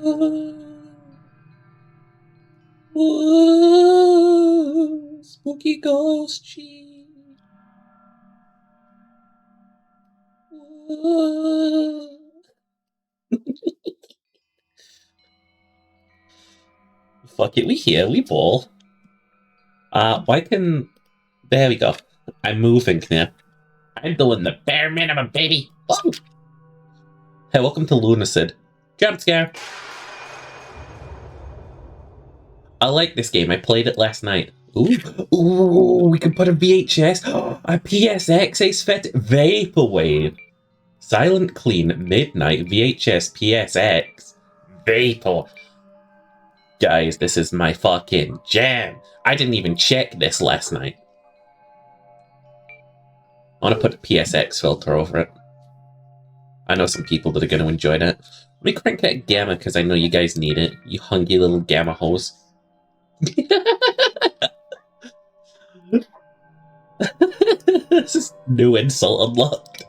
Whoa, spooky ghost cheese. Whoa. Fuck it, we here, we ball. Why can... There we go. I'm moving now. I'm doing the bare minimum, baby. Whoa. Hey, welcome to Lunacid. Jump scare. I like this game. I played it last night. Ooh, we can put a VHS, a PSX Ace Fit Vaporwave. Silent Clean Midnight VHS PSX Vapor. Guys, this is my fucking jam. I didn't even check this last night. I want to put a PSX filter over it. I know some people that are going to enjoy that. Let me crank that gamma because I know you guys need it. You hungry little gamma hoes. This is new insult unlocked.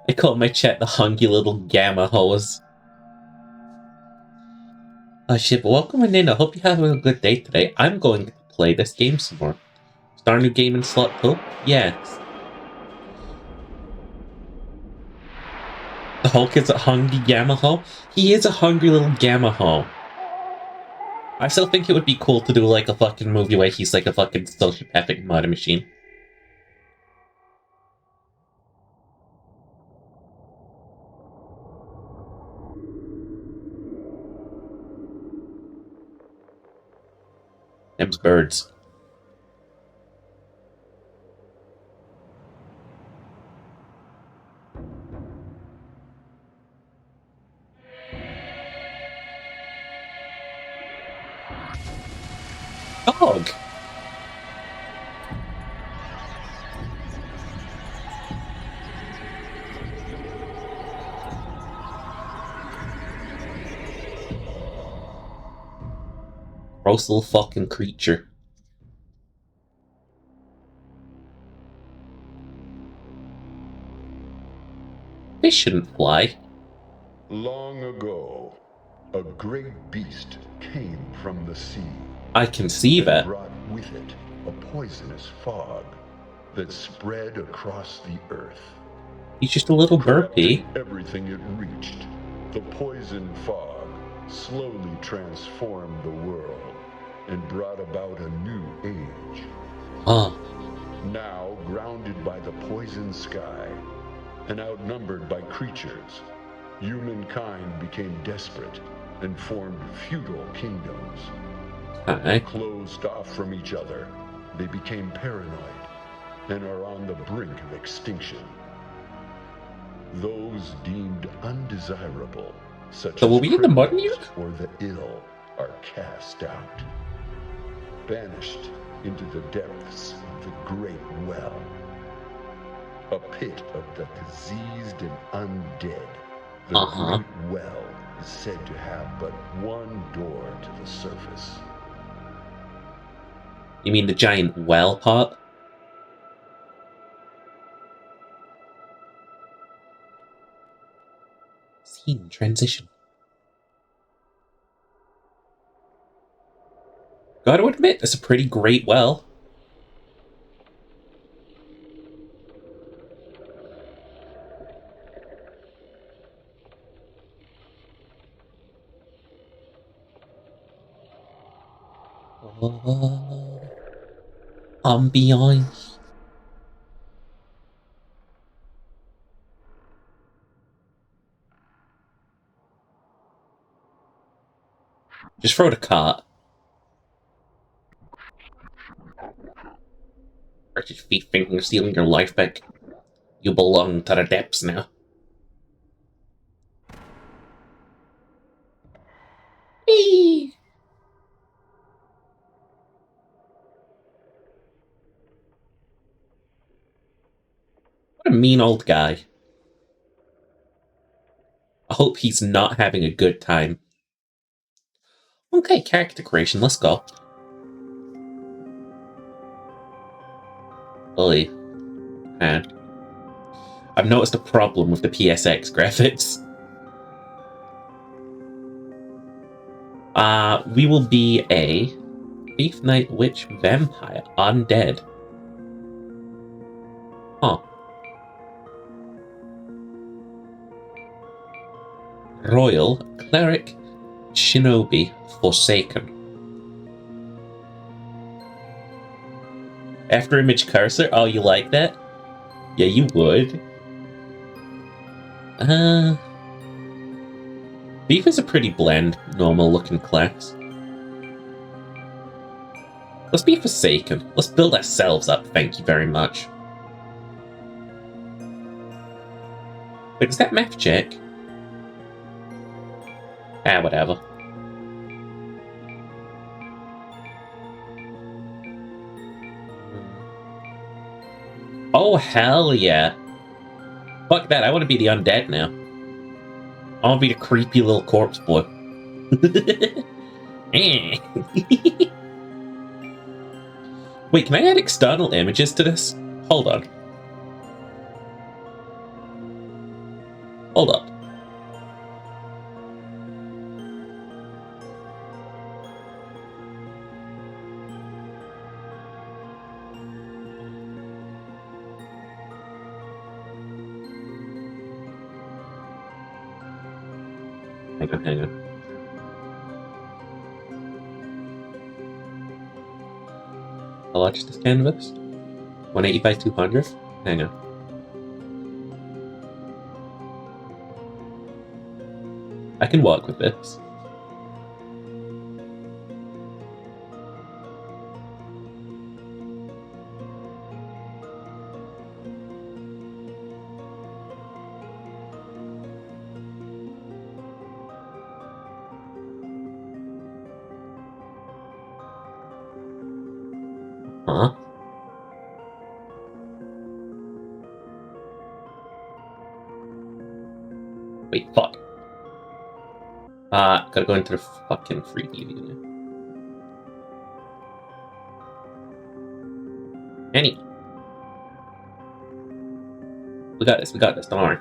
I call my chat the hungry little gamma hoes. Oh shit, but welcome in. I hope you have a good day today. I'm going to play this game some more. Start a new game in slot pool? Yes. The Hulk is a hungry gamma hoe? He is a hungry little gamma hoe. I still think it would be cool to do like a fucking movie where he's like a fucking sociopathic murder machine. Them's birds. Dog! Gross little fucking creature. They shouldn't fly. Long ago, a great beast came from the sea. I can see that. Brought with it a poisonous fog that spread across the earth. He's just a little burpee. Everything it reached, the poison fog slowly transformed the world and brought about a new age. Huh. Now grounded by the poison sky and outnumbered by creatures, humankind became desperate and formed feudal kingdoms. Closed off from each other, they became paranoid and are on the brink of extinction. Those deemed undesirable, such So as we in the modern criminals era? or the ill, are cast out, banished into the depths of the Great Well, a pit of the diseased and undead. The Great Well is said to have but one door to the surface. You mean the giant well part? Scene transition. Gotta admit, it's a pretty great well. Ambiance. Just throw the cart. Or just feet thinking of stealing your life back. You belong to the depths now. Eee. What a mean old guy. I hope he's not having a good time. Okay, character creation, let's go. Oi. Man. I've noticed a problem with the PSX graphics. We will be a thief, knight, witch, vampire, undead. Huh. Royal, cleric, shinobi, forsaken. After image cursor? Oh, you like that? Yeah, you would. Thief is a pretty bland, normal-looking class. Let's be forsaken. Let's build ourselves up, thank you very much. Wait, is that math check? Ah, whatever. Oh, hell yeah. Fuck that, I want to be the undead now. I want to be the creepy little corpse boy. Eh. Wait, can I add external images to this? Hold on. Hold up. Hang on. How large is this canvas? 180 by 200? Hang on. I can work with this. Huh? Wait, fuck. Gotta go into the fucking 3D view now. Annie. We got this, don't worry.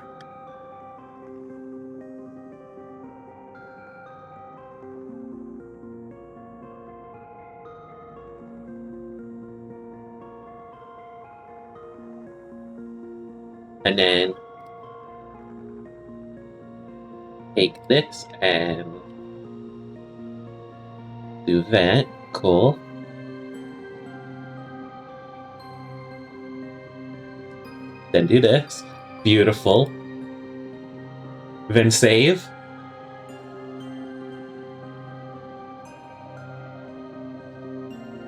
And then take this and do that. Cool. Then do this. Beautiful. Then save.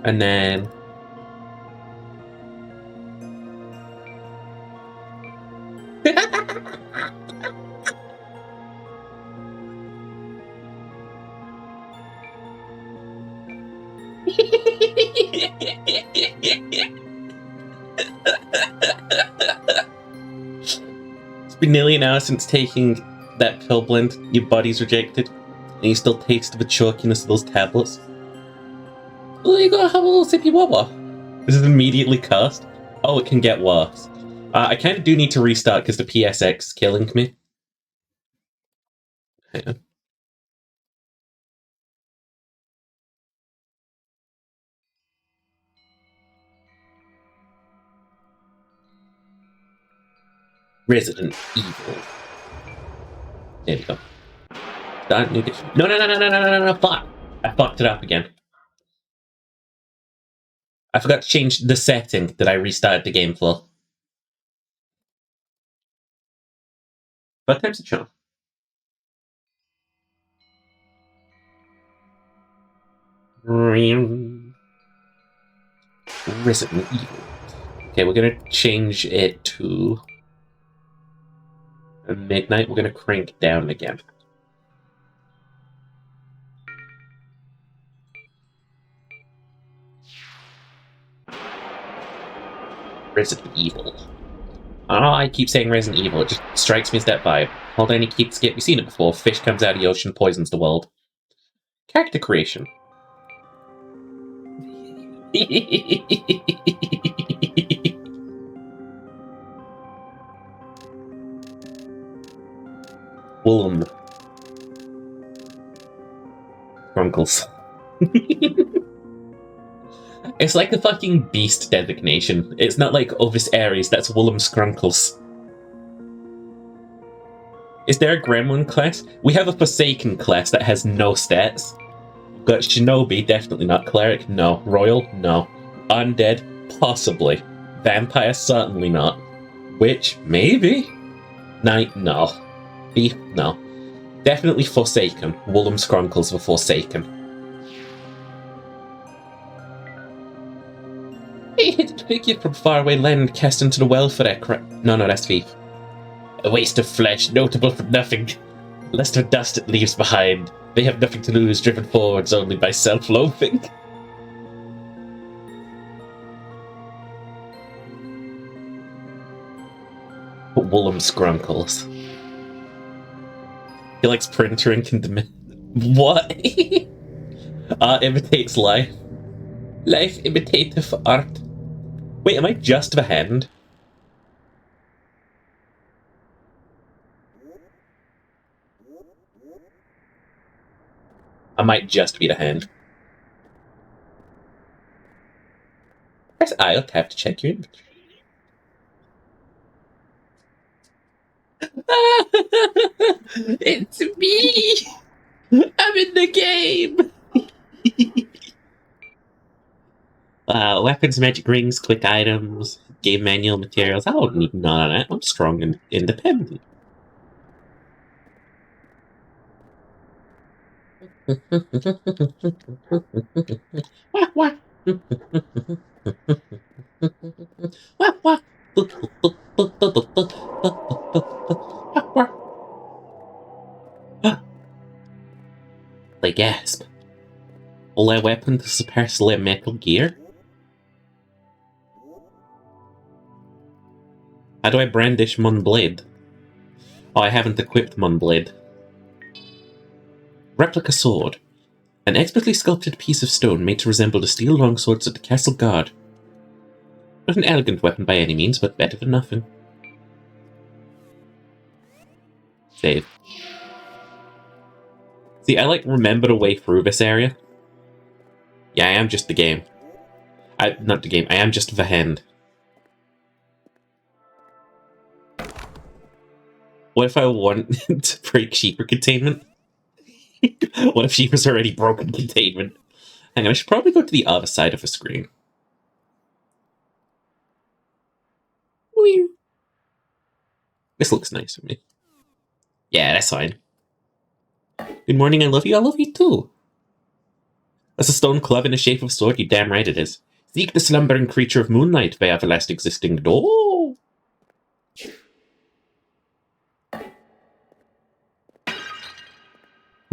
And then it's been nearly an hour since taking that pill blend your body's rejected, and you still taste the chalkiness of those tablets. Well, you gotta have a little sippy wobber. This is immediately cursed. Oh, it can get worse. I kind of do need to restart because the PSX is killing me. Hang on. Resident Evil. There we go. Start new game. No, fuck! I fucked it up again. I forgot to change the setting that I restarted the game for. What time's the show? Resident Evil. Okay, we're gonna change it to midnight. We're gonna crank down again. Resident Evil. Oh, I keep saying Resident Evil. It just strikes me as that vibe. Hold on, keep skip. You've seen it before. Fish comes out of the ocean, poisons the world. Character creation. Willem. Scrunkles. It's like a fucking beast designation. It's not like Ovis Aries, that's Woolum Scrunkles. Is there a Gremlin class? We have a Forsaken class that has no stats. We've got Shinobi, definitely not. Cleric, no. Royal, no. Undead, possibly. Vampire, certainly not. Witch, maybe. Knight, no. Thief, no. Definitely Forsaken. Woolum Scrunkles were Forsaken. A hidden figure from faraway land cast into the well for that No, that's Thief. A waste of flesh, notable for nothing. Lest of dust it leaves behind. They have nothing to lose, driven forwards only by self-loathing. Woolum Scrunkles. He likes printer ink and what? Art imitates life. Life imitative art. Wait, am I just the hand? I might just be the hand. Press I or tab to check your inventory. It's me! I'm in the game! Weapons, magic rings, quick items, game manual, materials. I don't need none of that. I'm strong and independent. They gasp. All their weapons surpass their Metal Gear? How do I brandish Munblade? Oh, I haven't equipped Munblade. Replica sword. An expertly sculpted piece of stone made to resemble the steel longswords of the castle guard. Not an elegant weapon by any means, but better than nothing. Save. See, I remember the way through this area. Yeah, I am just the game. Not the game, I am just the hand. What if I want to break Sheeper containment? What if Sheeper's already broken containment? Hang on, I should probably go to the other side of the screen. Whee. This looks nice for me. Yeah, that's fine. Good morning, I love you too. That's a stone club in the shape of a sword, you damn right it is. Seek the slumbering creature of moonlight, by everlast existing door.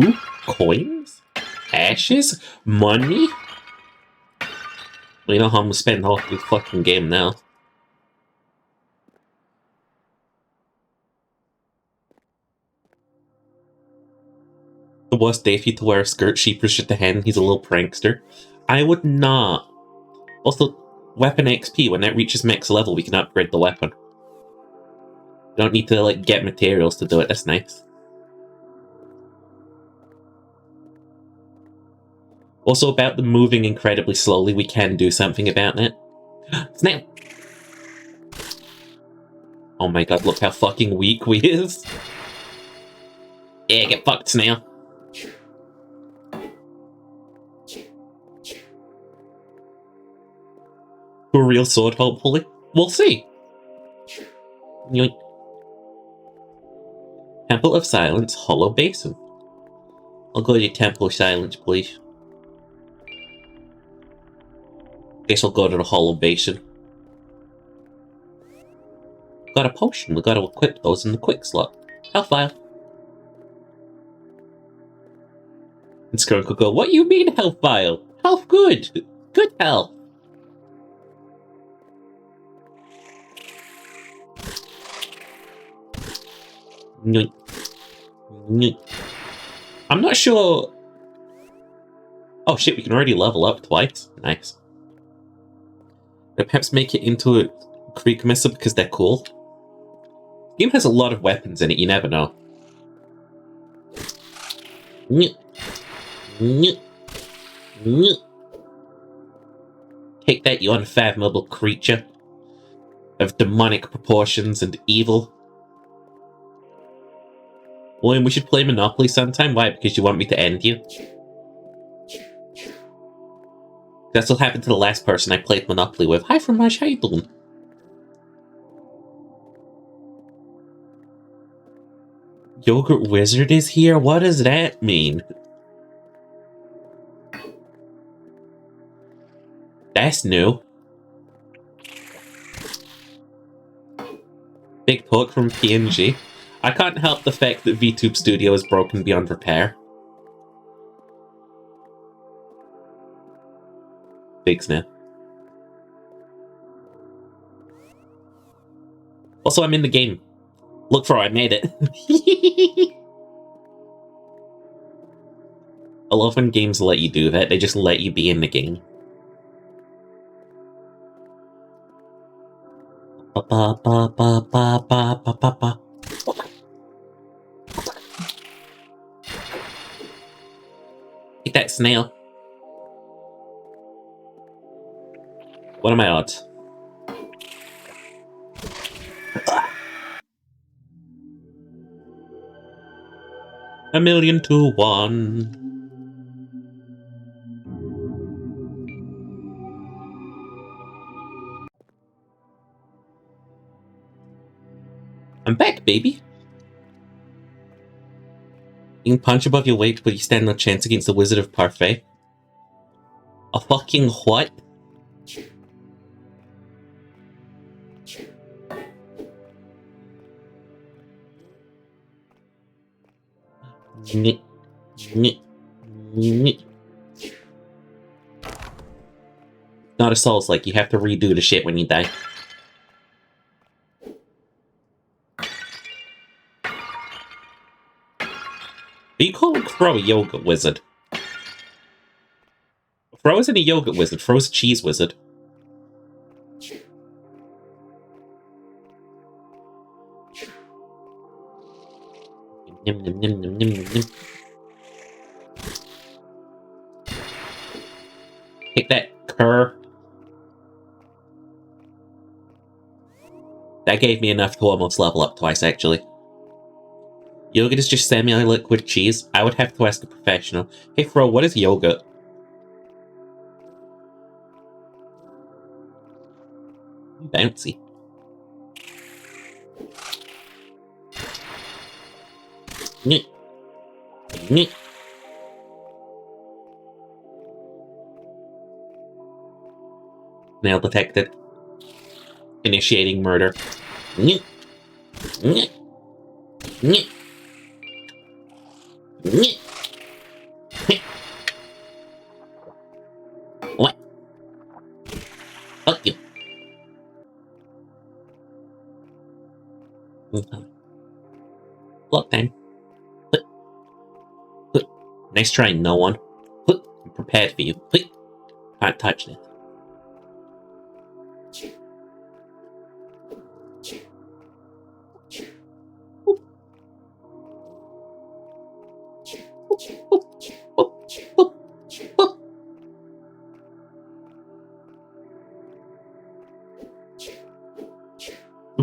Ooh, coins? Ashes? Money? Well, you know how I'm gonna spend half the fucking game now. The worst day for you to wear a skirt, Sheeper's just a hen, he's a little prankster. I would not. Also, weapon XP, when that reaches max level, we can upgrade the weapon. You don't need to, get materials to do it, that's nice. Also, about them moving incredibly slowly, we can do something about that. Snail! Oh my god, look how fucking weak we is. Yeah, get fucked, Snail. To a real sword, hopefully. We'll see. Yoink. Temple of Silence, Hollow Basin. I'll go to Temple of Silence, please. Guess I'll go to the Hollow Basin. Got a potion, we gotta equip those in the quick slot. Health vial. And Skirk will go, what you mean health vial? Health good. Good health. I'm not sure. Oh shit, we can already level up twice. Nice. But perhaps make it into a Creek Missile because they're cool. The game has a lot of weapons in it, you never know. Nyeh. Nyeh. Take that, you unfathomable creature of demonic proportions and evil. William, we should play Monopoly sometime. Why? Because you want me to end you? That's what happened to the last person I played Monopoly with. Hi, Fromage, how you doing? Yogurt Wizard is here? What does that mean? That's new. Big poke from PNG. I can't help the fact that VTube Studio is broken beyond repair. Big snap. Also, I'm in the game. Look for I made it. I love when games let you do that. They just let you be in the game. Ba ba ba ba ba ba ba ba ba. Take that, snail. What are my odds? A million to one. I'm back, baby. You can punch above your weight, but you stand no chance against the Wizard of Parfait. A fucking what? Nyeh. Nyeh. Nyeh. Not a Souls like you have to redo the shit when you die. But you call Crow a yogurt wizard. Fro isn't a yogurt wizard, Fro's a cheese wizard. Nim, nim, nim, nim, nim, nim. Take that, cur. That gave me enough to almost level up twice, actually. Yogurt is just semi-liquid cheese. I would have to ask a professional. Hey, Fro, what is yogurt? Bouncy. Nyeh. Nyeh. Nail detected. Initiating murder. Nyeh. Nyeh. Nyeh. Nyeh. Heh. What? Fuck you. Block time. Put. Put. Nice try, no one. Put. I'm prepared for you. Put. Can't touch it.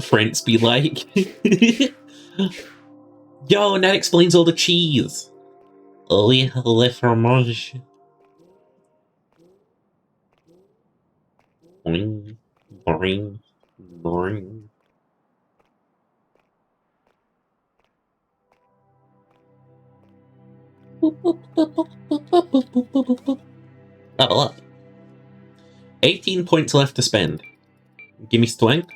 Friends be like. Yo, and that explains all the cheese. Oui, le fromage. Boing, boing, boing. Level up. 18 points left to spend. Give me strength.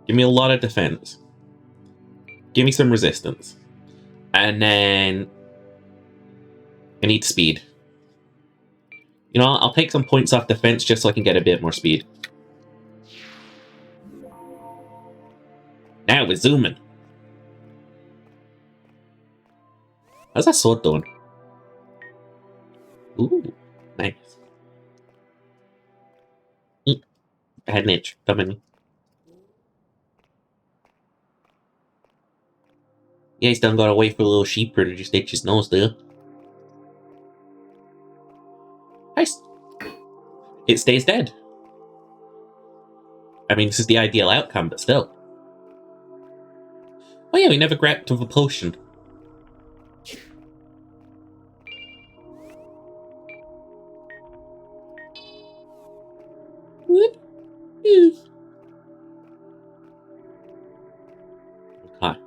Give me a lot of defense. Give me some resistance. And then I need speed. You know, I'll take some points off defense just so I can get a bit more speed. Now we're zooming. How's that sword doing? Ooh, nice. I had an itch. Come in. Yeah, he's done got away for a little sheep or to just itch his nose there. it stays dead. I mean, this is the ideal outcome, but still. Oh yeah, we never grabbed of a potion. Okay.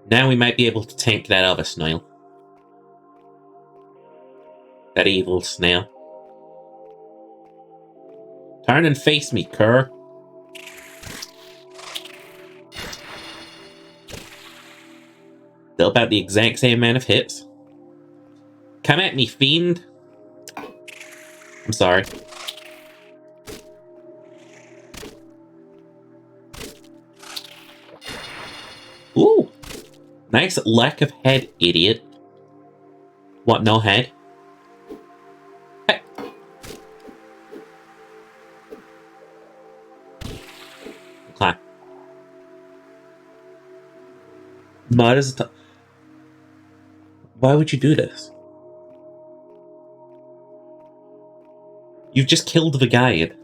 Now we might be able to tank that other snail. That evil snail. Turn and face me, cur. Still about the exact same amount of hits. Come at me, fiend. I'm sorry. Ooh. Nice lack of head, idiot. What, no head? Hey. Okay. Why would you do this? You've just killed the guide.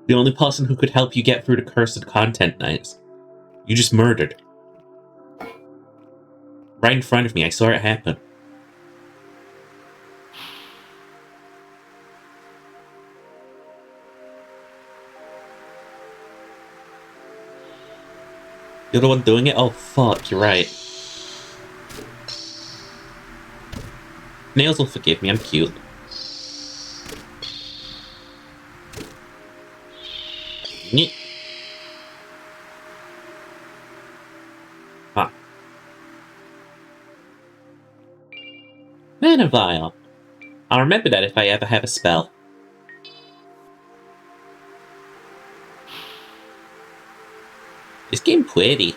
The only person who could help you get through the cursed content nights. You just murdered. Right in front of me, I saw it happen. You're the one doing it? Oh fuck, you're right. Nails will forgive me, I'm cute. Ah. Mana vial. I'll remember that if I ever have a spell. This game pretty.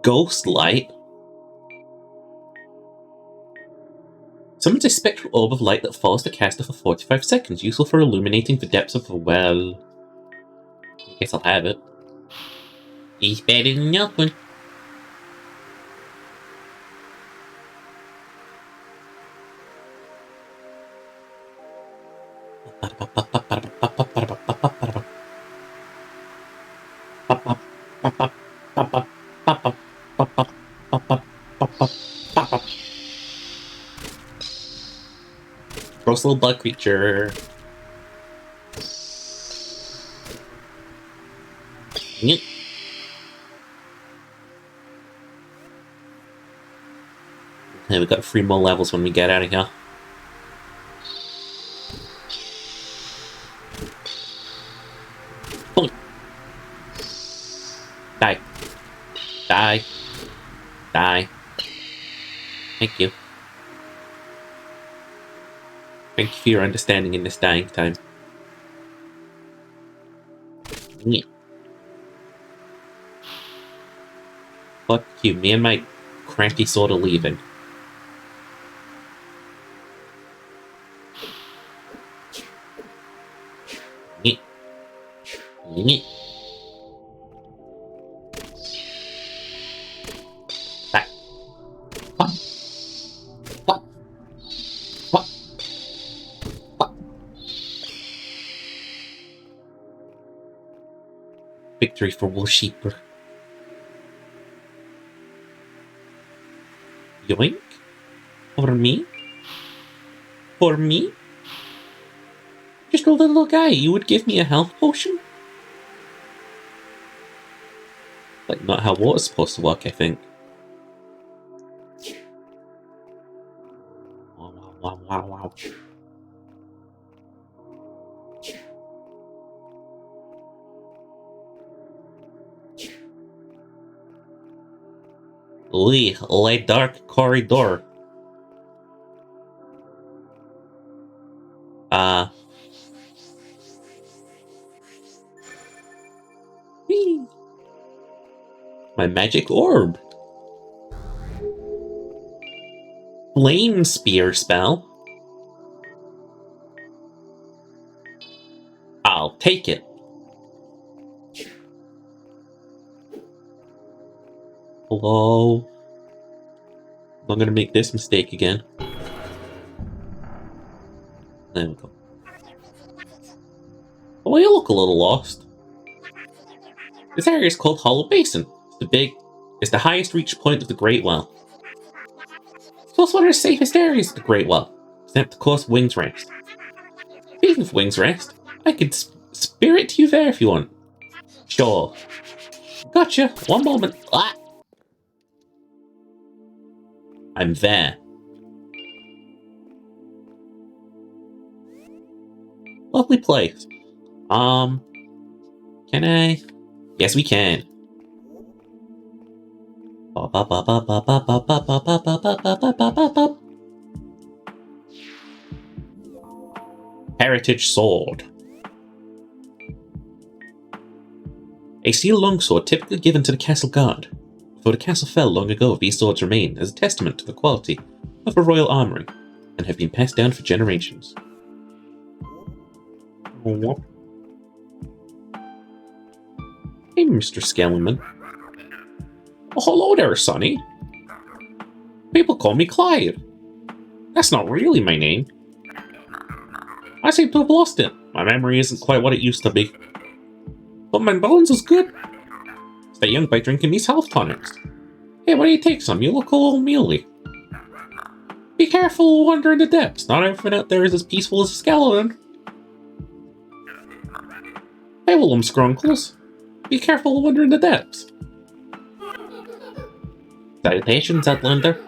Ghost light. Summons a spectral orb of light that follows the caster for 45 seconds, useful for illuminating the depths of the well. I guess I'll have it. He's better than nothing. Gross little bug creature. Okay, we got 3 more levels when we get out of here. Boom. Die. Die. Die. Thank you. Thank you for your understanding in this dying time. Yeah. Fuck you, me and my cranky sword are leaving. Yeah. Yeah. Back. What? What? What? What? Victory for Woolsheeper. Yoink? For me? For me? Just a little guy, you would give me a health potion? Like, not how water's supposed to work, I think. Wow, wow, wow, wow, wow. Lee, le dark corridor. Whee. My magic orb. Flame spear spell. I'll take it. Hello? I'm not gonna make this mistake again. There we go. Oh, you look a little lost. This area is called Hollow Basin. It's the highest reach point of the Great Well. It's also one of the safest areas of the Great Well, except of course Wings Rest. Speaking of Wings Rest, I could spirit you there if you want. Sure. Gotcha. One moment. Ah! I'm there. Lovely place. Can I? Yes, we can. Heritage Sword. A steel longsword typically given to the castle guard. Before the castle fell long ago, these swords remain as a testament to the quality of a royal armory and have been passed down for generations. Hey, Mr. Skellman. Oh, hello there, Sonny. People call me Clyde. That's not really my name. I seem to have lost it. My memory isn't quite what it used to be. But my bones is good. Stay young by drinking these health tonics. Hey, why don't you take some? You look a little mealy. Be careful wandering the depths. Not everything out there is as peaceful as a skeleton. Hey, Willem Scrunkles. Be careful wandering the depths. Salutations, Outlander.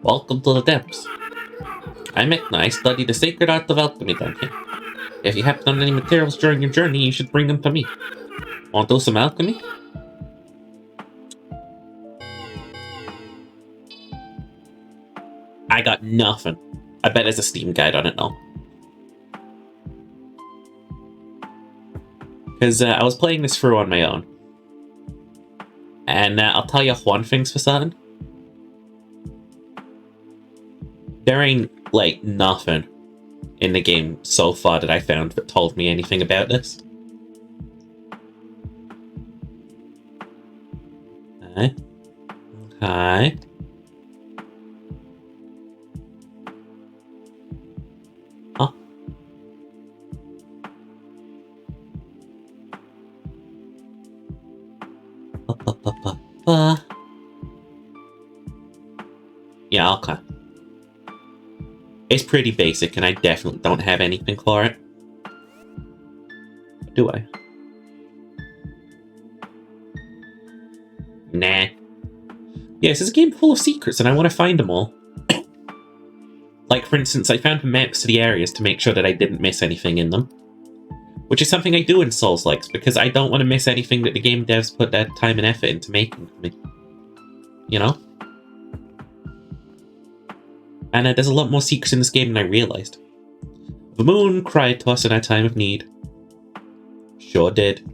Welcome to the depths. I'm Ekna. I study the sacred art of alchemy down here. If you happen on any materials during your journey, you should bring them to me. Want to do some alchemy? I got nothing. I bet there's a Steam guide on it now. Because I was playing this through on my own. And I'll tell you one thing's for certain. There ain't, like, nothing in the game so far that I found that told me anything about this. Okay. Okay. Huh? Yeah, okay. It's pretty basic, and I definitely don't have anything for it. Do I? Nah. Yes, it's a game full of secrets, and I want to find them all. Like, for instance, I found maps to the areas to make sure that I didn't miss anything in them. Which is something I do in Souls-likes, because I don't want to miss anything that the game devs put that time and effort into making for me. You know? And there's a lot more secrets in this game than I realized. The moon cried to us in our time of need. Sure did.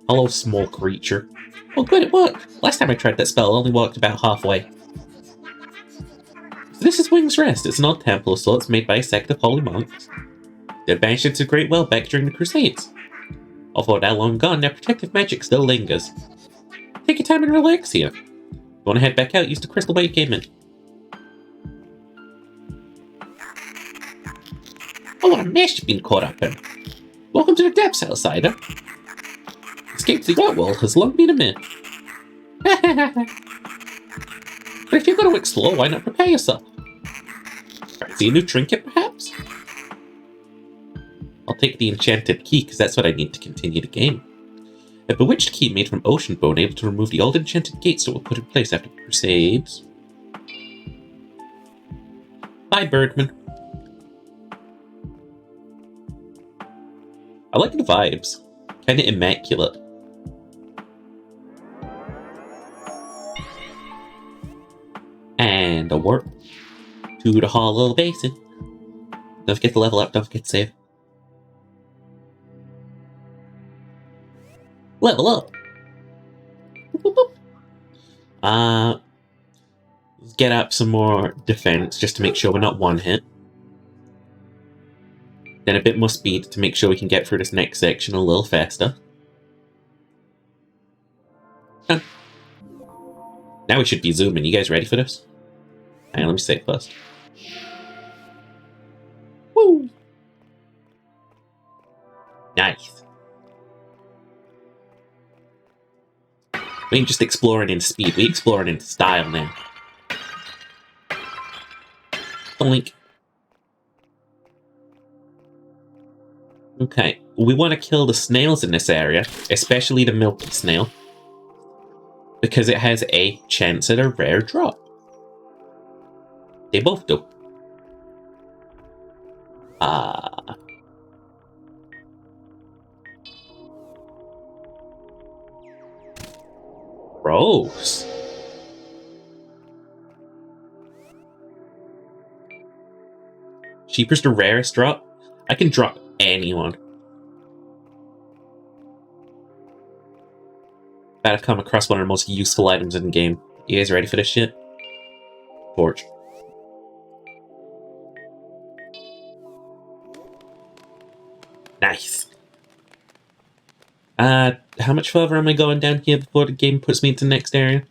Hello, small creature. Oh good, it worked! Last time I tried that spell, it only worked about halfway. So this is Wings Rest. It's an old temple of sorts made by a sect of holy monks. They had banished into the Great Well back during the Crusades. Although they're long gone, their protective magic still lingers. Take your time and relax here. If you want to head back out, use the crystal way you came in. Oh, what a mess you've been caught up in. Welcome to the depths, outsider. Escape to the outworld has long been a myth. But if you're going to explore, why not prepare yourself? See a new trinket, perhaps? I'll take the enchanted key, because that's what I need to continue the game. A bewitched key made from ocean bone, able to remove the old enchanted gates that were put in place after the Crusades. Bye, Birdman. I like the vibes. Kinda immaculate. And a warp to the Hollow Basin. Don't forget to level up, don't forget to save. Level up! Boop, boop, boop. Let's get up some more defense just to make sure we're not one hit. Then a bit more speed to make sure we can get through this next section a little faster. Now we should be zooming. You guys ready for this? Hang on, let me say it first. Woo! Nice. We ain't just exploring in speed, we exploring in style now. Blink. Okay, we want to kill the snails in this area, especially the milky snail, because it has a chance at a rare drop. They both do. Gross. Cheapest or rarest drop? I can drop anyone. I've come across one of the most useful items in the game. You guys ready for this shit? Torch. Nice. How much further am I going down here before the game puts me into the next area?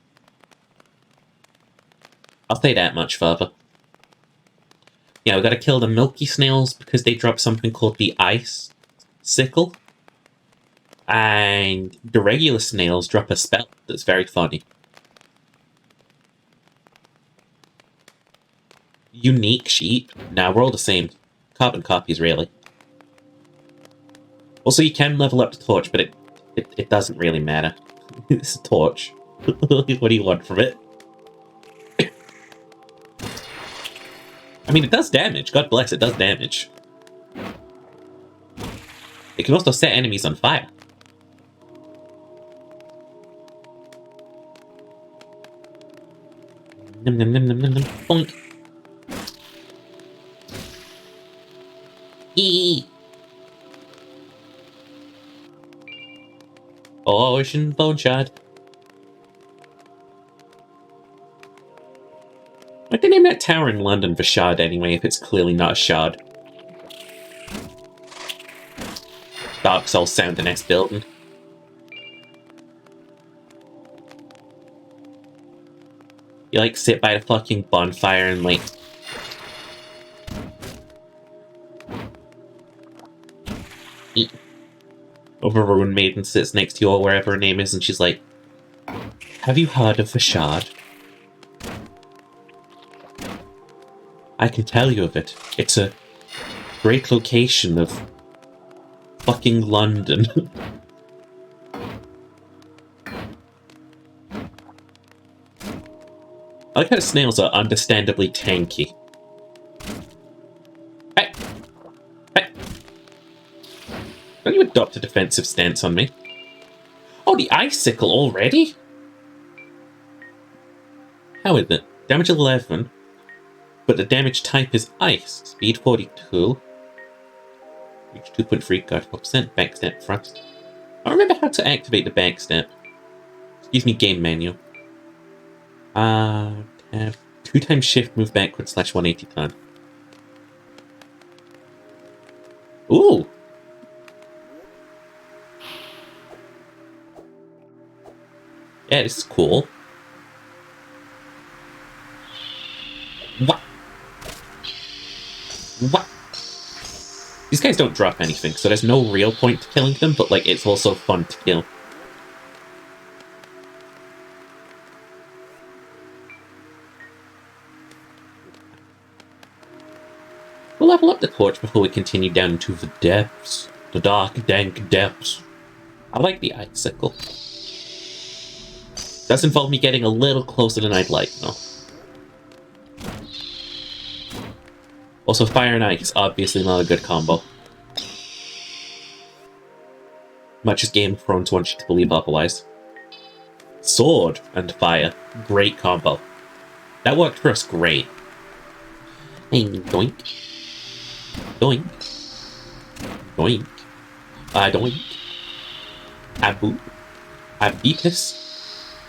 I'll say that much further. Yeah, we gotta kill the milky snails because they drop something called the ice sickle. And the regular snails drop a spell that's very funny. Unique sheep? Nah, we're all the same. Carbon copies, really. Also, you can level up the torch, but it doesn't really matter. It's a torch. What do you want from it? I mean, it does damage. God bless, it does damage. It can also set enemies on fire. Num num num num num num. Boink. Eee. Ocean bone shard. Why'd they name that tower in London for shard anyway, if it's clearly not a shard? Dark Souls sound the next building. You like sit by the fucking bonfire and like eat. Over a Ruin Maiden sits next to you or wherever her name is and she's like, have you heard of the shard? I can tell you of it. It's a great location of fucking London. I like how the snails are understandably tanky. Hey! Hey! Don't you adopt a defensive stance on me? Oh, the icicle already? How is it? Damage 11, but the damage type is ice. Speed 42. Reach 2.3, guard 4%, backstep thrust. I don't remember how to activate the backstep. Excuse me, game menu. Tab. 2 times shift, move backwards, / 180 turn. Ooh! Yeah, this is cool. What? What? These guys don't drop anything, so there's no real point to killing them, but like it's also fun to kill. We'll level up the torch before we continue down into the depths. The dark, dank depths. I like the icicle. Does involve me getting a little closer than I'd like, though. Also, fire and ice, obviously not a good combo. Much as Game of Thrones wants you to believe otherwise. Sword and fire, great combo. That worked for us great. Hey, doink. Doink. Doink. Doink. Abu. Abipus.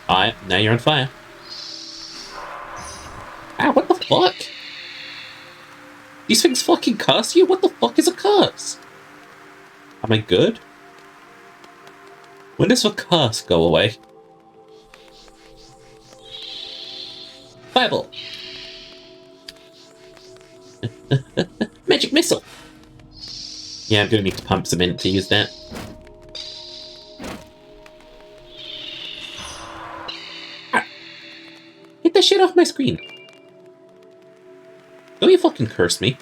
Alright, now you're on fire. Ah, what the fuck? These things fucking curse you? What the fuck is a curse? Am I good? When does the curse go away? Fireball. Magic missile. Yeah, I'm gonna need to pump some in to use that. Ah. Get that shit off my screen. Don't you fucking curse me.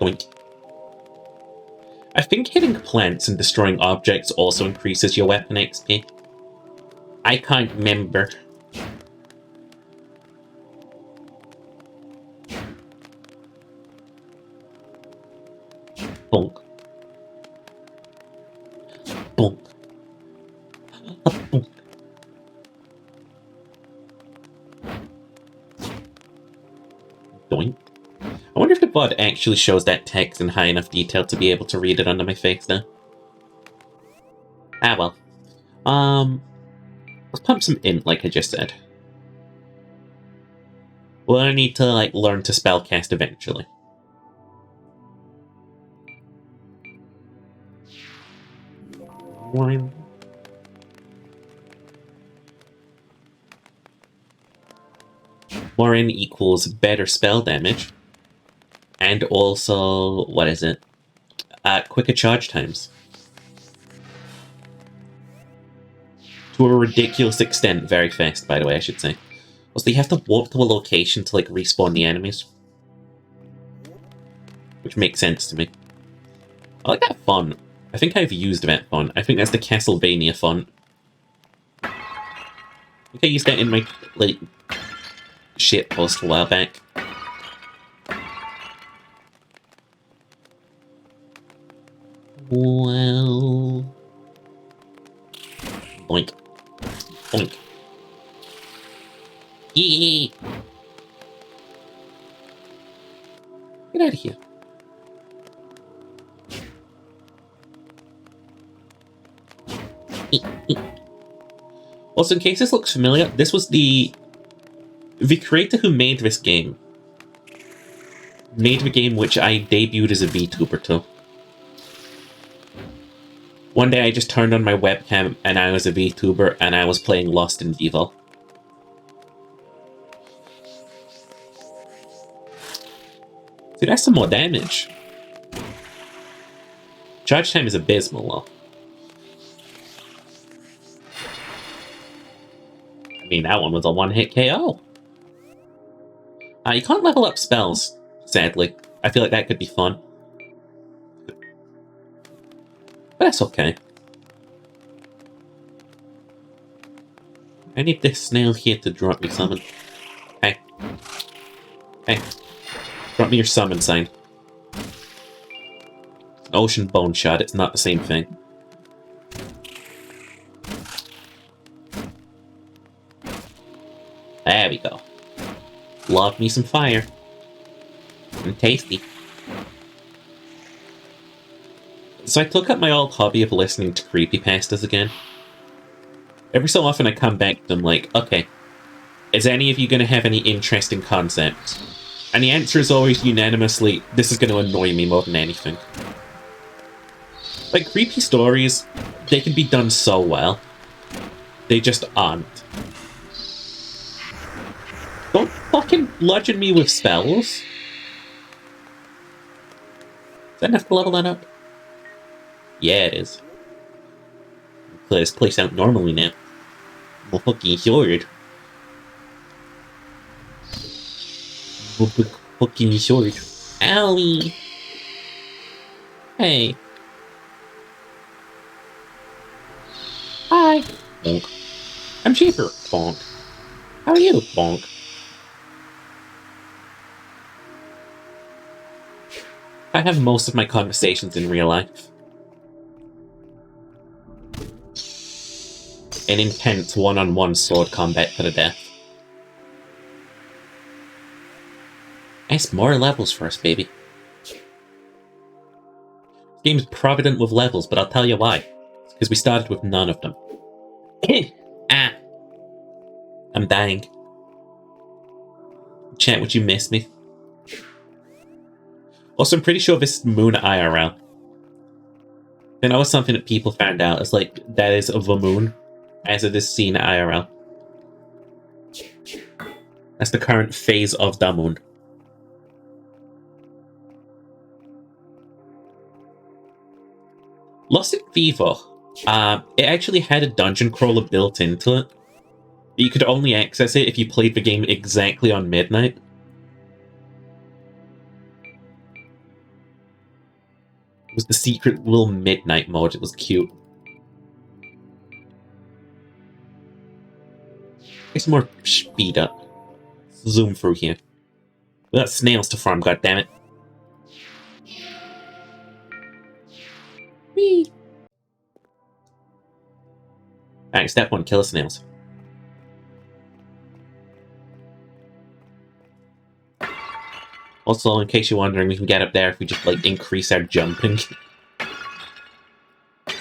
Doink. I think hitting plants and destroying objects also increases your weapon XP. I can't remember. Bonk. Bonk. Bonk. Doink. I wonder if the bot actually shows that text in high enough detail to be able to read it under my face now. Ah well. Let's pump some int like I just said. Well, I need to like learn to spellcast eventually. Warren. Warren equals better spell damage. And also, what is it? Quicker charge times. To a ridiculous extent, very fast, by the way, I should say. Also, you have to walk to a location to, like, respawn the enemies. Which makes sense to me. I like that font. I think I've used that font. I think that's the Castlevania font. I think I used that in my, like, shit post a while back. Well... Boink. Boink. Yee! Get out of here. Also, in case this looks familiar, this was the creator who made this game. Made the game which I debuted as a VTuber to. One day I just turned on my webcam and I was a VTuber and I was playing Lost in Evil. See, that's some more damage. Charge time is abysmal, though. I mean, that one was a one-hit KO. You can't level up spells, sadly. I feel like that could be fun. But that's okay. I need this snail here to drop me summon. Hey. Hey. Drop me your summon sign. Ocean Bone Shot, it's not the same thing. There we go. Love me some fire. And tasty. So I took up my old hobby of listening to creepypastas again. Every so often I come back to them like, okay, is any of you going to have any interesting concepts? And the answer is always unanimously, this is going to annoy me more than anything. Like, creepy stories, they can be done so well. They just aren't. Don't fucking bludgeon me with spells. Is that enough to level that up? Yeah, it is. Clear this place out normally now. I'm fucking sword. Fucking sword. Owie! Hey. Hi. Bonk. I'm cheaper. Bonk. How are you? Bonk. I have most of my conversations in real life. An intense one-on-one sword combat to the death. Nice, more levels for us, baby. This game's provident with levels, but I'll tell you why. It's because we started with none of them. Ah! I'm dying. Chat, would you miss me? Also, I'm pretty sure this is Moon IRL. And that was something that people found out. It's like, that is of the moon, as it is seen IRL. That's the current phase of the moon. Lost in Fever. It actually had a dungeon crawler built into it. You could only access it if you played the game exactly on midnight. It was the secret little midnight mode. It was cute. Get some more speed up. Zoom through here. We got snails to farm, goddammit. Whee! Alright, step 1, kill the snails. Also, in case you're wondering, we can get up there if we just, like, increase our jumping. But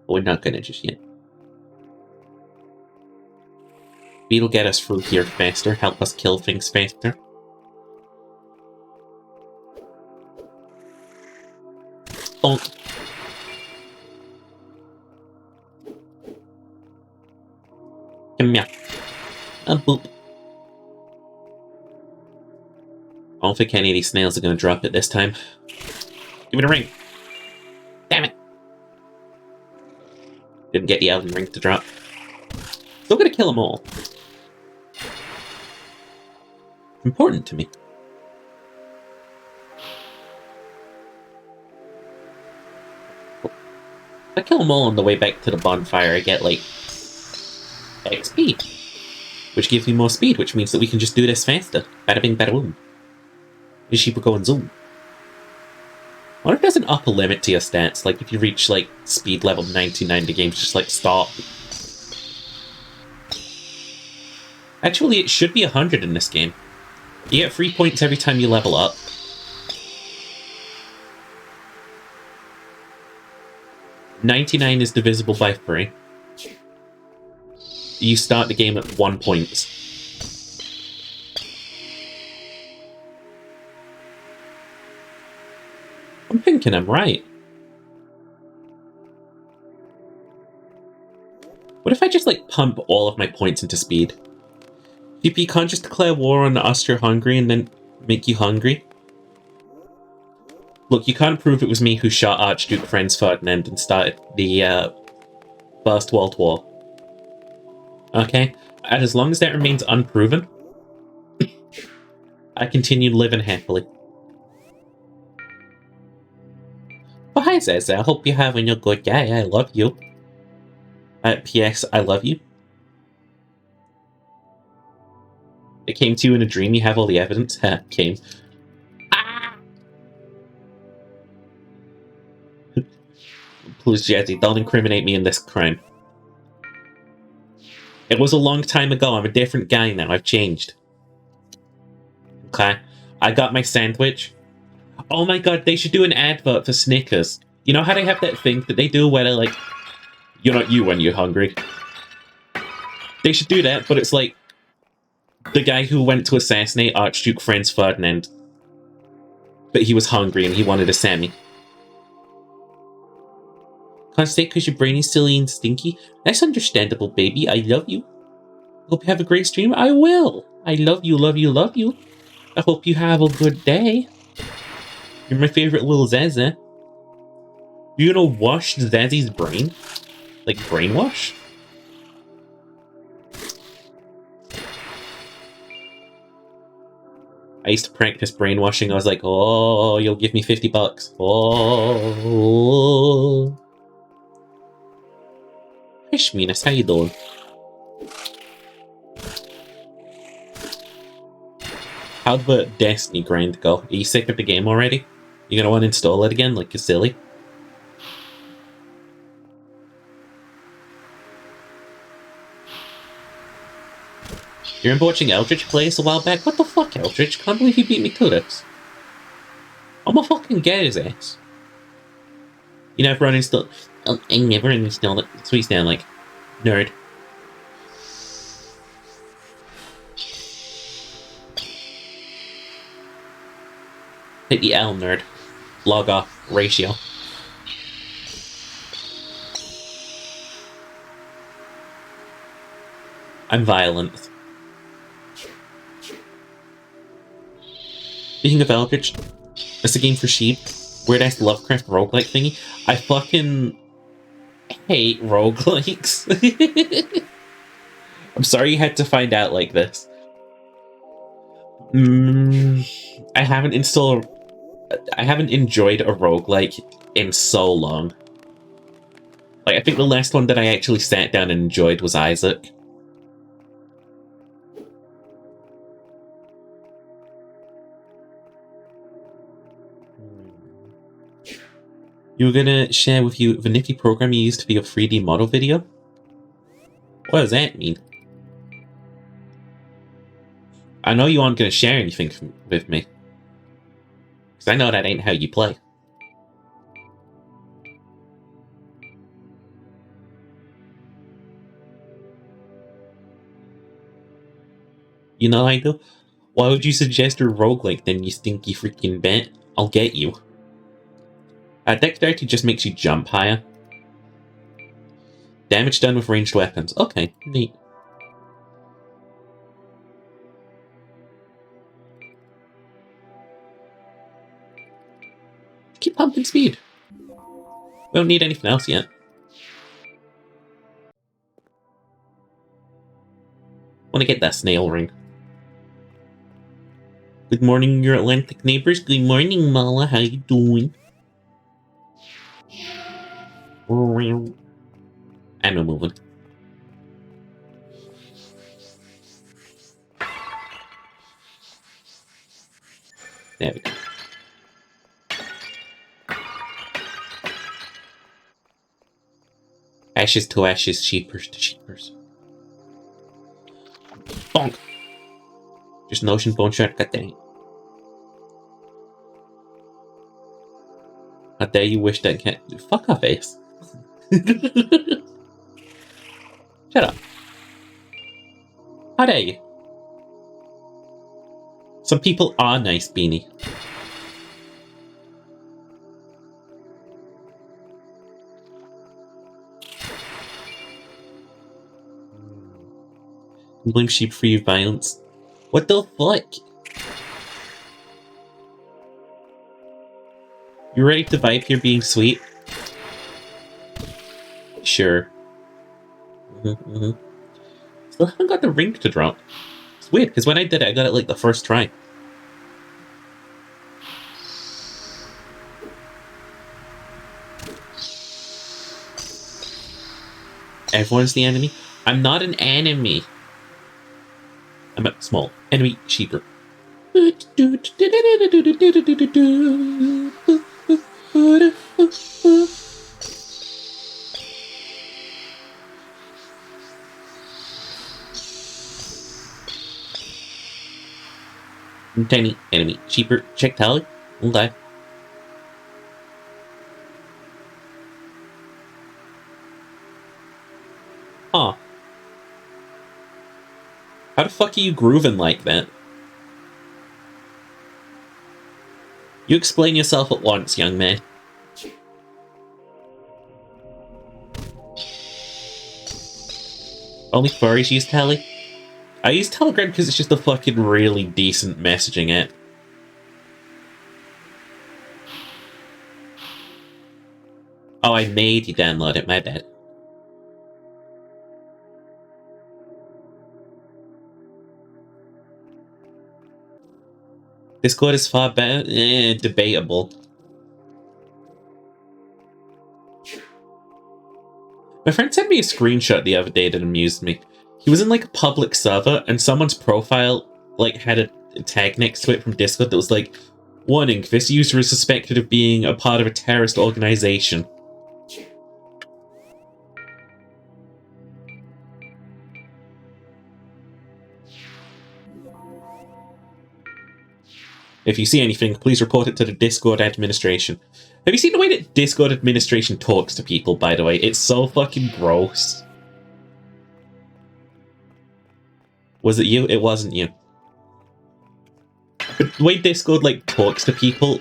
we're not gonna just yet. Speed'll get us through here faster, help us kill things faster. Bonk. Come here. Boop. I don't think any of these snails are going to drop it this time. Give me the ring. Damn it. Didn't get the Elden Ring to drop. Still going to kill them all. Important to me. If I kill them all on the way back to the bonfire, I get, like, XP. Which gives me more speed, which means that we can just do this faster. Bada bing, bada boom. These sheep are going zoom. I wonder if there's an upper limit to your stats, like if you reach, like, speed level 99, the game's just, like, stop. Actually, it should be 100 in this game. You get 3 points every time you level up. $99 is divisible by 3. You start the game at 1 point. I'm thinking I'm right. What if I just, like, pump all of my points into speed? PP can't just declare war on Austria-Hungary and then make you hungry? Look, you can't prove it was me who shot Archduke Franz Ferdinand and started the, First World War. Okay? And as long as that remains unproven, I continue living happily. Well, hi, Zaza. I hope you're having a good day. I love you. P.S. I love you. It came to you in a dream. You have all the evidence. Came. Ah! Please, Jazzy, don't incriminate me in this crime. It was a long time ago. I'm a different guy now. I've changed. Okay? I got my sandwich. Oh my god, they should do an advert for Snickers. You know how they have that thing that they do where they're like, you're not you when you're hungry? They should do that, but it's like the guy who went to assassinate Archduke Franz Ferdinand. But he was hungry and he wanted a Sammy. Can't stay because your brain is silly and stinky? That's understandable, baby. I love you. Hope you have a great stream. I will. I love you, love you, love you. I hope you have a good day. You're my favorite little Zaza. You gonna wash Zazzy's brain? Like brainwash? I used to practice brainwashing. I was like, oh, you'll give me $50. Oh. Hey, Shminas, how you doing? How'd the Destiny grind go? Are you sick of the game already? You gonna uninstall it again, like you're silly? You remember watching Eldritch play this a while back? What the fuck, Eldritch? Can't believe you beat me to this. I'm gonna fucking get his ass. You never uninstalled... Oh, I never uninstalled it. That's what you sound like. Nerd. Hit the L, nerd. Log off. Ratio. I'm violent. Speaking of Eldritch, it's a game for sheep. Weird-ass Lovecraft roguelike thingy. I fucking hate roguelikes. I'm sorry you had to find out like this. I haven't enjoyed a roguelike in so long. Like, I think the last one that I actually sat down and enjoyed was Isaac. You were gonna share with you the nifty program you used to be a 3D model video? What does that mean? I know you aren't gonna share anything with me. Because I know that ain't how you play. You know I do? Why would you suggest a roguelike then, you stinky freaking bat? I'll get you. Dexterity just makes you jump higher. Damage done with ranged weapons. Okay, neat. Keep pumping speed. We don't need anything else yet. Want to get that snail ring. Good morning, your Atlantic neighbors. Good morning, Mala. How you doing? I'm no moving. There we go. Ashes to ashes, sheepers to sheepers. Bonk! Just an ocean bone shortcut there. How dare you wish that cat. Fuck off, Ace. Shut up. How dare you? Some people are nice, Beanie. Blame sheep for your violence. What the fuck? You ready to vibe here being sweet? Sure. Still haven't got the ring to drop. It's weird, because when I did it, I got it like the first try. Everyone's the enemy? I'm not an enemy. I'm a small enemy sheeper. Tiny enemy sheeper. Check tally. Okay. Huh. How the fuck are you grooving like that? You explain yourself at once, young man. Only furries use Tele? I use Telegram because it's just a fucking really decent messaging app. Oh, I made you download it, my bad. Discord is far better? Debatable. My friend sent me a screenshot the other day that amused me. He was in like a public server and someone's profile like had a tag next to it from Discord that was like, warning, this user is suspected of being a part of a terrorist organization. If you see anything, please report it to the Discord administration. Have you seen the way that Discord administration talks to people, by the way? It's so fucking gross. Was it you? It wasn't you. But the way Discord, like, talks to people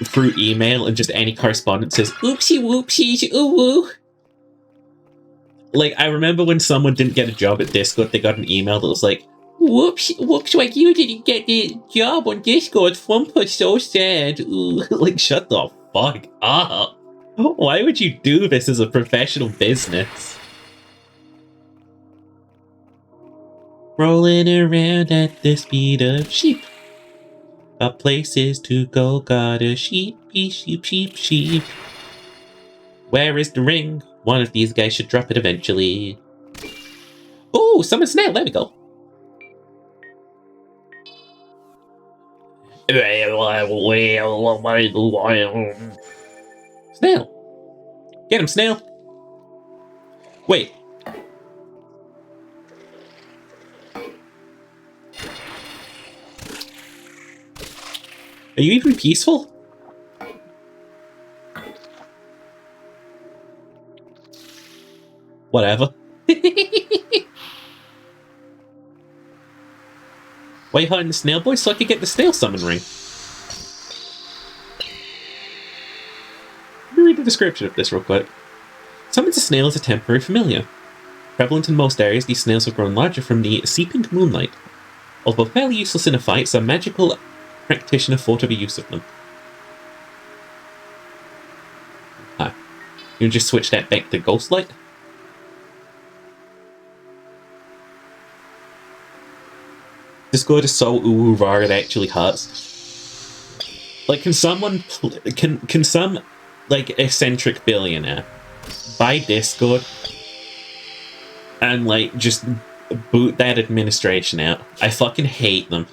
through email and just any correspondence says, oopsie whoopsies, ooh woo. Like, I remember when someone didn't get a job at Discord, they got an email that was like, whoops, looks like you didn't get the job on Discord. Flumpa's so sad. Ooh. Like, shut the fuck up. Why would you do this as a professional business? Rolling around at the speed of sheep. Got places to go, got a sheepy sheep, sheep, sheep. Where is the ring? One of these guys should drop it eventually. Oh, summon snail, there we go. Snail. Get him, snail. Wait. Are you even peaceful? Whatever. Why are you hiding the snail boy so I could get the snail summon ring? Let me read the description of this real quick. Summons a snail as a temporary familiar. Prevalent in most areas, these snails have grown larger from the seeping moonlight. Although fairly useless in a fight, some magical practitioner thought of a use of them. Ah, you can just switch that back to Ghostlight? Discord is so ooh raw it actually hurts. Like, can someone, can some, like, eccentric billionaire buy Discord and, like, just boot that administration out? I fucking hate them.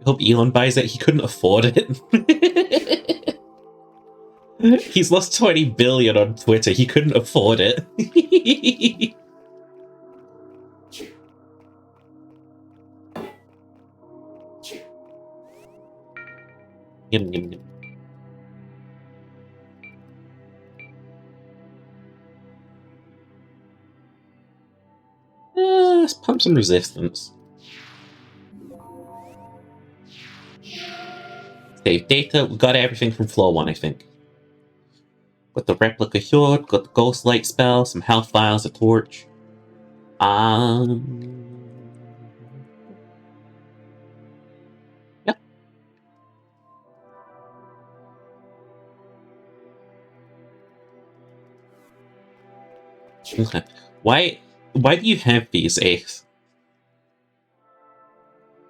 I hope Elon buys it. He couldn't afford it. He's lost 20 billion on Twitter. He couldn't afford it. Yum, yum, yum. Let's pump some resistance. Save data. We got everything from floor 1, I think. Got the replica here, got the ghost light spell, some health vials, a torch. Yep. Okay. Why do you have these, Ace?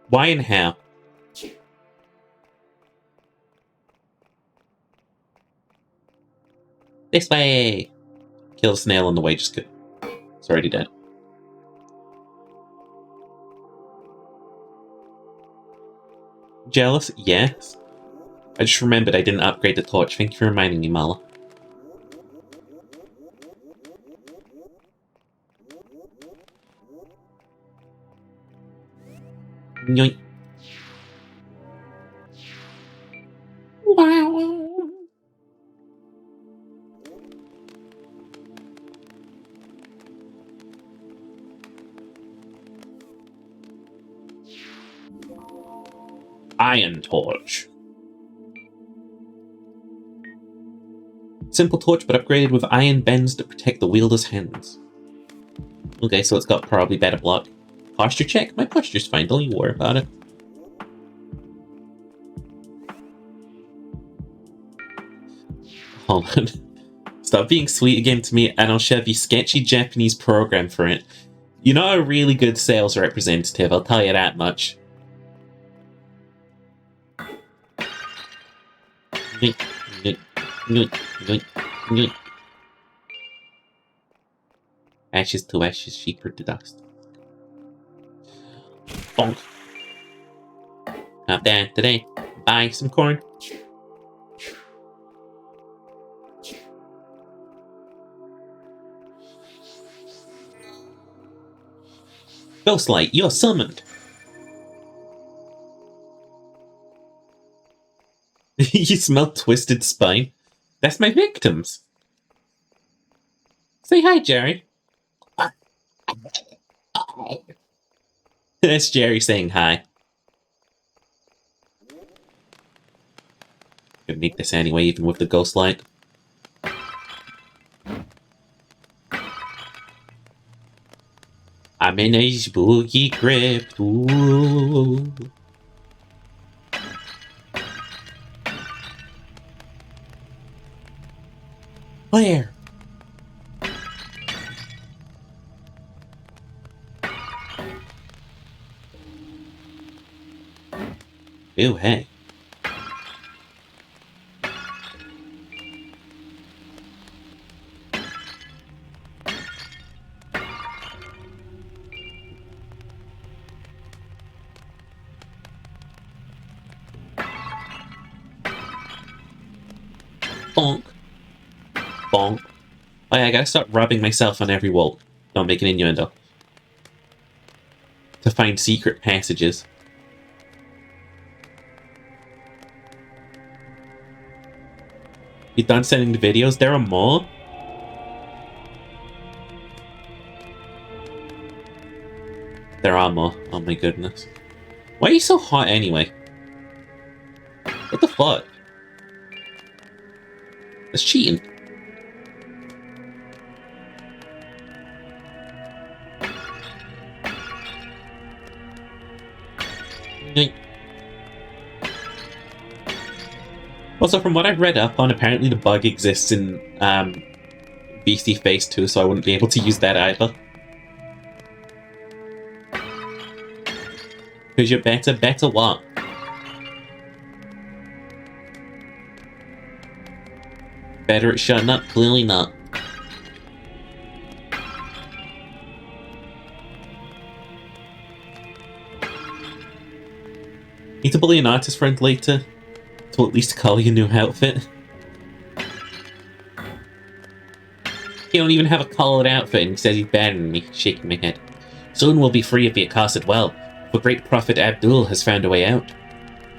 Why and how? This way! Kill a snail on the way, just kidding. It's already dead. Jealous? Yes. I just remembered I didn't upgrade the torch. Thank you for reminding me, Mala. Yoink. Wow. Iron torch. Simple torch, but upgraded with iron bends that protect the wielder's hands. Okay, so it's got probably better block. Posture check? My posture's fine, don't you worry about it. Hold on. Stop being sweet again to me and I'll shove you sketchy Japanese program for it. You're not a really good sales representative, I'll tell you that much. Ashes to ashes, sheep to dust. Bonk. Not bad today. Buy some corn. Ghostlight, you're summoned. You smell twisted spine? That's my victims. Say hi, Jerry. That's Jerry saying hi. Gonna need this anyway, even with the ghost light. I'm in a spooky crypt. Ooh. Where? Ew, hey. Bonk. Bonk. Oh yeah, I gotta start rubbing myself on every wall. Don't make an innuendo. To find secret passages. You done sending the videos? There are more? There are more. Oh my goodness. Why are you so hot anyway? What the fuck? That's cheating. Also, from what I've read up on, apparently the bug exists in BC Phase 2, so I wouldn't be able to use that either. Because you're better what? Better at shutting up? Clearly not. Need to bully an artist friend later to at least call your new outfit. You don't even have a collared outfit and he says he's better than me, shaking my head. Soon we'll be free of the accursed well, for great Prophet Abdul has found a way out.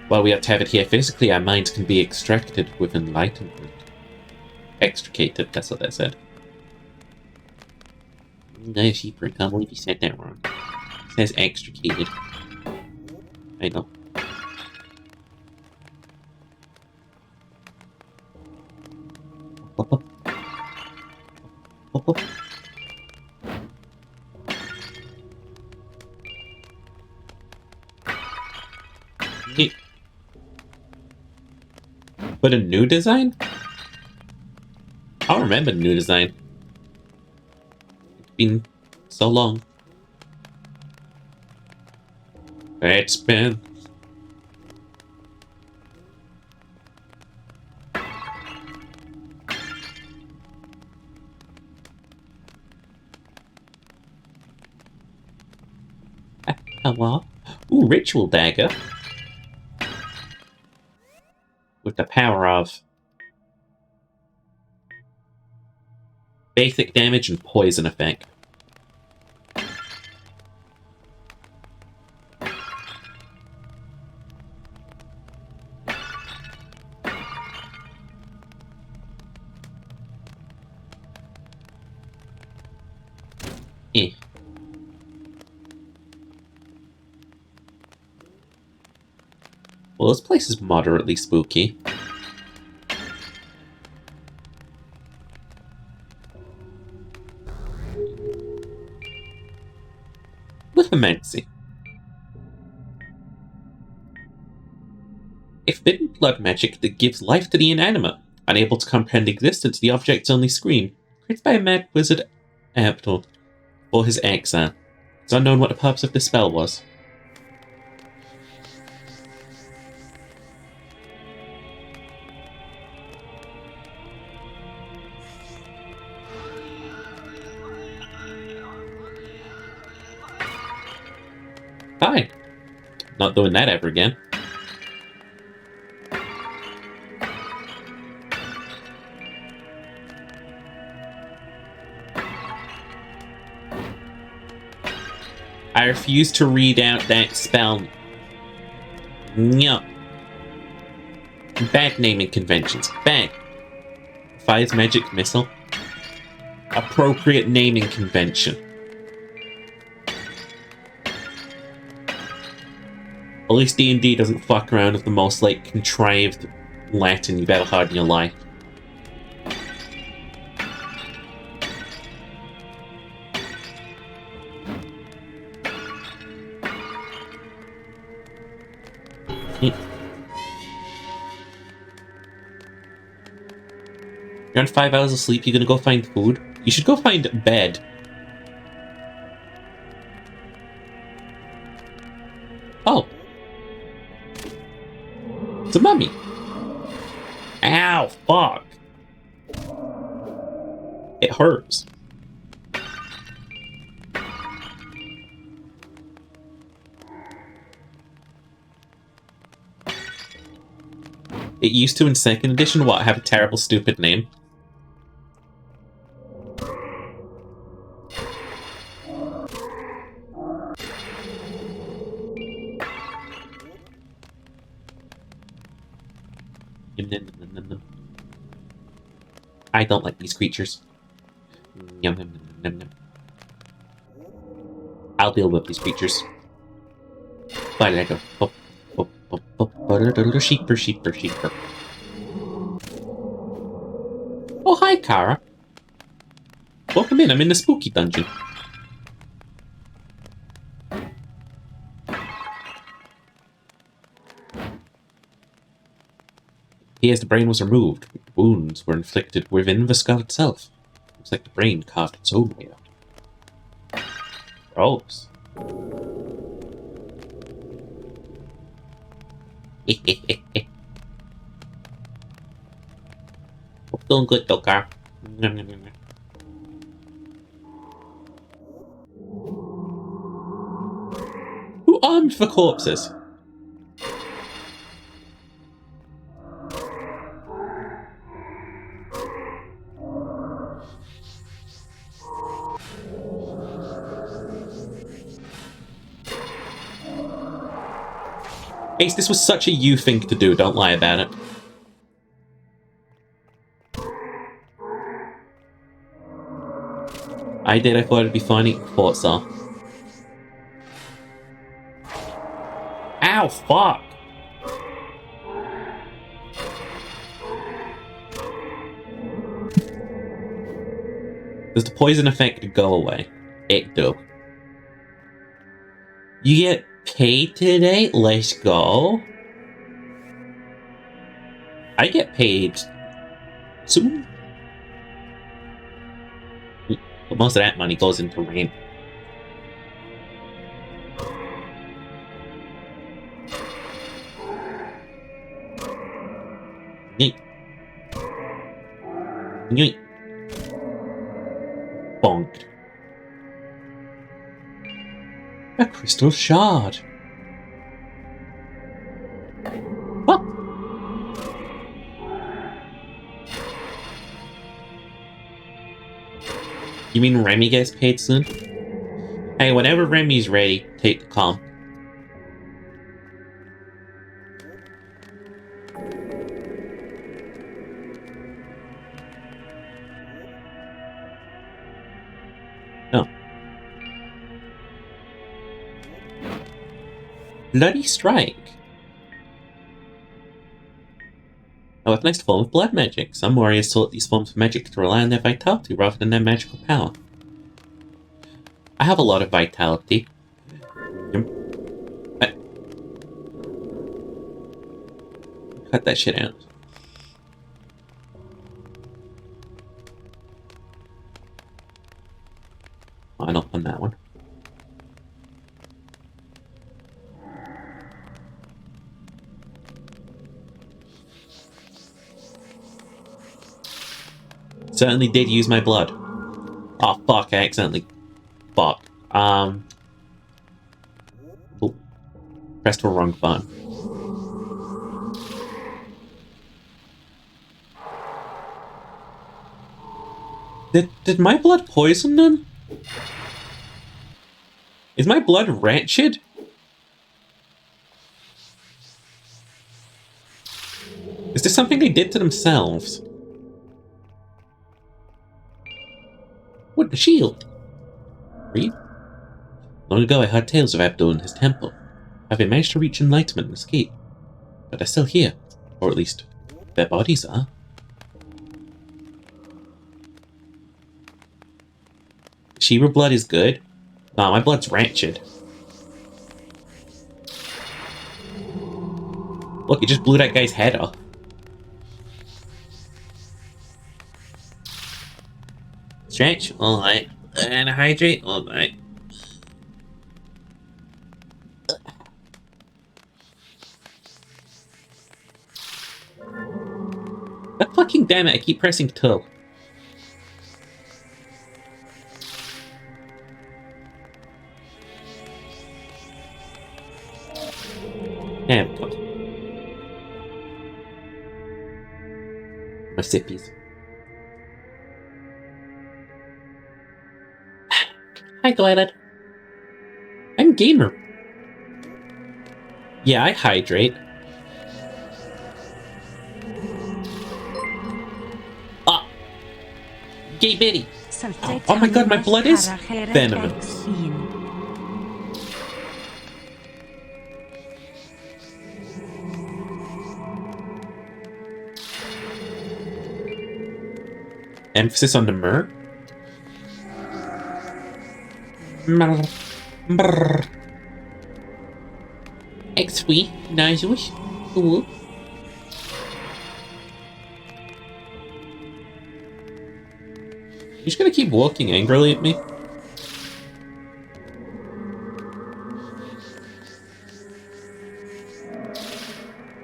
While we have to have it here physically, our minds can be extracted with enlightenment. Extricated, that's what that said. No, Sheeper, I can't believe you said that wrong. It says extricated. I know. But a new design? I'll remember the new design. It's been so long. It's been... Hello? Ooh, ritual dagger. With the power of basic damage and poison effect. Eh. Well, this place is moderately spooky. With immensity. A forbidden blood magic that gives life to the inanimate. Unable to comprehend existence, the objects only scream. Created by a mad wizard Abdul for his exile. It's unknown what the purpose of this spell was. Fine. Not doing that ever again. I refuse to read out that spell. No. Bad naming conventions. Bad. Fires magic missile. Appropriate naming convention. At least D&D doesn't fuck around with the most, like, contrived Latin you've ever heard in your life. You're on 5 hours of sleep, you're gonna go find food? You should go find bed. Oh. It's a mummy. Ow, fuck. It hurts. It used to in 2nd edition, what, have a terrible stupid name? I don't like these creatures. I'll deal with these creatures. But I go. Sheeper, sheeper, sheeper. Oh, hi, Kara. Welcome in. I'm in the spooky dungeon. Here, the brain was removed. Wounds were inflicted within the skull itself. Looks like the brain carved its own way out. Gross. Doing good though, Car. Who armed for corpses? Ace, this was such a you thing to do, don't lie about it. I did, I thought it'd be funny. Thought so. Ow, fuck! Does the poison effect go away? It do. You get paid today? Let's go. I get paid soon. But most of that money goes into rent. Yeet. Yeet. Bonked. A crystal shard. What? You mean Remy gets paid soon? Hey, whenever Remy's ready, take the calm. Oh. Bloody Strike. A weaponized form of blood magic. Some warriors taught these forms of magic to rely on their vitality rather than their magical power. I have a lot of vitality. Cut that shit out. Line up on that one. Certainly did use my blood. Oh fuck, I accidentally... Fuck. Oh. Pressed the wrong button. Did my blood poison them? Is my blood wretched? Is this something they did to themselves? What, the shield? Read? Long ago I heard tales of Abdul and his temple. Having managed to reach enlightenment and escape. But they're still here. Or at least, their bodies are. Shiva blood is good? Nah, my blood's wretched. Look, it just blew that guy's head off. Stretch? Alright. And hydrate? Alright. God fucking damn it, I keep pressing toe. Damn God. My sippies. Hi, Twilight. I'm gamer. Yeah, I hydrate. Ah! Gay bitty! Oh my god, my blood is venomous. Emphasis on the mer? XP, nice. Ooh. You're just gonna keep walking angrily at me?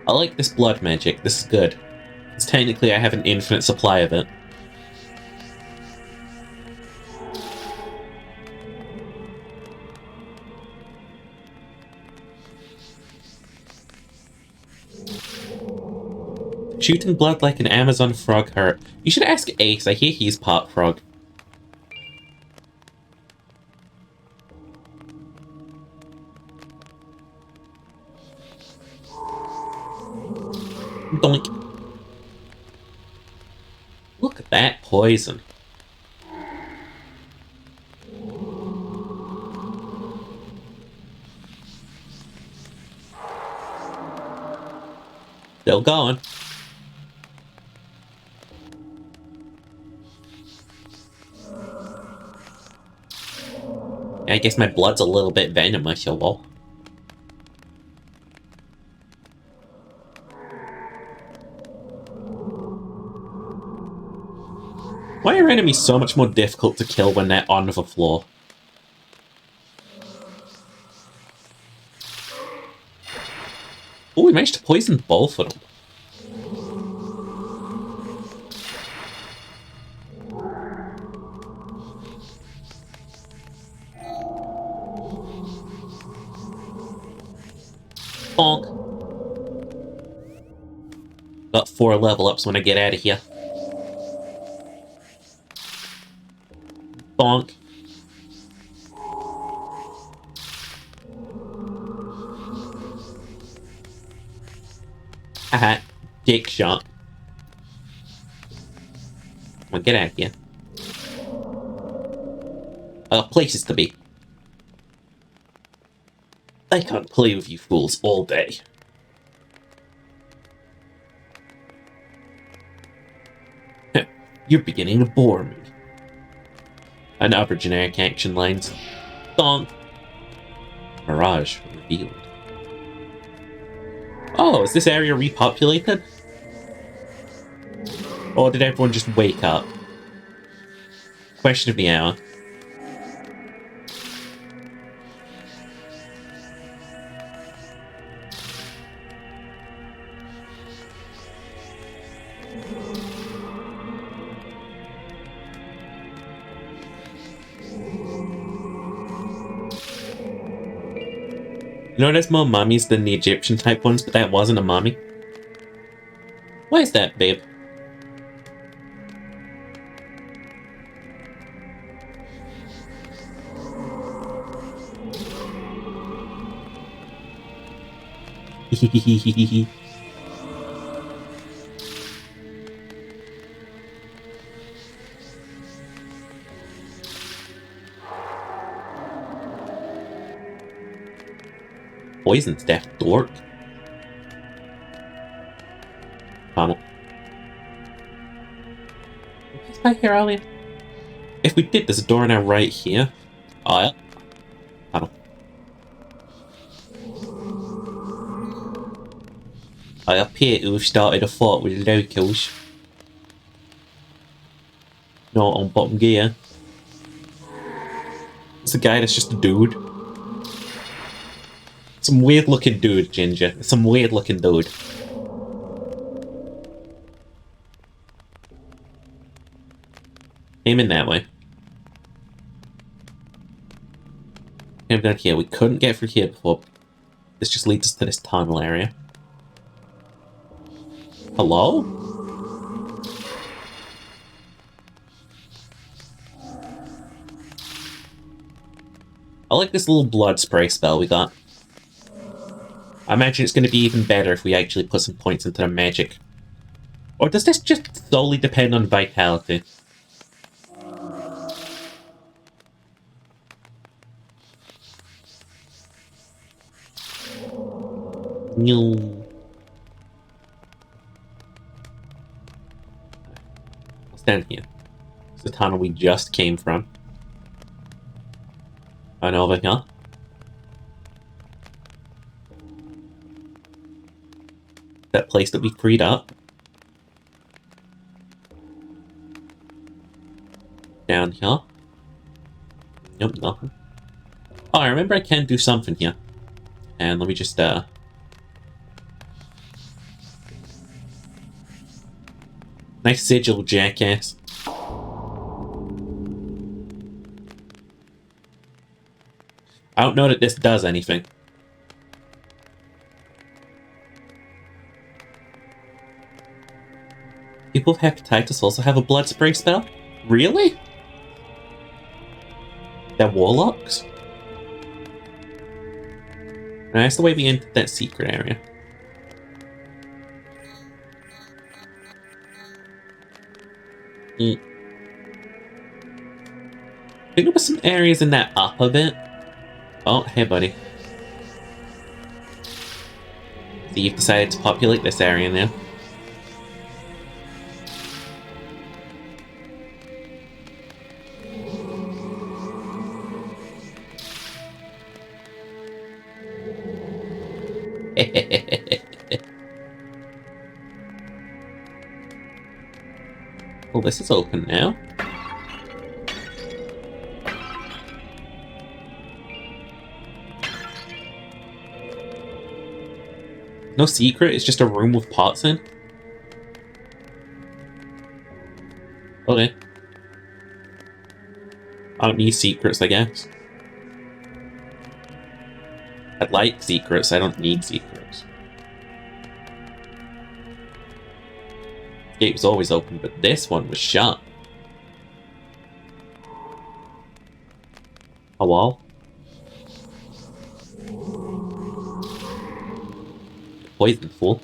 I like this blood magic. This is good. Because technically I have an infinite supply of it. Shooting blood like an Amazon frog hurt. You should ask Ace. I hear he's part frog. Doink. Look at that poison. Still going. I guess my blood's a little bit venomous, y'all. Why are enemies so much more difficult to kill when they're on the floor? Oh, we managed to poison both of them. Bonk. Got 4 level ups when I get out of here. Bonk. Haha. Dick shot. Come on, get out of here. I got places to be. I can't play with you fools all day. You're beginning to bore me. And other generic action lines. Donk. Mirage revealed. Oh, is this area repopulated? Or did everyone just wake up? Question of the hour. You know, there's more mummies than the Egyptian type ones, but that wasn't a mummy. Why is that, babe? Poison's death, dork. Tunnel. Was back here earlier? If we did, there's a door now right here. Oh, yeah. Tunnel. I appear to have started a fight with the locals. Not on bottom gear. It's a guy that's just a dude. Some weird looking dude, Ginger. Some weird looking dude. Came in that way. Came down here. We couldn't get through here before. This just leads us to this tunnel area. Hello? I like this little blood spray spell we got. I imagine it's going to be even better if we actually put some points into the magic. Or does this just solely depend on vitality? No. What's down here? It's the tunnel we just came from. I know over here. That place that we freed up. Down here. Nope, nothing. Oh, I remember I can do something here. And let me just, nice sigil, jackass. I don't know that this does anything. People with hepatitis also have a blood spray spell? Really? They're warlocks? And that's the way we entered that secret area. I think there were some areas in that upper bit. Oh, hey buddy. So you've decided to populate this area now. Well, this is open now. No secret, it's just a room with pots in. Okay. I don't need secrets, I guess. I like secrets, I don't need secrets. The gate was always open, but this one was shut. A wall? Poison fool.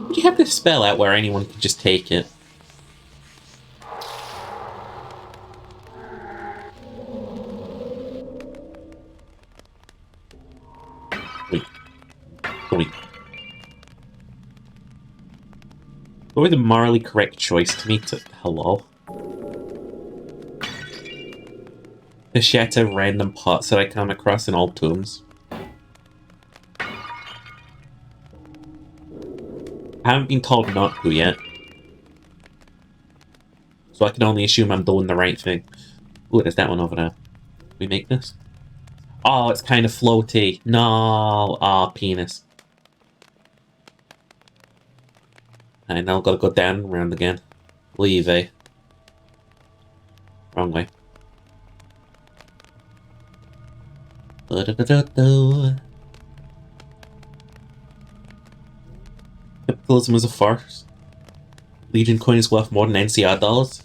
Would you have this spell out where anyone could just take it? Wait. Wait. What was the morally correct choice to me to... Hello? To shatter random pots that I come across in old tombs. I haven't been told not to yet. So I can only assume I'm doing the right thing. Ooh, there's that one over there. We make this? Oh, it's kind of floaty. No. Ah, penis. I now gotta go down and round again. Leave, eh? Wrong way. Capitalism is a farce. Legion coin is worth more than NCR dollars.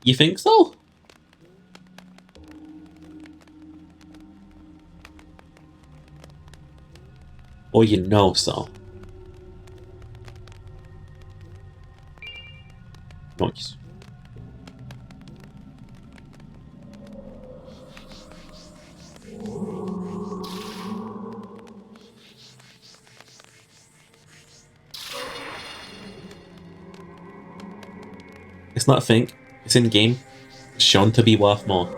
You think so? Or you know so? Nice. It's not a thing. It's in game. It's shown to be worth more.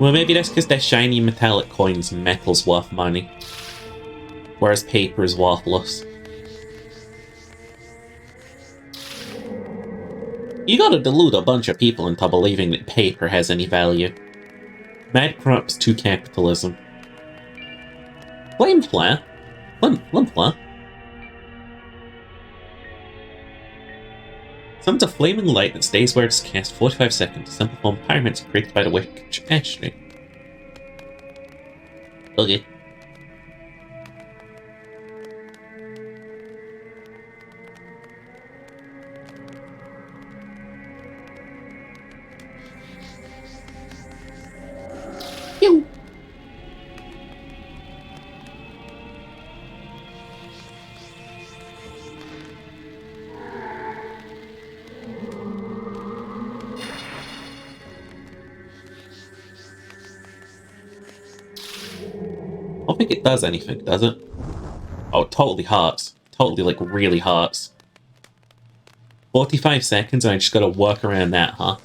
Well, maybe that's because they're shiny metallic coins and metal's worth money. Whereas paper is worthless. You gotta delude a bunch of people into believing that paper has any value. Mad props to capitalism. Flame flare? Flame flare? Summons a flaming light that stays where it's cast 45 seconds. A simple form pyramid created by the witch Ashley. Okay. Pew! I don't think it does anything, does it? Oh, it totally hurts. Totally, like, really hurts. 45 seconds and I just gotta work around that, huh?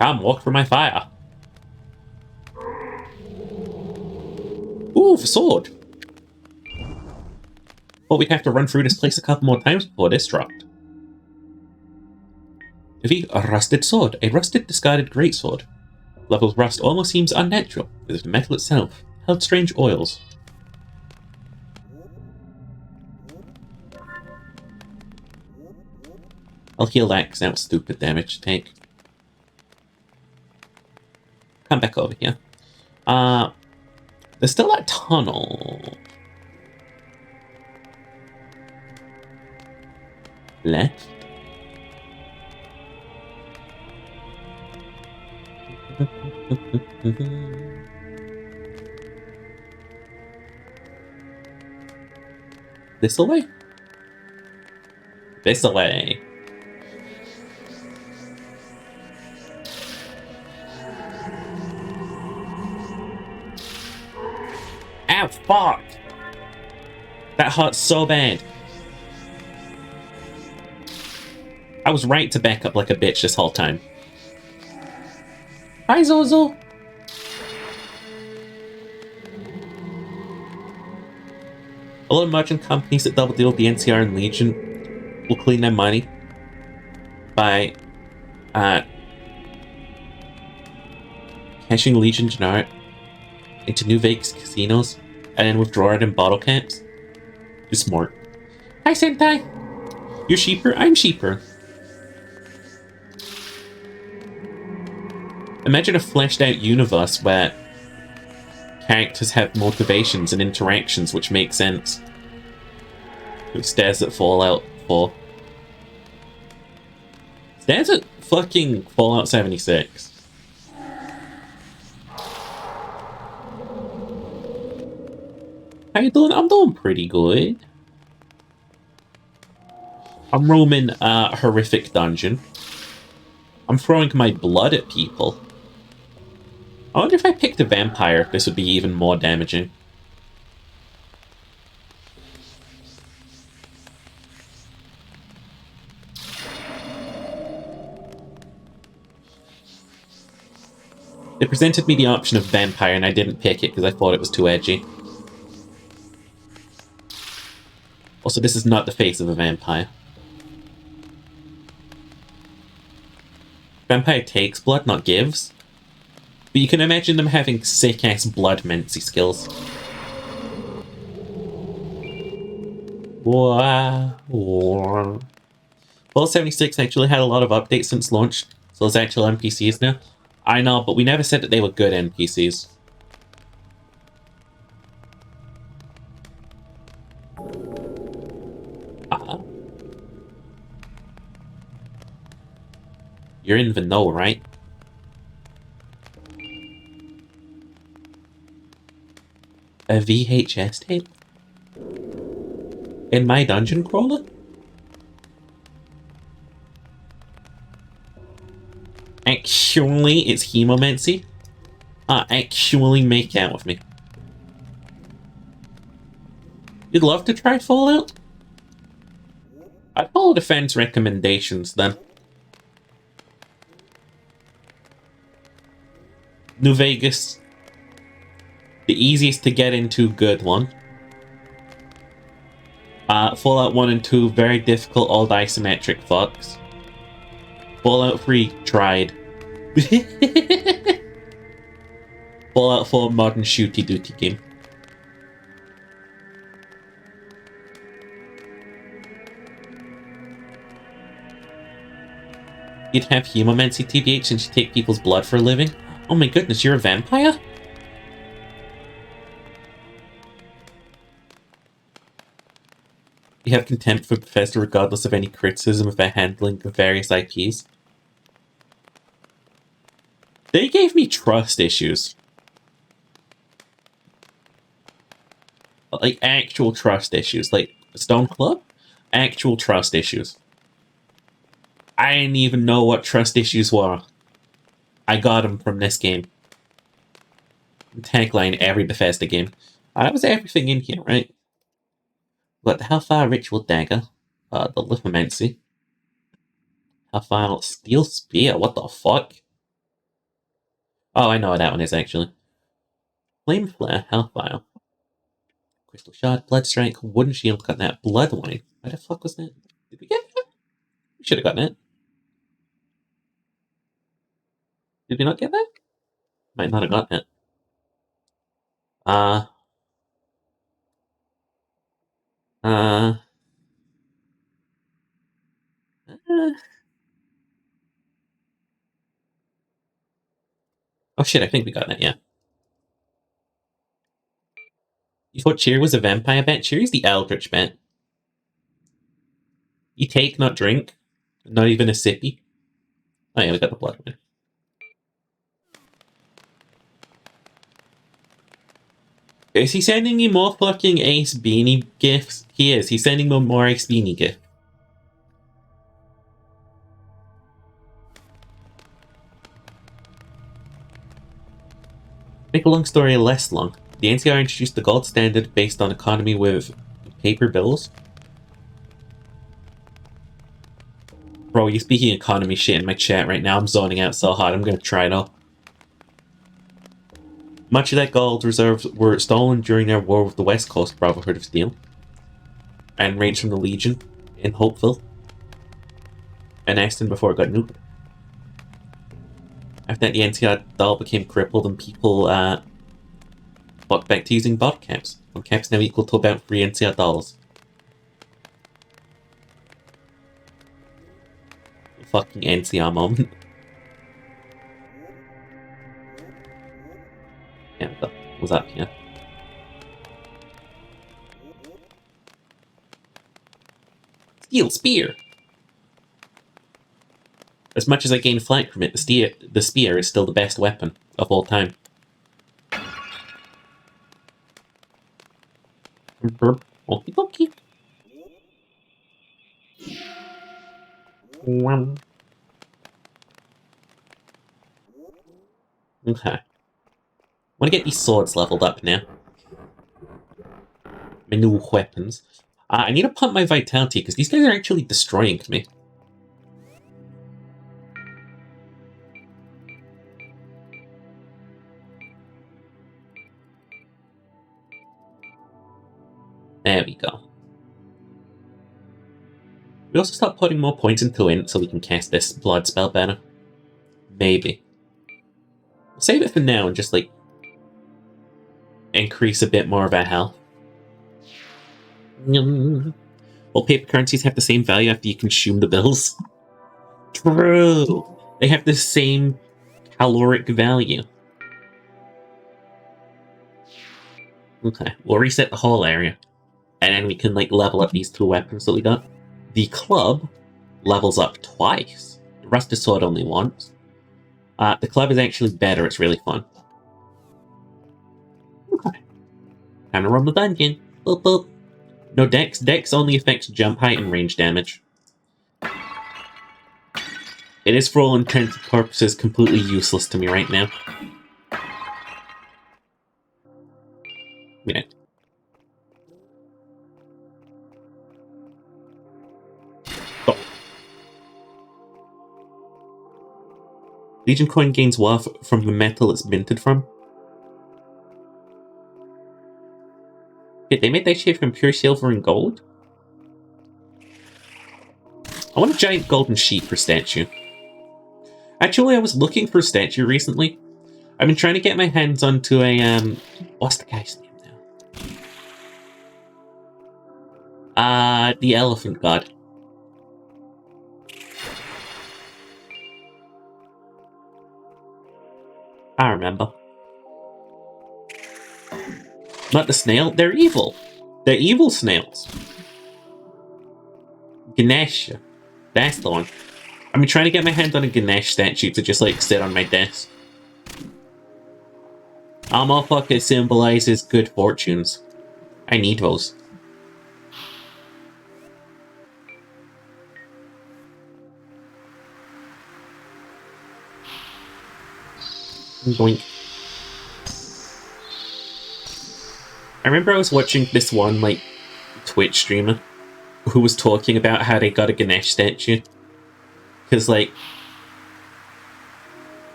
Come, walk for my fire. Ooh, a sword. But we'd have to run through this place a couple more times before this dropped. A rusted sword. A rusted, discarded greatsword. Level of rust almost seems unnatural, as if the metal itself held strange oils. I'll heal that because that was stupid damage to take. Come back over here. There's still that tunnel. Left. This away? This away. Ow, fuck! That hurts so bad. I was right to back up like a bitch this whole time. Hi, Zozo! A lot of merchant companies that double deal with the NCR and Legion will clean their money by cashing Legion generic into New Vegas casinos and then withdraw it in bottle caps. You're smart. Hi, Sentai! You're sheeper? I'm sheeper. Imagine a fleshed out universe where characters have motivations and interactions which make sense. Who stares at Fallout 4? Stares at fucking Fallout 76. How you doing? I'm doing pretty good. I'm roaming a horrific dungeon. I'm throwing my blood at people. I wonder if I picked a vampire, this would be even more damaging. They presented me the option of vampire and I didn't pick it because I thought it was too edgy. Also, this is not the face of a vampire. Vampire takes blood, not gives. But you can imagine them having sick-ass blood-mancy skills. Wow. Fallout 76 actually had a lot of updates since launch, so there's actual NPCs now. I know, but we never said that they were good NPCs. You're in the know, right? A VHS tape? In my dungeon crawler? Actually, it's hemomancy. Actually make out with me. You'd love to try Fallout? I'd follow the fans' recommendations then. New Vegas. The easiest to get into, good one. Fallout 1 and 2, very difficult, old isometric fucks. Fallout 3, tried. Fallout 4, modern shooty-dooty game. You'd have hemomancy, TBH, since you take people's blood for a living? Oh my goodness, you're a vampire? You have contempt for Bethesda regardless of any criticism of their handling of various IPs? They gave me trust issues. Like, actual trust issues. Like, Stone Club? Actual trust issues. I didn't even know what trust issues were. I got them from this game. Tagline, every Bethesda game. That was everything in here, right? Got the Hellfire Ritual Dagger. The Lithomancy. Hellfire Steel Spear, what the fuck? Oh, I know what that one is, actually. Flame Flare, Hellfire. Crystal Shard, Blood Strike, Wooden Shield, got that. Blood Wine. Where the fuck was that? Did we get that? We should have gotten it. Did we not get that? Might not have gotten it. Oh shit, I think we got that, yeah. You thought Cheer was a vampire bat? Cheer is the Eldritch bat. You take, not drink. Not even a sippy. Oh yeah, we got the blood one. Is he sending you more fucking Ace Beanie gifts? He is. He's sending me more Ace Beanie gifts. Make a long story less long. The NCR introduced the gold standard based on economy with paper bills. Bro, you're speaking economy shit in my chat right now. I'm zoning out so hard. I'm gonna try it out. Much of that gold reserves were stolen during their war with the West Coast Brotherhood of Steel and ranged from the Legion in Hopeville and Aston before it got nuked. After that, the NCR doll became crippled and people got back to using bot caps. One cap's now equal to about 3 NCR dolls. Fucking NCR moment. Yeah, what was up here? Steel Spear! As much as I gain flank from it, the spear is still the best weapon of all time. Okie dokie. Okay. I want to get these swords leveled up now. My new weapons. I need to pump my vitality because these guys are actually destroying me. There we go. We also start putting more points into Int so we can cast this blood spell better. Maybe. We'll save it for now and just, like, increase a bit more of our health. Well, paper currencies have the same value after you consume the bills. True! They have the same caloric value. Okay, we'll reset the whole area. And then we can, like, level up these two weapons that we got. The club levels up twice. The rusted sword only once. The club is actually better, it's really fun. Okay. Time to run the dungeon. Boop, boop. No dex. Dex only affects jump height and range damage. It is, for all intents and purposes, completely useless to me right now. Yeah. Oh. Legion coin gains worth from the metal it's minted from. Yeah, they made that shit from pure silver and gold? I want a giant golden sheep for statue. Actually, I was looking for a statue recently. I've been trying to get my hands onto a, what's the guy's name now? The elephant god. I remember. Not the snail, they're evil. They're evil snails. Ganesh. That's the one. I've been trying to get my hands on a Ganesh statue to just, like, sit on my desk. Our motherfucker symbolizes good fortunes. I need those. Boink. I remember I was watching this one, like, Twitch streamer who was talking about how they got a Ganesh statue. Because, like,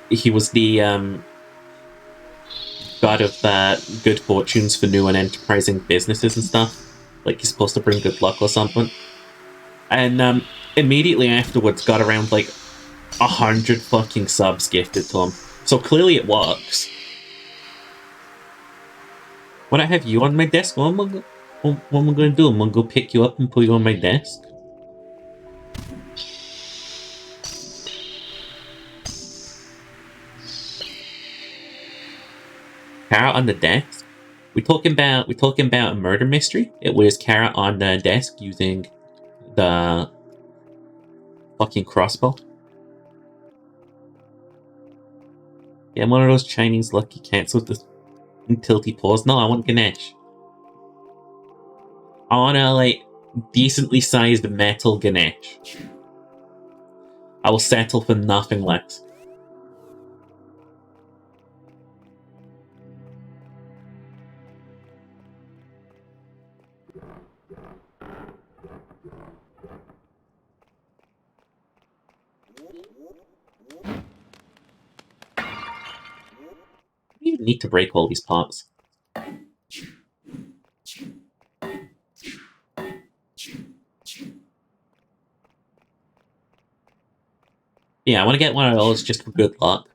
he was the, god of good fortunes for new and enterprising businesses and stuff. Like, he's supposed to bring good luck or something. And, immediately afterwards got around, like, 100 fucking subs gifted to him. So clearly it works. When I have you on my desk, what am I gonna do? I'm gonna go pick you up and put you on my desk? Carrot on the desk? We talking about a murder mystery? It was Carrot on the desk using the fucking crossbow. Yeah, I'm one of those Chinese lucky cats with the tilty paws. No, I want Ganesh. I want a, like, decently sized metal Ganesh. I will settle for nothing less. You need to break all these parts. Yeah, I want to get one of those just for good luck.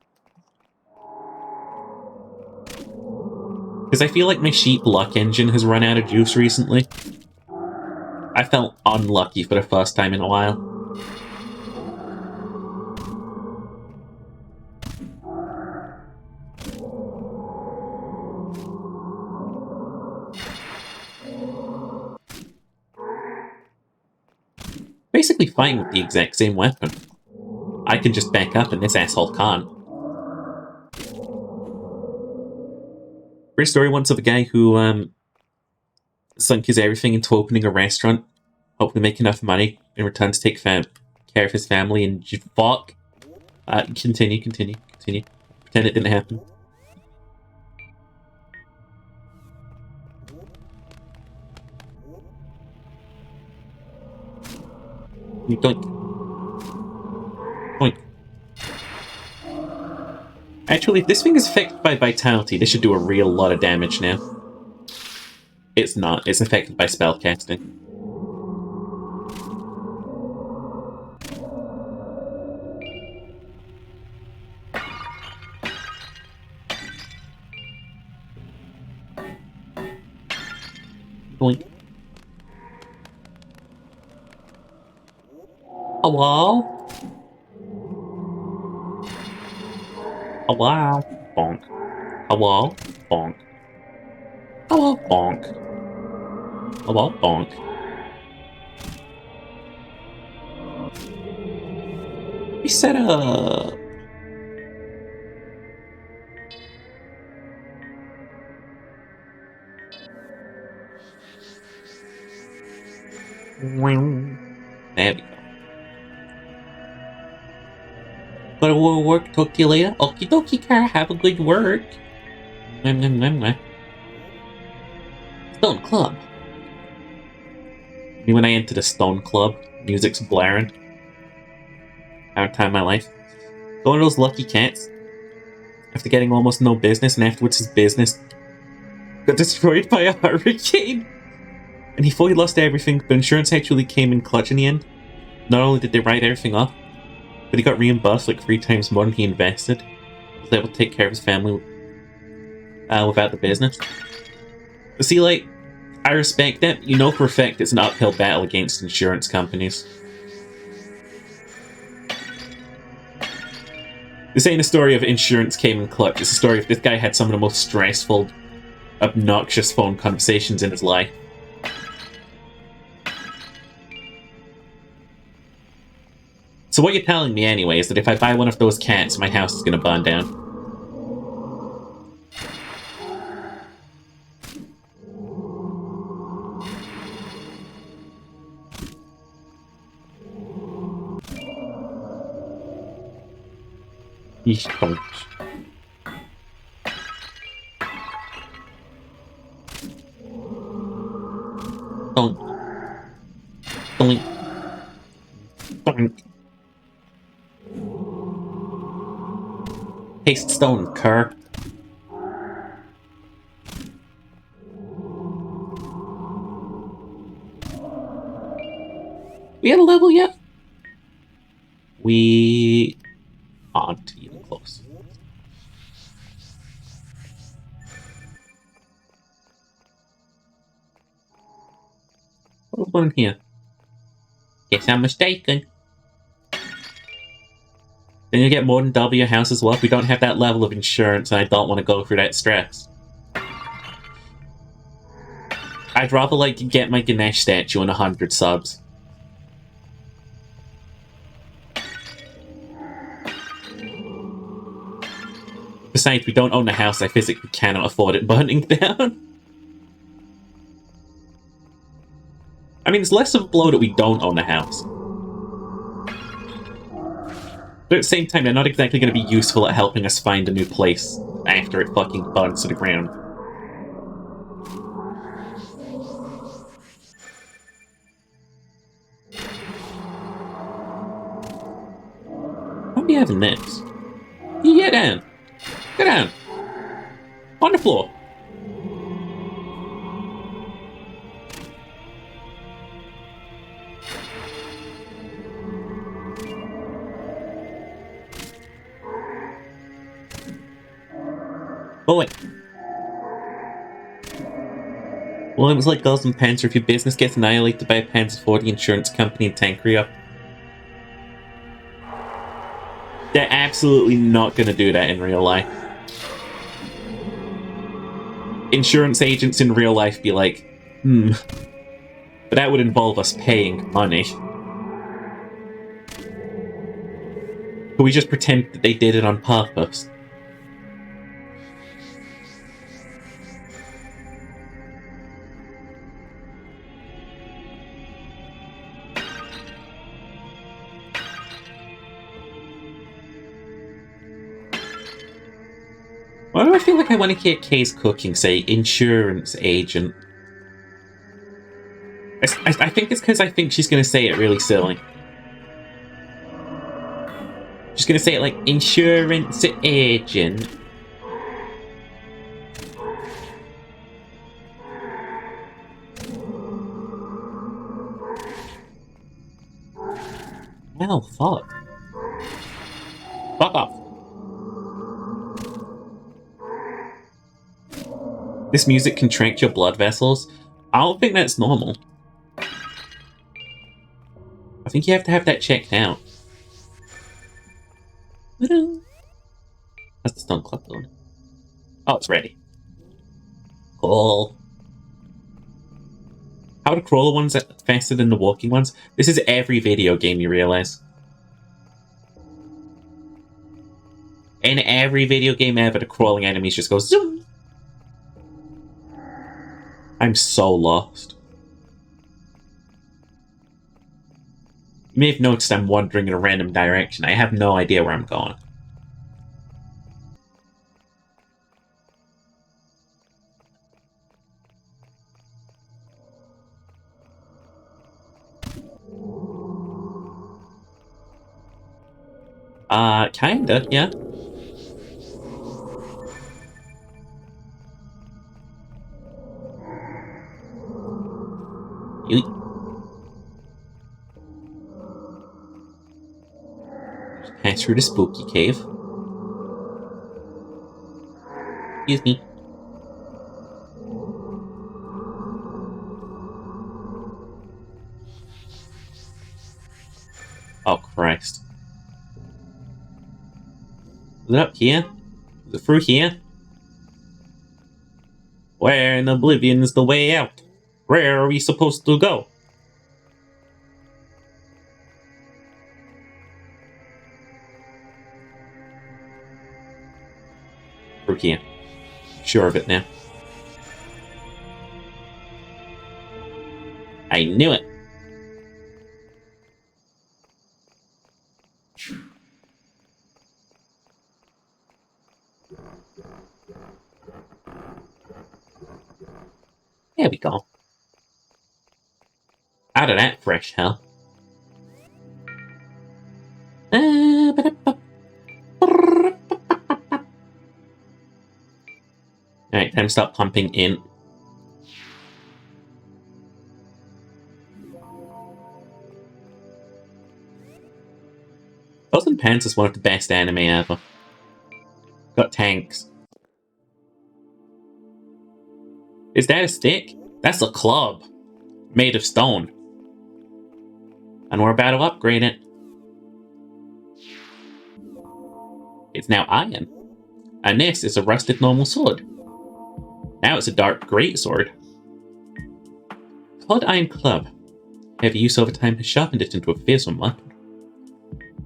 Because I feel like my sheep luck engine has run out of juice recently. I felt unlucky for the first time in a while. Basically fighting with the exact same weapon. I can just back up and this asshole can't. Great story once of a guy who sunk his everything into opening a restaurant, hoping to make enough money in return to take care of his family, and fuck. Continue. Pretend it didn't happen. Doink. Doink. Actually, if this thing is affected by vitality, this should do a real lot of damage now. It's not. It's affected by spellcasting. Boink. Hello? Hello? Bonk. Hello? Bonk. Hello? Bonk. Hello? Bonk. We set up. There we go. Gotta work, talk to you later. Okie dokie, car, have a good work. Stone Club. When I enter the Stone Club, music's blaring. Having time of my life. One of those lucky cats. After getting almost no business, and afterwards his business got destroyed by a hurricane. And he thought he lost everything, but insurance actually came in clutch in the end. Not only did they write everything off, but he got reimbursed like 3 times more than he invested. He was able to take care of his family without the business. But see, like, I respect that. You know for a fact it's an uphill battle against insurance companies. This ain't a story of insurance came in clutch. It's a story of this guy had some of the most stressful, obnoxious phone conversations in his life. So what you're telling me anyway is that if I buy one of those cats, my house is gonna burn down. Yeesh, don't. Don't. Don't. Don't. Taste stone, cur. We had a level yet? We aren't even close. What's going on here? Guess I'm mistaken. Then you get more than double your house as well if we don't have that level of insurance, and I don't want to go through that stress. I'd rather, like, get my Ganesh statue on 100 subs. Besides, we don't own the house, I physically cannot afford it burning down. I mean, it's less of a blow that we don't own the house. But at the same time, they're not exactly going to be useful at helping us find a new place after it fucking burns to the ground. Why are we having this? You get down! Get down! On the floor! Oh wait. Well, it was like Girls and Pants, or if your business gets annihilated by a Pants for the insurance company in Tancria. They're absolutely not going to do that in real life. Insurance agents in real life be like, but that would involve us paying money. Could we just pretend that they did it on purpose? Why do I feel like I want to hear Kay's cooking say insurance agent? I think it's because I think she's going to say it really silly. She's going to say it like insurance agent. Well, fuck. Fuck off. This music contracts your blood vessels? I don't think that's normal. I think you have to have that checked out. How's the stone club doing? Oh, it's ready. Cool. How are the crawler ones faster than the walking ones? This is every video game, you realize. In every video game ever, the crawling enemies just go zoom. I'm so lost. You may have noticed I'm wandering in a random direction. I have no idea where I'm going. Kinda, yeah. You pass through the spooky cave. Excuse me. Oh, Christ. Is it up here? Is it through here? Where in oblivion is the way out? Where are we supposed to go? Through here. Sure of it now. I knew it. There we go. Out of that fresh hell. Alright, time to start pumping in. Ghosts and Pants is one of the best anime ever. Got tanks. Is that a stick? That's a club. Made of stone. And we're about to upgrade it. It's now iron. And this is a rusted normal sword. Now it's a dark greatsword. Called Iron Club. Heavy use over time has sharpened it into a fearsome weapon.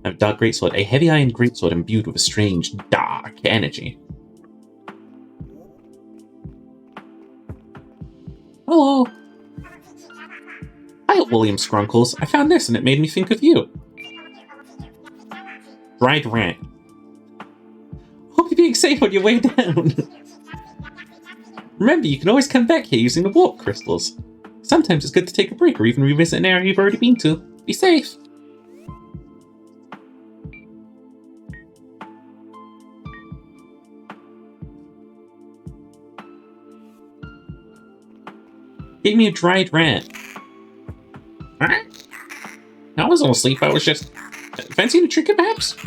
A dark greatsword, a heavy iron greatsword imbued with a strange, dark energy. Hello. Hi, William Scrunkles. I found this and it made me think of you. Dried rat. Hope you're being safe on your way down. Remember, you can always come back here using the warp crystals. Sometimes it's good to take a break or even revisit an area you've already been to. Be safe. Give me a dried rat. Huh? I wasn't asleep, I was just... Fancy a trinket, perhaps?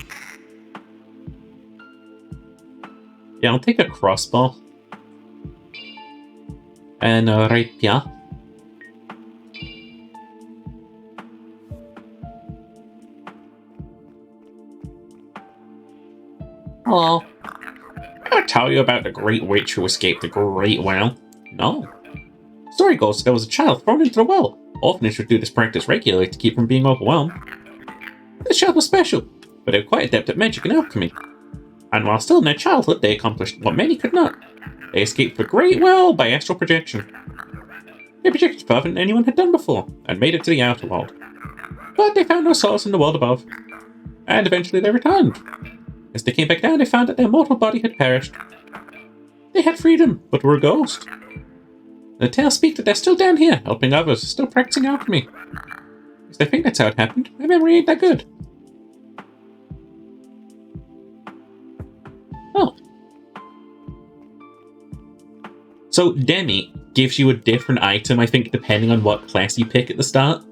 Yeah, I'll take a crossbow. And a rapier. Hello. Did I tell you about the great witch who escaped the great well? No. Story goes there was a child thrown into the well. Orphanages would do this practice regularly to keep from being overwhelmed. This child was special, but they were quite adept at magic and alchemy. And while still in their childhood, they accomplished what many could not. They escaped the great well by astral projection. They projected further than anyone had done before, and made it to the outer world. But they found no solace in the world above. And eventually they returned. As they came back down, they found that their mortal body had perished. They had freedom, but were a ghost. The tales speak that they're still down here, helping others, still practicing alchemy. Because I think that's how it happened. My memory ain't that good. Oh. So, Demi gives you a different item, I think, depending on what class you pick at the start.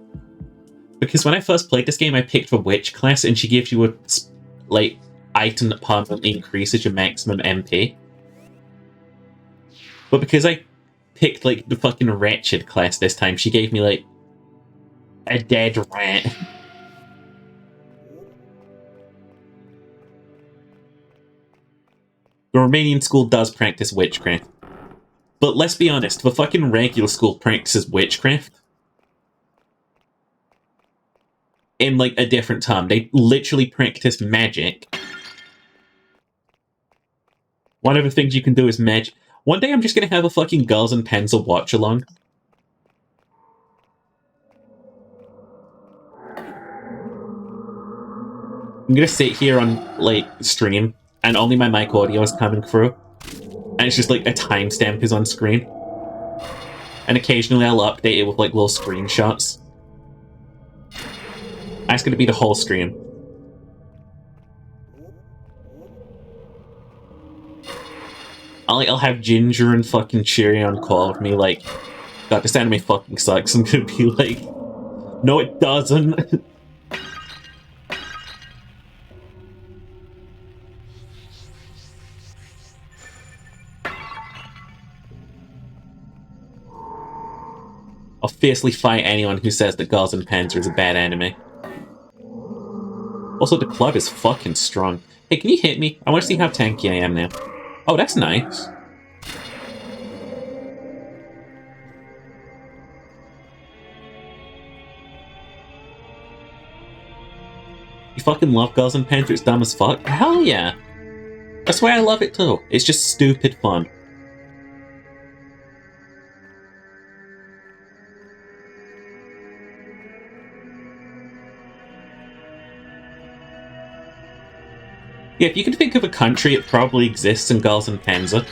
Because when I first played this game, I picked the witch class, and she gives you a, like, item that permanently increases your maximum MP. But because I picked, like, the fucking wretched class this time, she gave me, like, a dead rat. The Romanian school does practice witchcraft. But let's be honest, the fucking regular school practices witchcraft in, like, a different term. They literally practice magic. One of the things you can do is magic. One day I'm just gonna have a fucking Girls and Pencil watch-along. I'm gonna sit here on, like, stream, and only my mic audio is coming through. And it's just, like, a timestamp is on screen. And occasionally I'll update it with, like, little screenshots. That's gonna be the whole stream. I'll have Ginger and fucking Cheery on call with me, like, God, this anime fucking sucks. I'm gonna be like, no it doesn't. I'll fiercely fight anyone who says that Girls and Panzer is a bad anime. Also, the club is fucking strong. Hey, can you hit me? I want to see how tanky I am now. Oh, that's nice. You fucking love Girls and Panzer, it's dumb as fuck? Hell yeah! That's why I love it too. It's just stupid fun. Yeah, if you can think of a country, it probably exists in Girls and Panzer.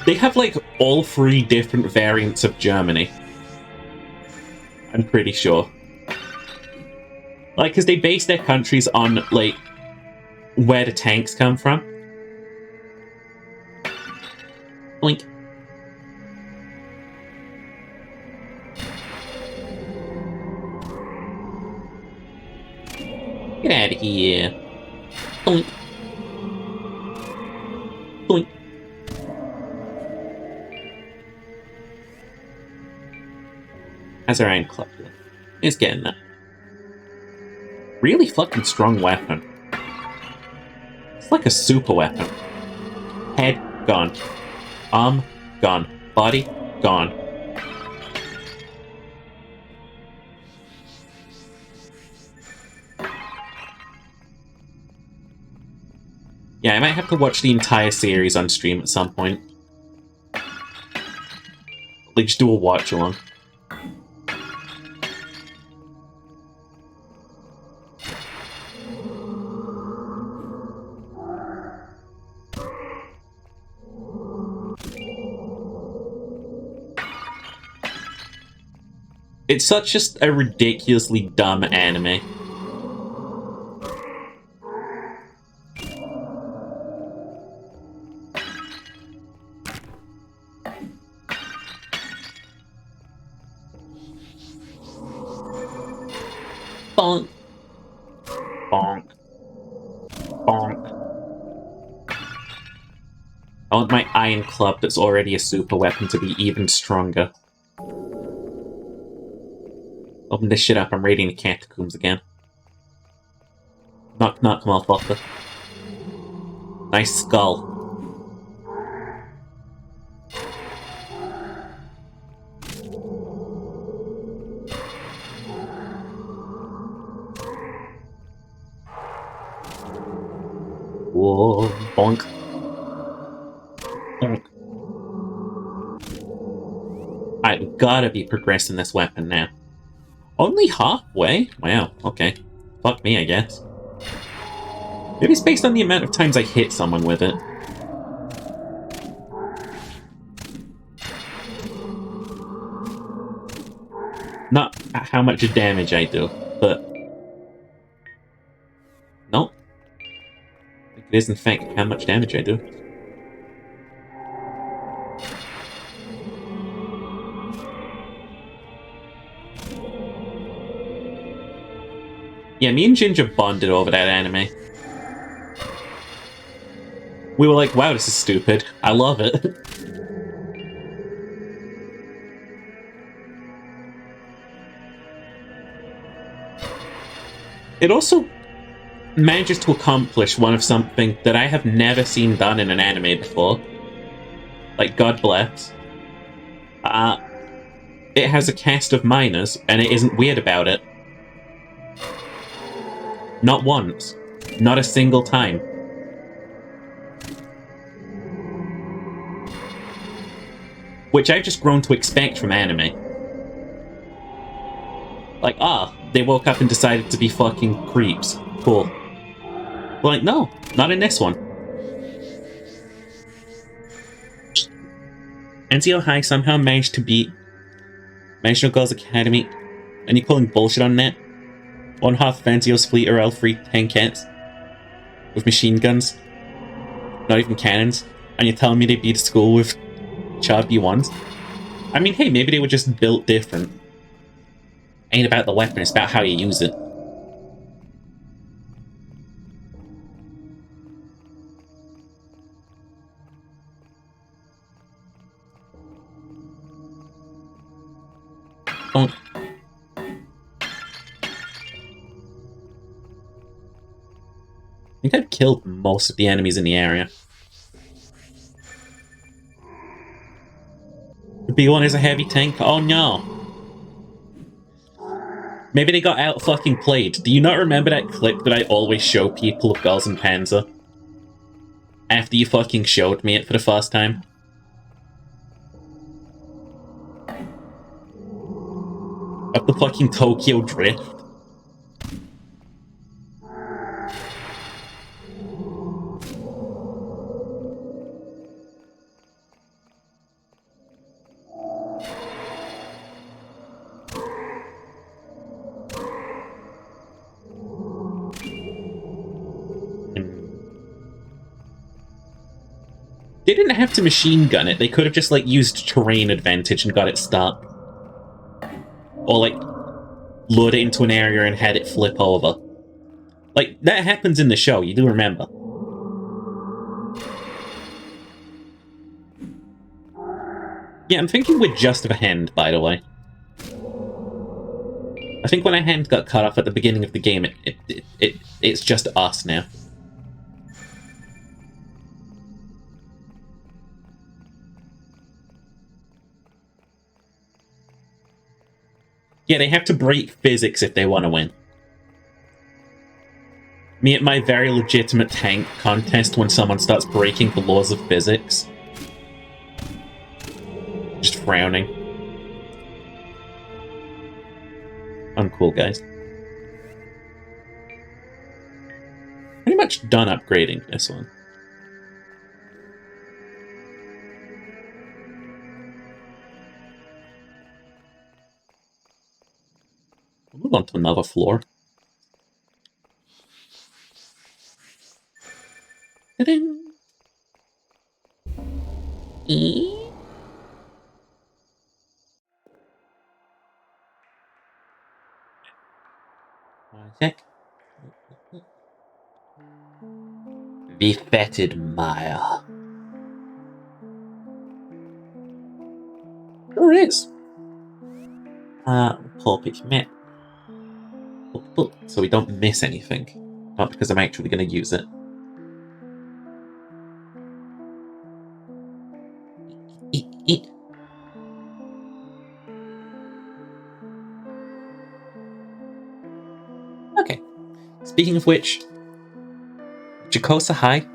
They have, like, all 3 different variants of Germany. I'm pretty sure. Like, because they base their countries on, like, where the tanks come from. Blink. Get out of here. Blink. Blink. How's our Iron Club doing? It's getting that. Really fucking strong weapon. It's like a super weapon. Head gone. Arm gone. Body gone. Yeah, I might have to watch the entire series on stream at some point. Like, just do a watch-along. It's such just a ridiculously dumb anime. Bonk. Bonk. Bonk. I want my Iron Club that's already a super weapon to be even stronger. Open this shit up, I'm raiding the catacombs again. Knock knock, motherfucker. Nice skull. Whoa, bonk. Bonk. I gotta be progressing this weapon now. Only halfway? Wow, okay. Fuck me, I guess. Maybe it's based on the amount of times I hit someone with it. Not how much damage I do, but... Nope. It is, in fact, how much damage I do. Yeah, me and Ginger bonded over that anime. We were like, wow, this is stupid. I love it. It also manages to accomplish one of something that I have never seen done in an anime before. Like, God bless. It has a cast of minors, and it isn't weird about it. Not once. Not a single time. Which I've just grown to expect from anime. Like, they woke up and decided to be fucking creeps. Cool. But like, no, not in this one. NCO High somehow managed to beat National Girls Academy, and you're calling bullshit on that? One half of NCO's fleet are all free tankettes with machine guns, not even cannons, and you're telling me they beat a school with chubby ones? I mean, hey, maybe they were just built different. Ain't about the weapon, it's about how you use it. Oh. I think I've killed most of the enemies in the area. The big one is a heavy tank. Oh no. Maybe they got out fucking played. Do you not remember that clip that I always show people of Girls in Panzer? After you fucking showed me it for the first time? Of the fucking Tokyo Drift? They didn't have to machine gun it. They could have just, like, used terrain advantage and got it stuck. Or, like, lured it into an area and had it flip over. Like, that happens in the show, you do remember. Yeah, I'm thinking with just of a hand, by the way. I think when a hand got cut off at the beginning of the game, it's just us now. Yeah, they have to break physics if they want to win. Me at my very legitimate tank contest when someone starts breaking the laws of physics. Just frowning. Uncool, guys. Pretty much done upgrading this one. We'll move on to another floor. Ta-ding! One sec. The fetid mire. Sure is. Pull up its map. So we don't miss anything. Not because I'm actually going to use it. Okay. Speaking of which, Jacosa High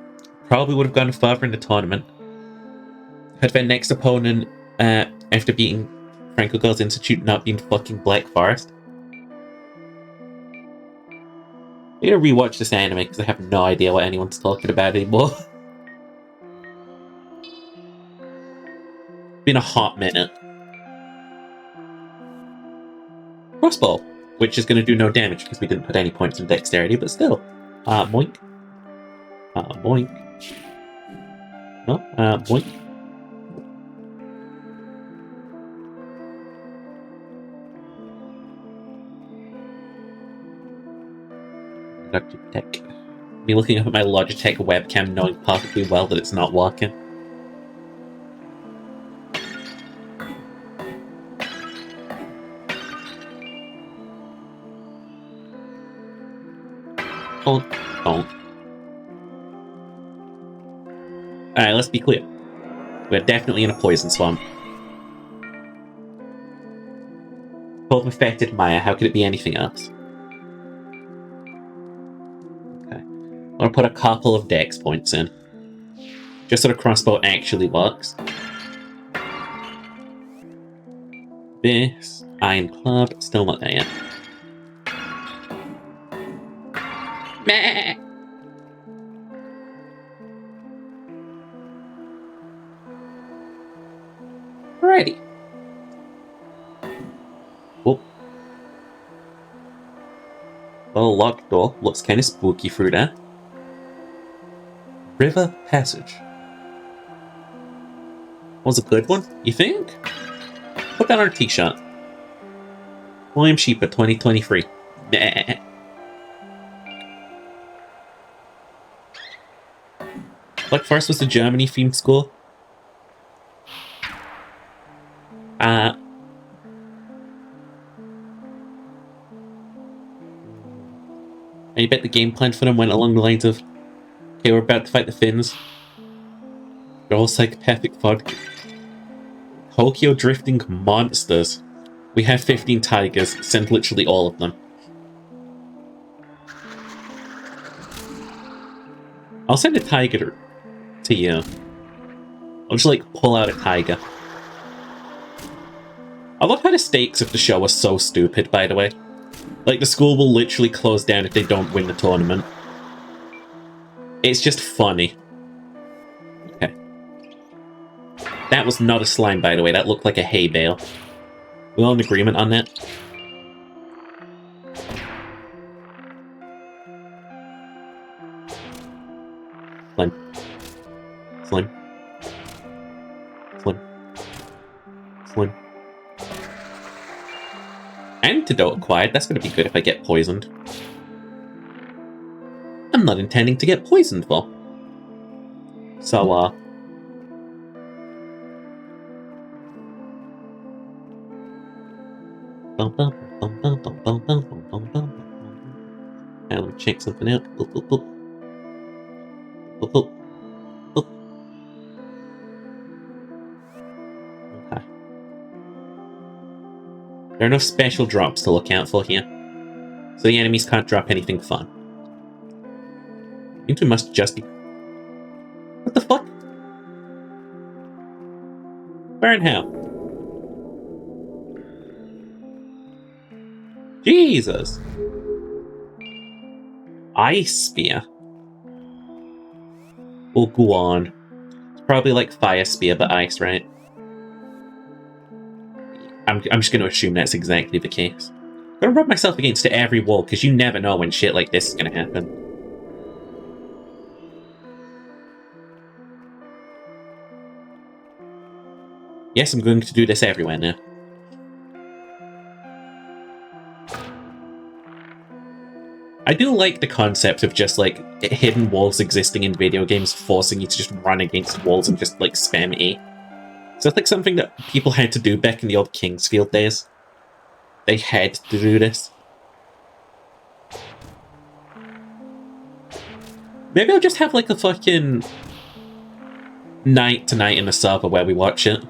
probably would have gone further in the tournament had their next opponent, after beating Franco Girls Institute, not been fucking Black Forest. I need to rewatch this anime because I have no idea what anyone's talking about anymore. Been a hot minute. Crossbow, which is going to do no damage because we didn't put any points in dexterity, but still. Boink. Boink. No, boink. Logitech. Me looking up at my Logitech webcam knowing perfectly well that it's not working. Hold. Don't. Alright, let's be clear. We're definitely in a poison swamp. Both affected Maya, how could it be anything else? Okay. I'm gonna put a couple of dex points in. Just so the crossbow actually works. This, Iron Club, still not there yet. Meh. Alrighty. Oh. Well, locked door. Looks kind of spooky through there. River Passage. Was a good one, you think? Put that on a t-shirt. William Sheeper, 2023. Meh. Like first was the Germany-themed score. I bet the game plan for them went along the lines of, okay, we're about to fight the Finns. They're all psychopathic fog. Tokyo drifting monsters. We have 15 tigers, send literally all of them. I'll send a tiger to you. I'll just like pull out a tiger. I love how the stakes of the show are so stupid, by the way. Like, the school will literally close down if they don't win the tournament. It's just funny. Okay. That was not a slime, by the way. That looked like a hay bale. We're all in agreement on that? Slime. Slime. Slime. Slime. Antidote acquired. That's going to be good if I get poisoned. I'm not intending to get poisoned, though. So, now let me check something out. Boop, boop, boop. Boop, boop. Boop. Okay. There are no special drops to look out for here, so the enemies can't drop anything fun. Means we must just be... What the fuck? Where and how? Jesus! Ice Spear. Oh, go on. It's probably like Fire Spear, but ice, right? I'm just going to assume that's exactly the case. I'm going to rub myself against every wall, because you never know when shit like this is going to happen. Yes, I'm going to do this everywhere now. I do like the concept of just, like, hidden walls existing in video games, forcing you to just run against walls and just, like, spam E. So it's like something that people had to do back in the old Kingsfield days. They had to do this. Maybe I'll just have, like, a fucking night tonight in the server where we watch it.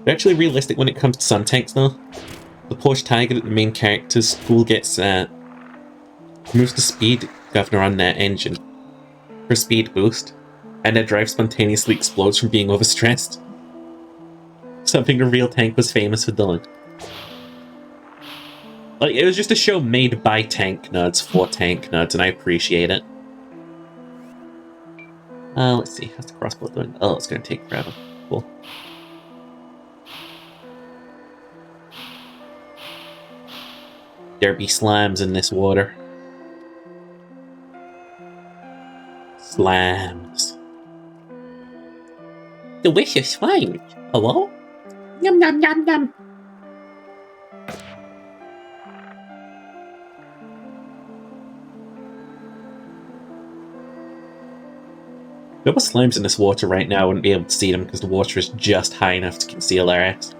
They're actually realistic when it comes to sun tanks, though. The Porsche Tiger that the main character's school gets moves the speed governor on their engine for speed boost, and their drive spontaneously explodes from being overstressed. Something the real tank was famous for doing. Like, it was just a show made by tank nerds for tank nerds, and I appreciate it. Let's see, how's the crossbow doing? Oh, it's gonna take forever. Cool. There be slimes in this water. Slimes. Delicious slime. Hello? Yum yum yum yum. If there were slimes in this water right now, I wouldn't be able to see them because the water is just high enough to conceal their ass.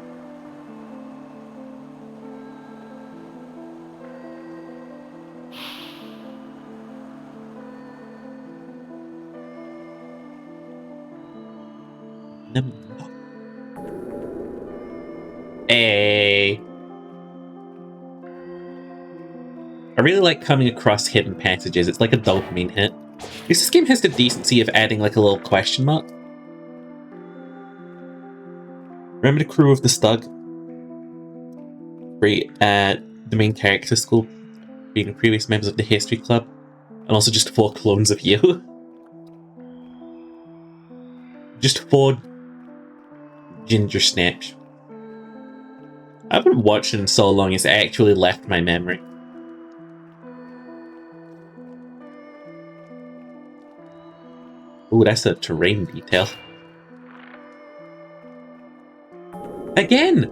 Hey. I really like coming across hidden passages. It's like a dopamine hit. This game has the decency of adding like a little question mark. Remember the crew of the Stug? The main character school being previous members of the History Club, and also just 4 clones of you. Just 4 ginger snaps. I haven't watched it in so long it's actually left my memory. Ooh, that's a terrain detail. Again!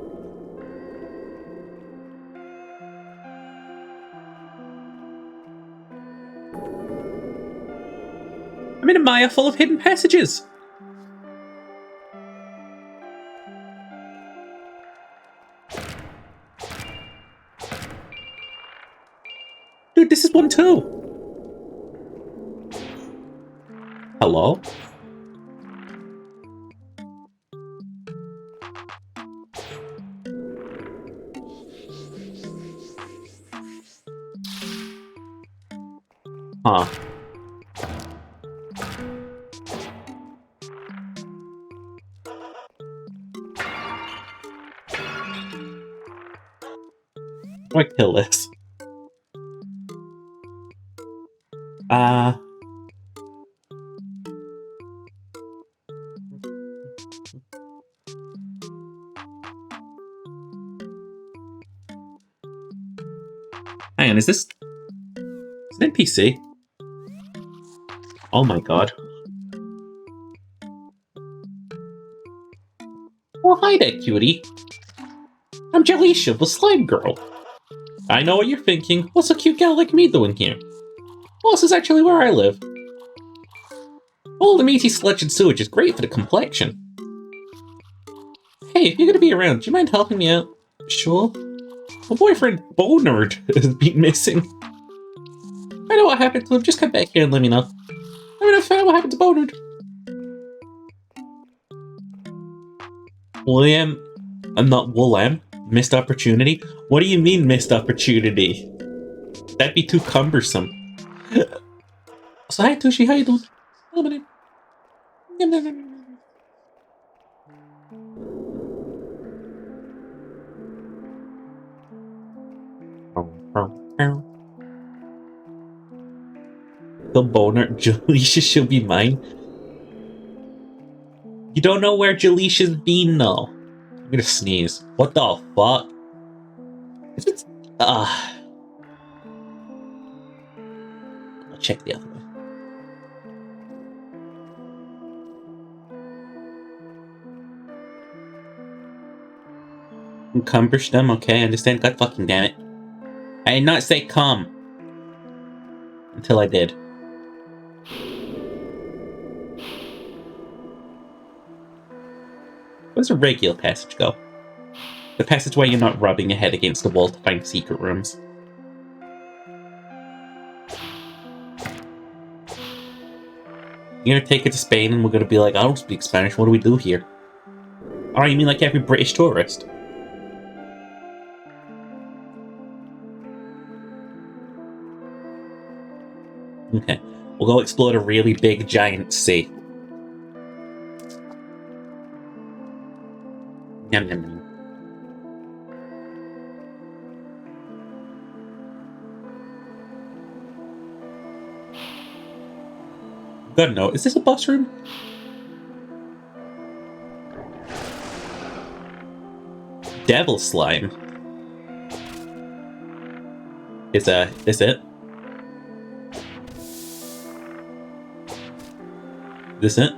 I'm in a mire full of hidden passages! Dude, this is one too! Hello? Huh. How do I kill this? Hang on, is this... It's an NPC? Oh my god. Oh, hi there, cutie. I'm Jaleisha, the slime girl. I know what you're thinking. What's a cute gal like me doing here? Well, this is actually where I live. All the meaty sludge and sewage is great for the complexion. Hey, if you're gonna be around, do you mind helping me out? Sure. My boyfriend, Bonard, has been missing. I know what happened to him. Just come back here and let me know. I mean, I found out what happened to Bonard. William, I'm not Willem. Missed opportunity? What do you mean missed opportunity? That'd be too cumbersome. So hi Tushi, how you doing? The boner, Jaleisha should be mine. You don't know where Jaleisha's been, though. I'm gonna sneeze. What the fuck? If it's... I'll check the other way. Cumbrish them, okay, I understand. God fucking damn it. I did not say come. Until I did. Where does a regular passage go? The passage where you're not rubbing your head against the wall to find secret rooms. You're gonna take it to Spain and we're gonna be like, I don't speak Spanish, what do we do here? Oh, you mean like every British tourist? Okay, we'll go explore the really big giant sea. Yum, yum, yum. Gotta know, is this a bus room? Devil slime. Is it? This it?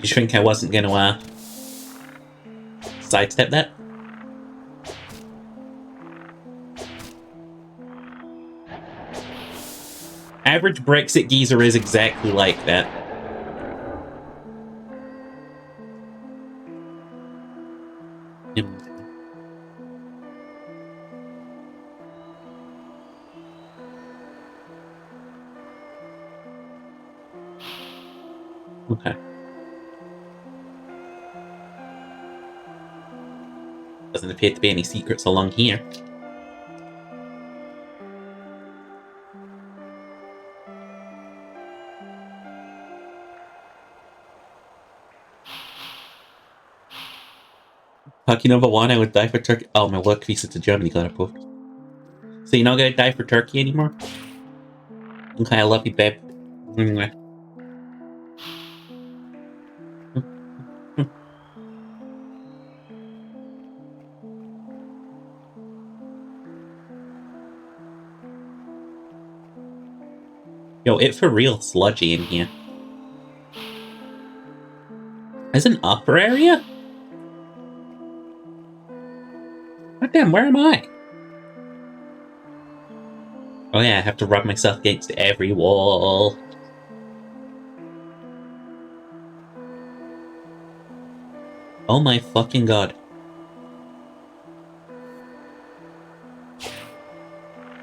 You think I wasn't gonna sidestep that? Average Brexit geezer is exactly like that. Okay. Doesn't appear to be any secrets along here. Lucky number one, I would die for Turkey. Oh, my work visa to Germany got approved. So you're not gonna die for Turkey anymore? Okay, I love you, babe. Mwah. Yo, it for real sludgy in here. There's an upper area? God damn, where am I? Oh yeah, I have to rub myself against every wall. Oh my fucking god.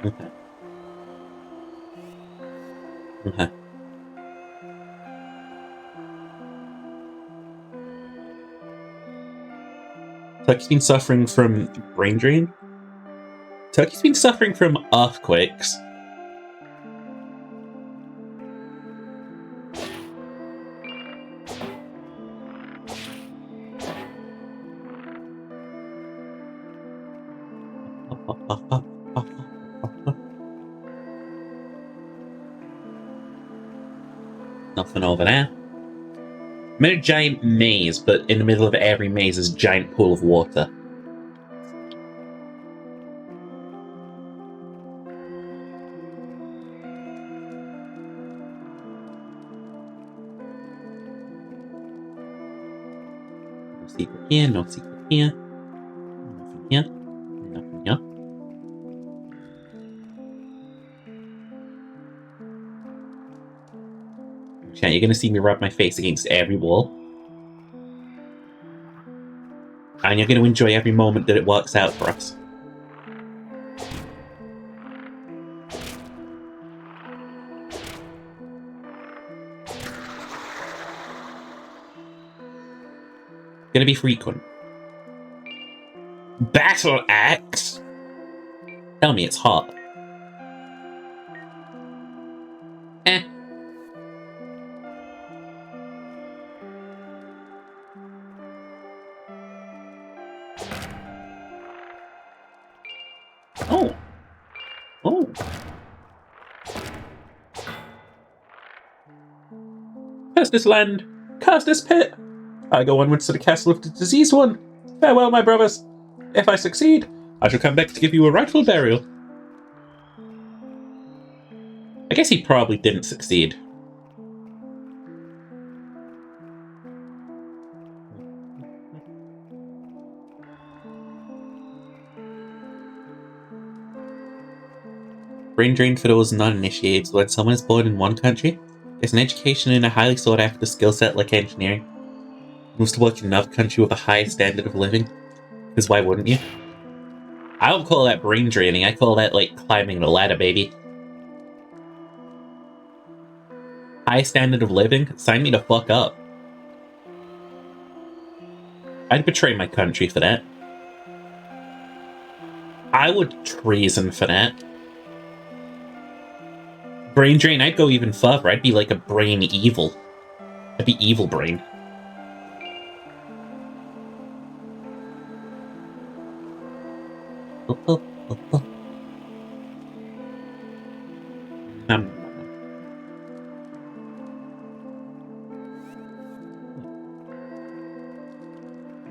Okay. Okay. Turkey's been suffering from brain drain? Turkey's been suffering from earthquakes. Nothing over there. I'm in a giant maze, but in the middle of every maze is a giant pool of water. No secret here, no secret here. Nothing here. Nothing here. Okay, you're gonna see me rub my face against every wall. And you're gonna enjoy every moment that it works out for us. Gonna be frequent. Battle axe? Tell me it's hot. Eh. Oh. Oh. Curse this land. Curse this pit. I go onwards to the castle of the diseased one. Farewell, my brothers. If I succeed, I shall come back to give you a rightful burial. I guess he probably didn't succeed. Brain drain for those non-initiated. When someone is born in one country, gets an education in a highly sought-after skill set like engineering, moves to work in another country with a high standard of living. Because why wouldn't you? I don't call that brain draining. I call that, like, climbing the ladder, baby. High standard of living? Sign me the fuck up. I'd betray my country for that. I would treason for that. Brain drain, I'd go even further. I'd be like a brain evil. I'd be evil brain.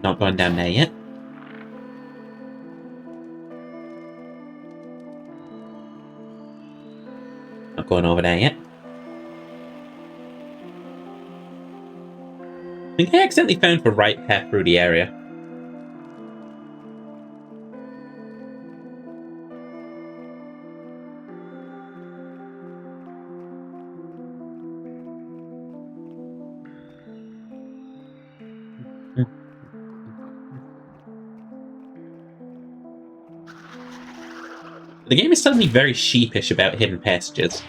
Not going down there yet. Not going over there yet. I think I accidentally found the right path through the area. The game is suddenly very sheepish about hidden passages.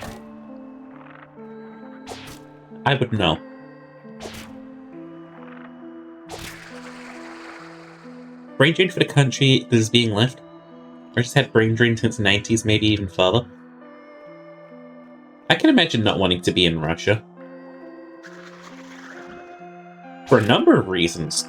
I would know. Brain drain for the country that is being left. I just had brain drain since the 90s, maybe even further. I can imagine not wanting to be in Russia. For a number of reasons.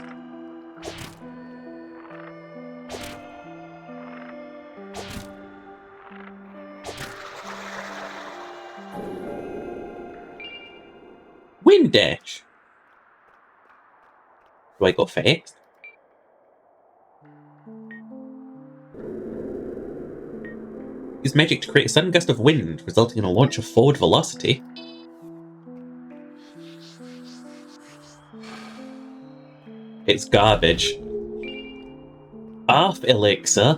Wind dash. Do I go fast? Use magic to create a sudden gust of wind, resulting in a launch of forward velocity. It's garbage. Off elixir.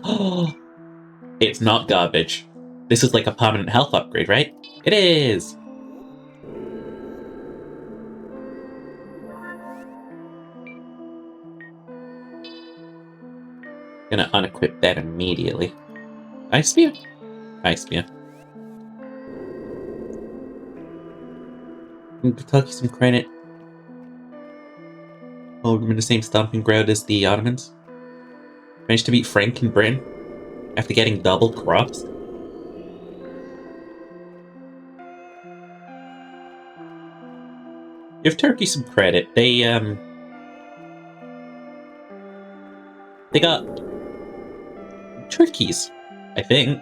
It's not garbage. This is like a permanent health upgrade, right? It is! Gonna unequip that immediately. Ice Spear? Ice Spear. Kentucky some credit. Hold them in the same stomping ground as the Ottomans. Managed to beat Frank and Bryn after getting double crossed. Give Turkey some credit. They got turkeys, I think.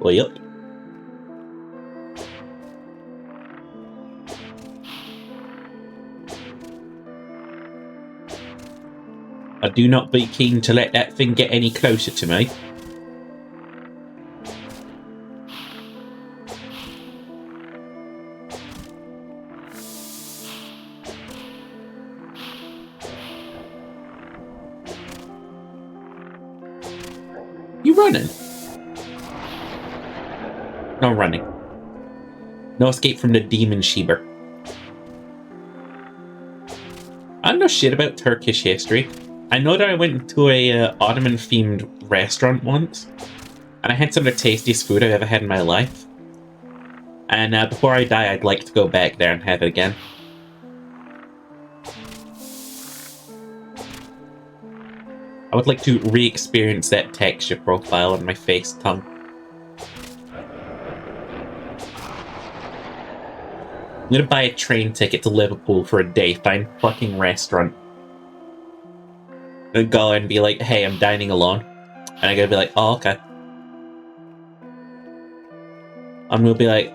Well, yep. I do not be keen to let that thing get any closer to me. You running? No running. No escape from the demon Sheber. I know shit about Turkish history. I know that I went to a Ottoman-themed restaurant once, and I had some of the tastiest food I've ever had in my life. And before I die, I'd like to go back there and have it again. I would like to re-experience that texture profile on my face tongue. I'm gonna buy a train ticket to Liverpool for a day, find a fucking restaurant. And go and be like, hey, I'm dining alone. And I'm gonna be like, oh, okay. I'm gonna be like,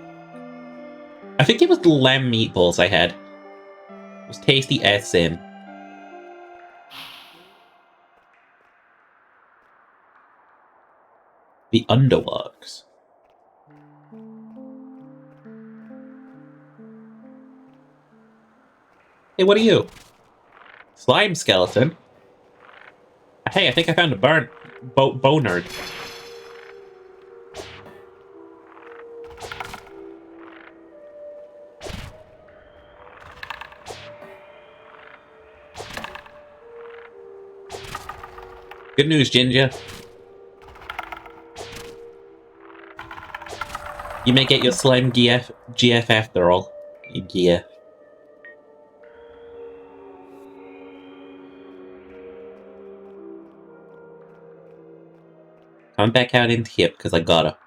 I think it was the lamb meatballs I had. It was tasty as sin. The Underworks. Hey, what are you? Slime skeleton? Hey, I think I found a bonard. Good news, Ginger. You may get your slime GF after all. GF. Come back out into here because I gotta.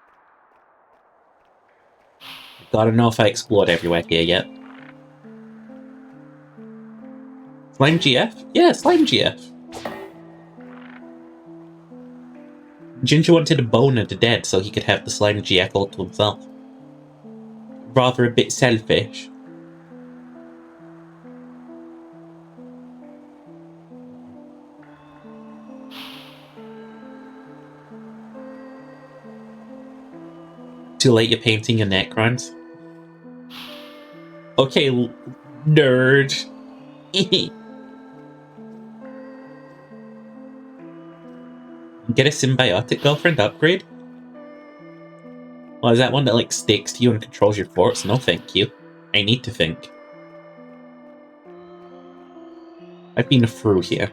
Gotta know if I explored everywhere here yet. Slime GF? Yeah, Slime GF. Ginger wanted a boner to dead so he could have the Slime GF all to himself. Rather a bit selfish. Too late, you're painting your Necrons. Okay, nerd. Get a symbiotic girlfriend upgrade? Well, is that one that like sticks to you and controls your forts? No thank you. I need to think. I've been through here.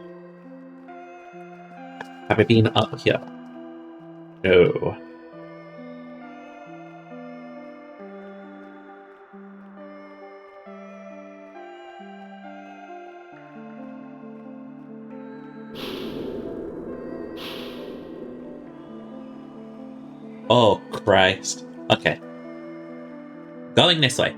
Have I been up here? No. Oh, Christ. Okay. Going this way.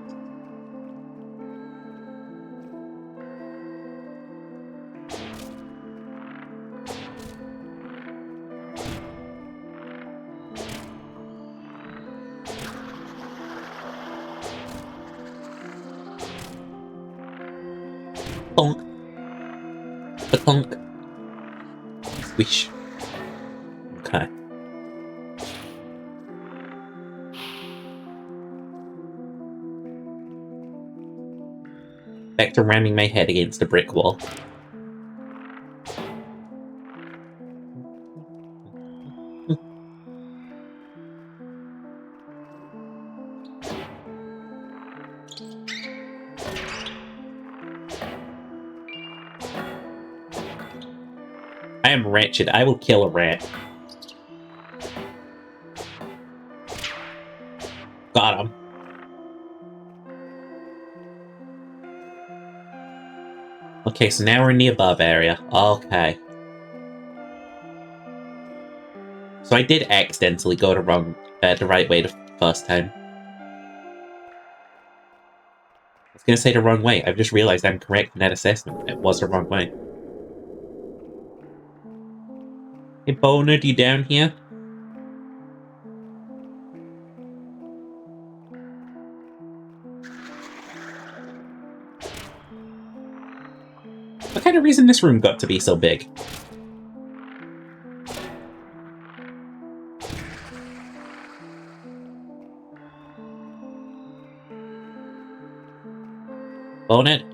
Bonk. Bonk. Squish. Okay. Back to ramming my head against a brick wall. I am wretched. I will kill a rat. Got him. Okay, so now we're in the above area. Okay. So I did accidentally go the right way the first time. I was gonna say the wrong way. I've just realized I'm correct in that assessment. It was the wrong way. Hey, Bonard, you down here? What kind of reason this room got to be so big? Bonard?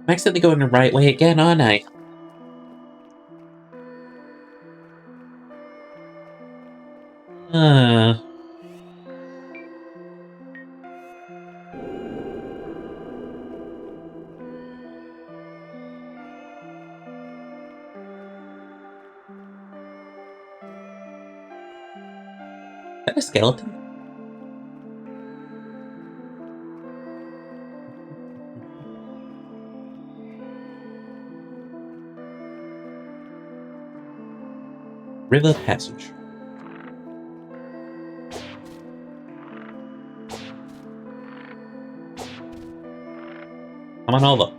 I'm accidentally going the right way again, aren't I? Is that a skeleton? River Passage. Come on over.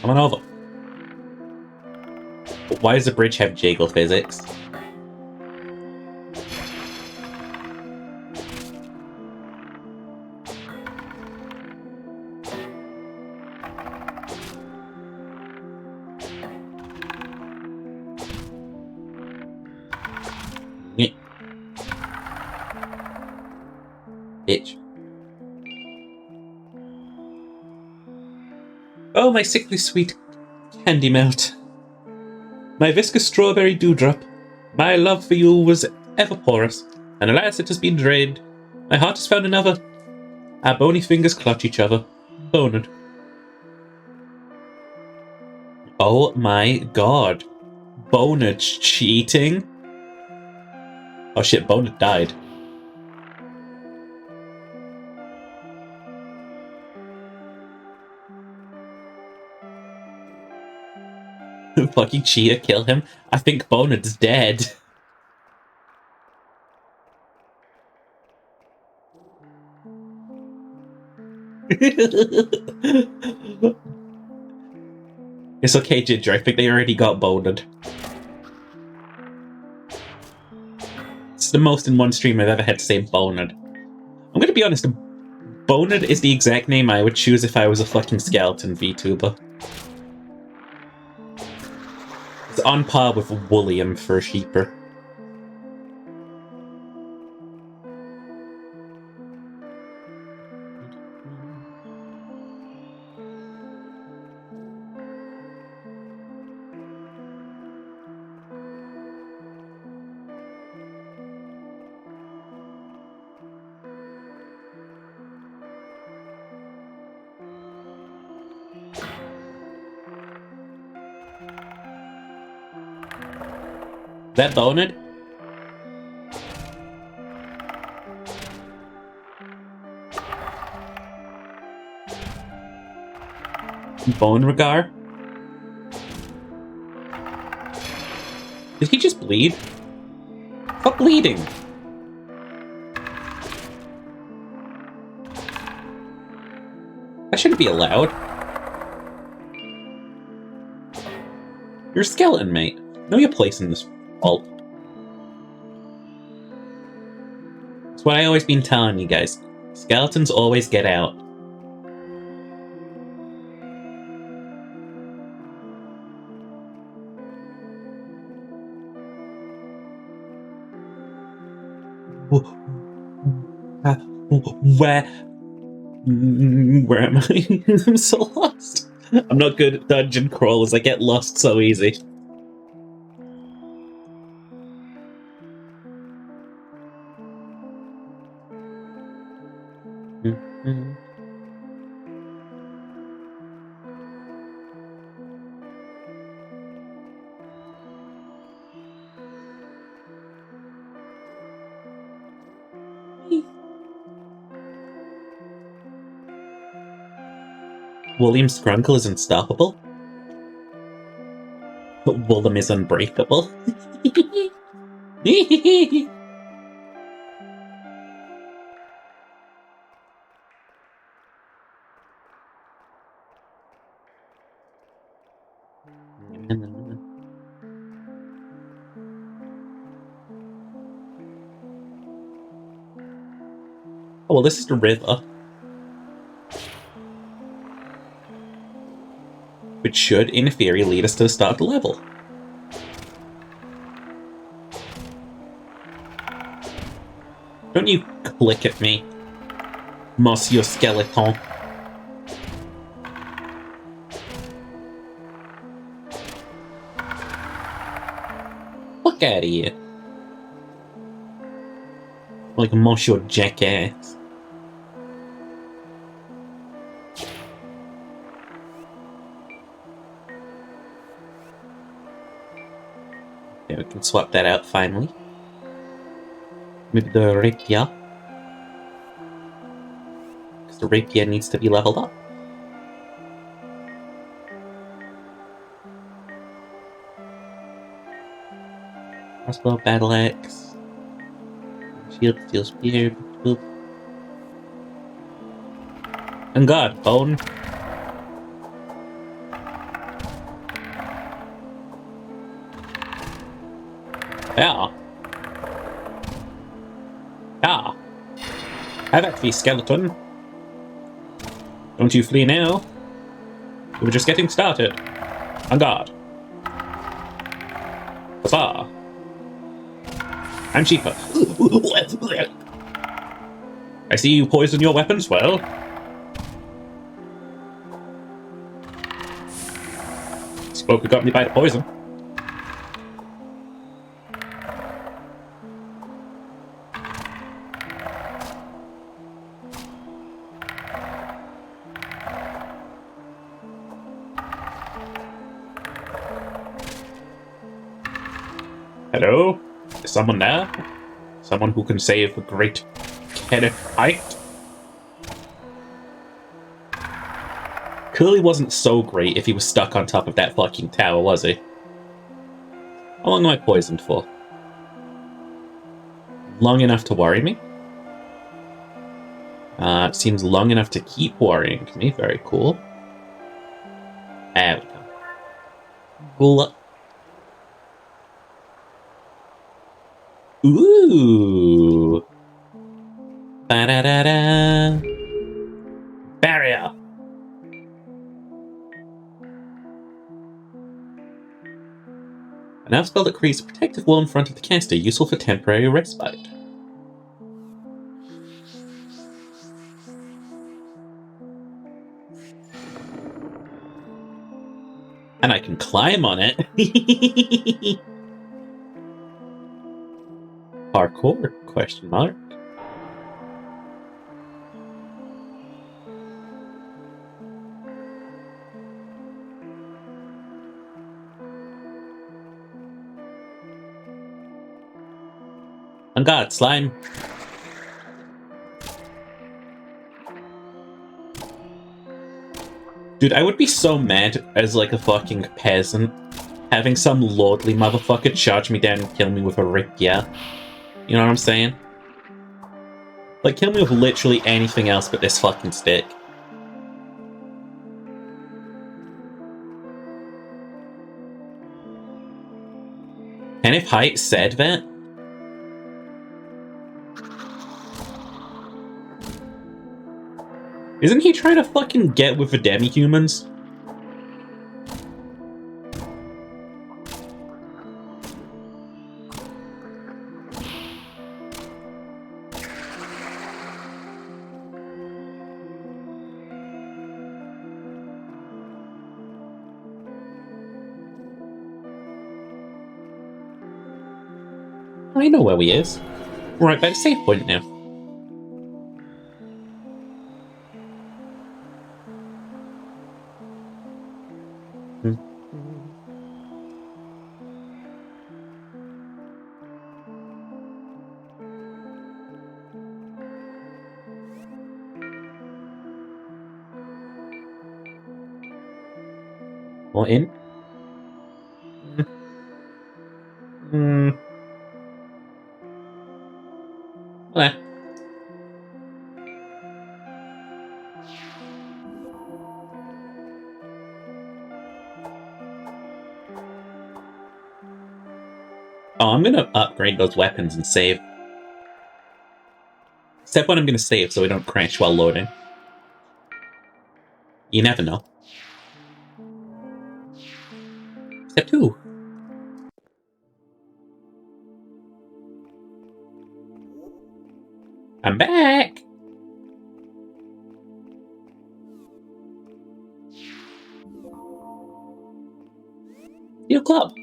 Come on over. Why does the bridge have jiggle physics? Bitch. Oh, my sickly sweet candy melt. My viscous strawberry dewdrop. My love for you was ever porous, and alas, it has been drained. My heart has found another. Our bony fingers clutch each other. Bonard. Oh my god. Bonard's cheating? Oh shit, Bonard died. Fucking cheater, kill him. I think Bonard's dead. It's okay, Ginger. I think they already got Bonard. It's the most in one stream I've ever had to say Bonard. I'm gonna be honest, Bonard is the exact name I would choose if I was a fucking skeleton VTuber. It's on par with William for a sheeper. That Bonard? Beauregard? Did he just bleed? Stop bleeding! That shouldn't be allowed. You're a skeleton, mate. Know your place in this vault. That's what I always been telling you guys. Skeletons always get out. Where am I? I'm so lost. I'm not good at dungeon crawlers. I get lost so easy. William Scrunkle is unstoppable. But Willem is unbreakable. Oh, well, this is the river. Which should, in theory, lead us to the start of the level. Don't you click at me, Monsieur Skeleton. Fuck out of here. Like a Monsieur Jackass. Okay, we can swap that out finally. With the rapier. Because the rapier needs to be leveled up. Crossbow, battle axe. Shield, steel spear. Boop. And God, bone. Yeah. Yeah. Have at thee, skeleton. Don't you flee now. We were just getting started. On guard. Huzzah. I'm cheaper. I see you poison your weapons well. Spoke who got me by the poison. Hello? Is someone there? Someone who can save the great Kenneth Height? Curly wasn't so great if he was stuck on top of that fucking tower, was he? How long am I poisoned for? Long enough to worry me? It seems long enough to keep worrying me. Very cool. There we go. Cool. Ooh. Ba-da-da-da. Barrier. A nav spell that creates a protective wall in front of the caster, useful for temporary respite. And I can climb on it. Parkour? Question mark. On God, slime. Dude, I would be so mad as like a fucking peasant having some lordly motherfucker charge me down and kill me with a rapier. You know what I'm saying? Like, kill me with literally anything else but this fucking stick. And if Height said that? Isn't he trying to fucking get with the demi-humans? I know where he is. Right by the safe point now. What in? Well, oh, I'm gonna upgrade those weapons and save. Except when I'm gonna save so we don't crash while loading. You never know. Step 2. I'm back! Steel club!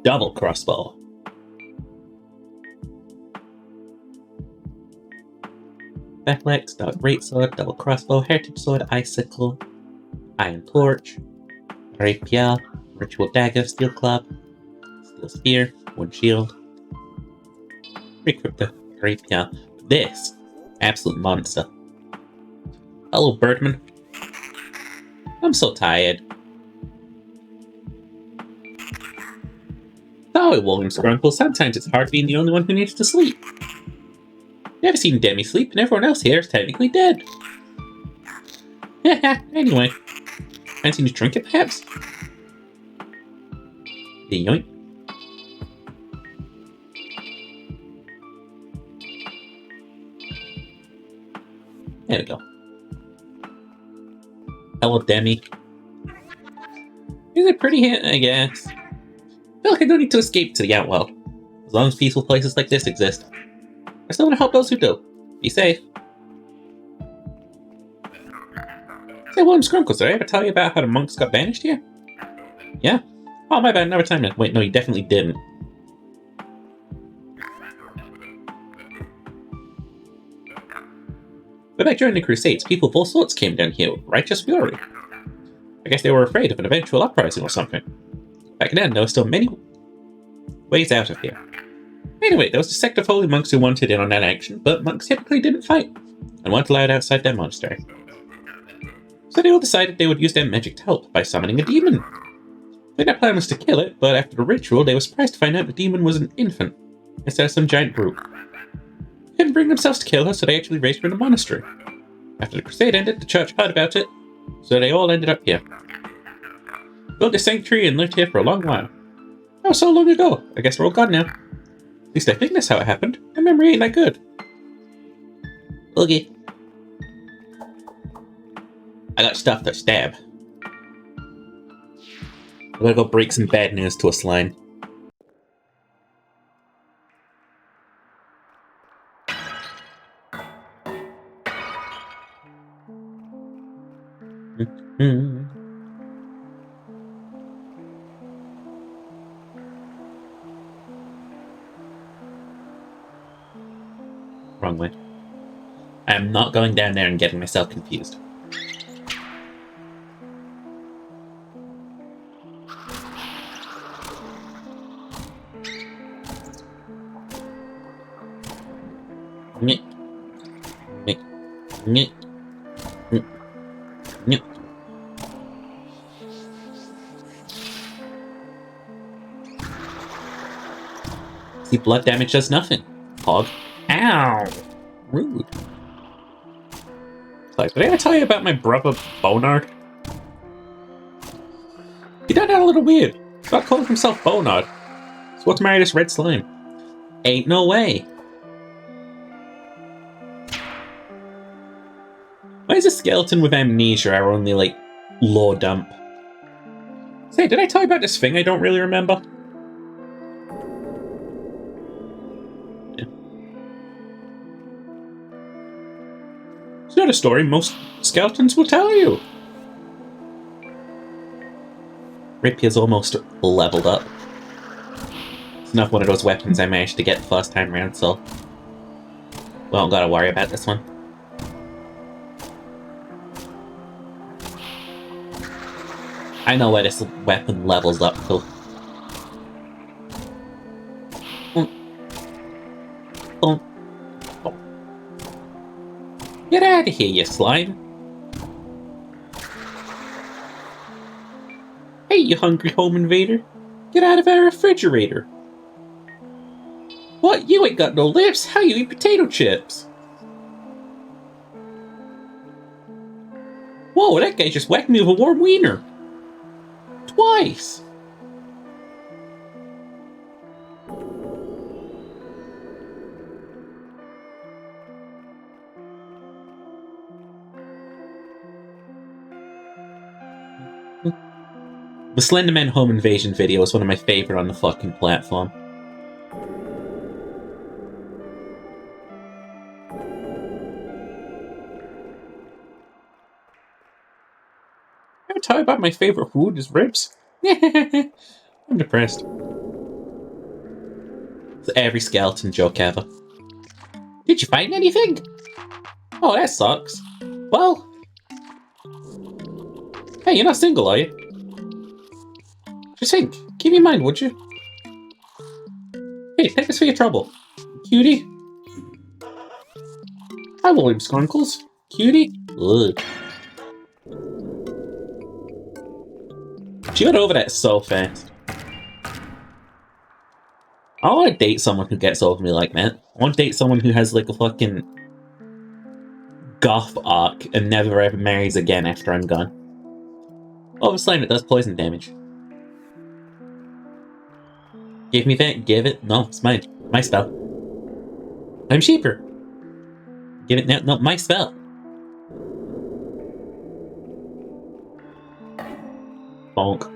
Double crossbow. Backlex, dark greatsword, double crossbow, heritage sword, icicle, iron torch, rapier, ritual dagger, steel club, steel spear, wood shield. Equip the rapier. This absolute monster. Hello, Birdman. I'm so tired. Sorry, William Scrunkle. Sometimes it's hard being the only one who needs to sleep. Never seen Demi sleep, and everyone else here is technically dead. Anyway, fancy new trinket, perhaps? The yoink. There we go. Hello, Demi. Is it pretty hit, I guess? I feel like I don't need to escape to the outworld. As long as peaceful places like this exist. I still want to help those who do. Be safe. Say, William Scrunkles, did I ever tell you about how the monks got banished here? Yeah? Oh, my bad, another time then. Wait, no, you definitely didn't. But back during the Crusades, people of all sorts came down here with righteous fury. I guess they were afraid of an eventual uprising or something. Back then, there were still many ways out of here. Anyway, there was a sect of holy monks who wanted in on that action, but monks typically didn't fight, and weren't allowed outside their monastery. So they all decided they would use their magic to help by summoning a demon. Their plan was to kill it, but after the ritual, they were surprised to find out the demon was an infant, instead of some giant brute. They couldn't bring themselves to kill her, so they actually raised her in a monastery. After the crusade ended, the church heard about it, so they all ended up here. Built a sanctuary and lived here for a long while. That was so long ago, I guess they're all gone now. At least I think that's how it happened. My memory ain't that good. Okay. I got stuff to stab. I gotta go break some bad news to a slime. Wrong way. I am not going down there and getting myself confused. Nyeh. Nyeh. Nyeh. Nyeh. Nyeh. See, blood damage does nothing. Hog. Ow! Rude. Like, did I ever tell you about my brother, Bonard? He turned out a little weird. Got calling himself Bonard. So what's marry this red slime? Ain't no way. Why is a skeleton with amnesia our only, like, lore dump? Say, did I tell you about this thing I don't really remember? Yeah. It's not a story most skeletons will tell you. Rapier's almost leveled up. It's not one of those weapons I managed to get first time round, so we don't gotta worry about this one. I know where this weapon levels up to. Get out of here, you slime! Hey, you hungry home invader! Get out of our refrigerator! What? You ain't got no lips? How you eat potato chips? Whoa, that guy just whacked me with a warm wiener! Twice! The Slenderman home invasion video is one of my favorite on the fucking platform. Ever tell you about my favorite food is ribs? I'm depressed. It's every skeleton joke ever. Did you find anything? Oh, that sucks. Well... Hey, you're not single, are you? Just think. Keep in mind, would you? Hey, take this for your trouble. Cutie. Hi, William Skunkles. Cutie. Ugh. She got over that so fast. I want to date someone who gets over me like that. I want to date someone who has like a fucking goth arc and never ever marries again after I'm gone. Oh, a slime that does poison damage. Give me that. Give it. No, it's mine. My spell. I'm cheaper. Give it now. No, my spell. Bonk.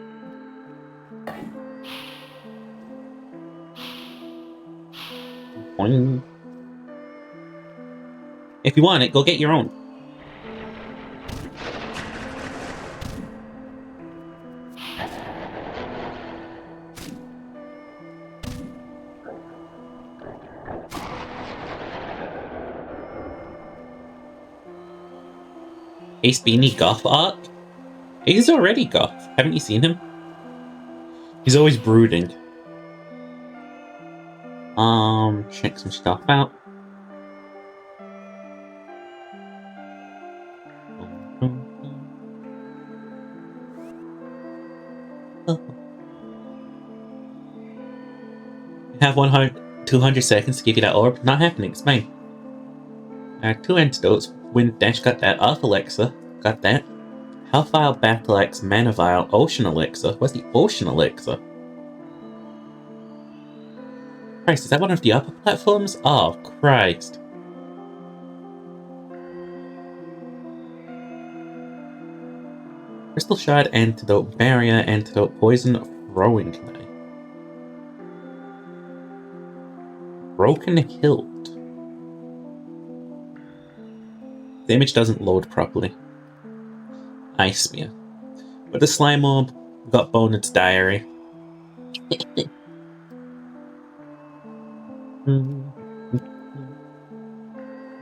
Boing. If you want it, go get your own. Ace Beanie goth arc? Ace is already goth. Haven't you seen him? He's always brooding. Check some stuff out. You have 200 seconds to give you that orb. Not happening, it's mine. 2 antidotes. Wind Dash, got that. Earth Elixir, got that. Hellfire, Battle Axe, Mana Vial, Ocean Elixir. What's the Ocean Elixir? Christ, is that one of the upper platforms? Oh, Christ. Crystal Shard, Antidote, Barrier, Antidote, Poison, Throwing Knife. Broken Hilt. The image doesn't load properly. Ice Spear. With the Slime Orb, got Bonet's Diary.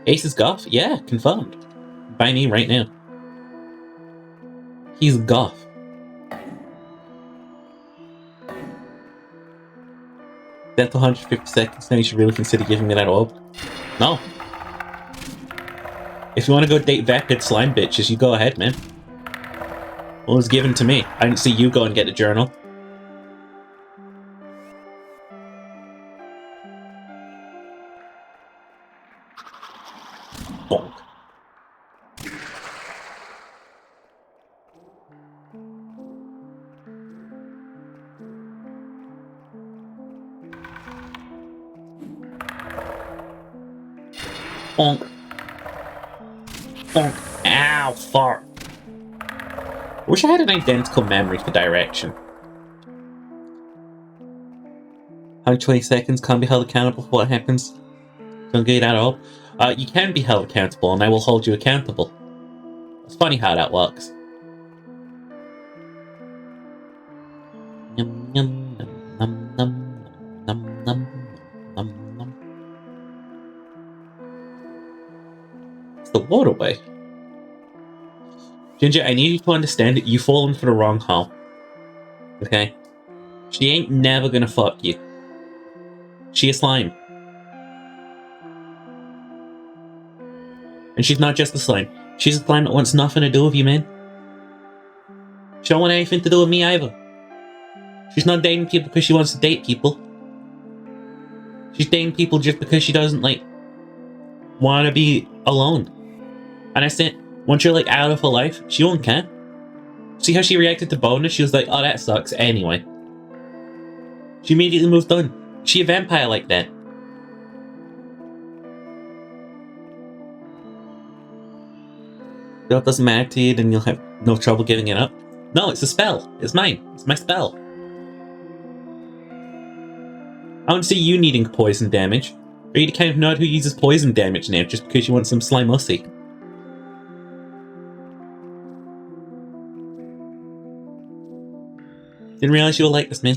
Ace is goth? Yeah, confirmed. By me right now. He's goth. Death 150 seconds, now you should really consider giving me that orb. No. If you want to go date vapid slime bitches, you go ahead, man. Well, it was given to me. I didn't see you go and get a journal. Bonk. Bonk. Bonk. Ow, fuck. I wish I had an identical memory for direction. 120 seconds, can't be held accountable for what happens. Don't get it at all. You can be held accountable, and I will hold you accountable. It's funny how that works. Yum, yum, num, num, num, num, num, num. It's the waterway. Ginger, I need you to understand that you've fallen for the wrong hole. Okay? She ain't never gonna fuck you. She a slime. And she's not just a slime. She's a slime that wants nothing to do with you, man. She don't want anything to do with me either. She's not dating people because she wants to date people. She's dating people just because she doesn't, like, want to be alone. And I said, once you're, like, out of her life, she won't care. See how she reacted to bonus? She was like, oh, that sucks. Anyway. She immediately moved on. She a vampire like that. If it doesn't matter to you, then you'll have no trouble giving it up. No, it's a spell. It's mine. It's my spell. I don't see you needing poison damage. Are you the kind of nerd who uses poison damage now just because you want some slime mussy? Didn't realize you were like this, man.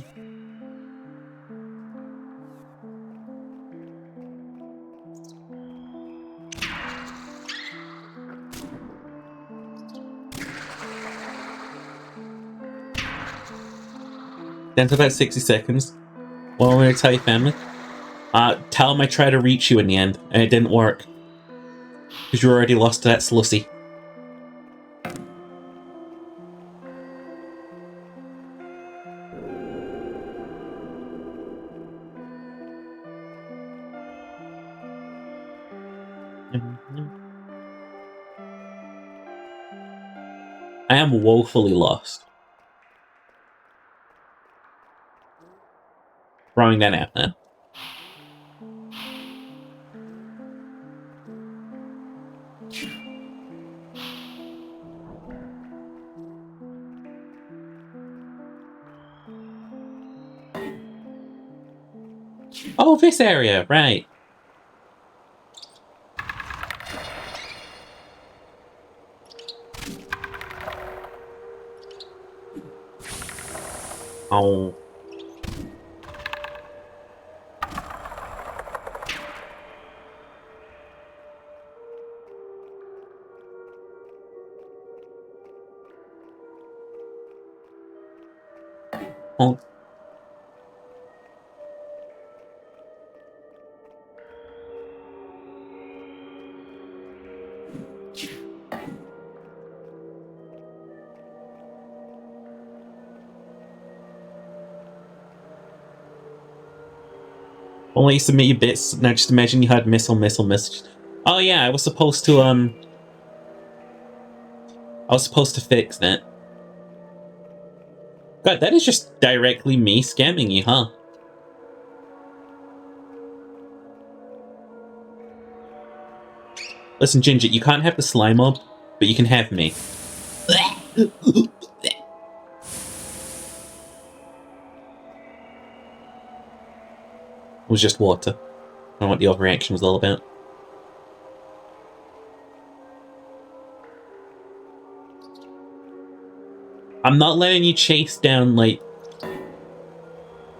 Down to about 60 seconds. What am I going to tell your family? Tell them I tried to reach you in the end, and it didn't work. Because you already lost to that slussy. I am woefully lost. Throwing that out now. Oh, this area, right. Oh. Oh. Only submit your bits. Now just imagine you had missile. Oh yeah, I was supposed to fix that. God, that is just directly me scamming you, huh? Listen, Ginger, you can't have the slime mob, but you can have me. It was just water. I don't know what the overreaction was all about. I'm not letting you chase down, like,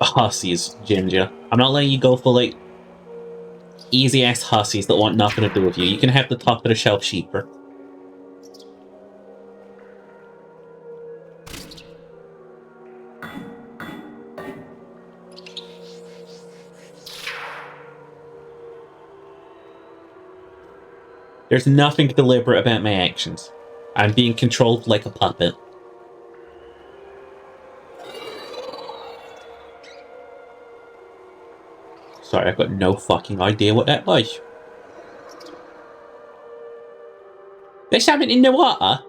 hussies, Ginger. I'm not letting you go for, like, easy-ass hussies that want nothing to do with you. You can have the top of the shelf sheeper. There's nothing deliberate about my actions. I'm being controlled like a puppet. Sorry, I've got no fucking idea what that was. There's something in the water.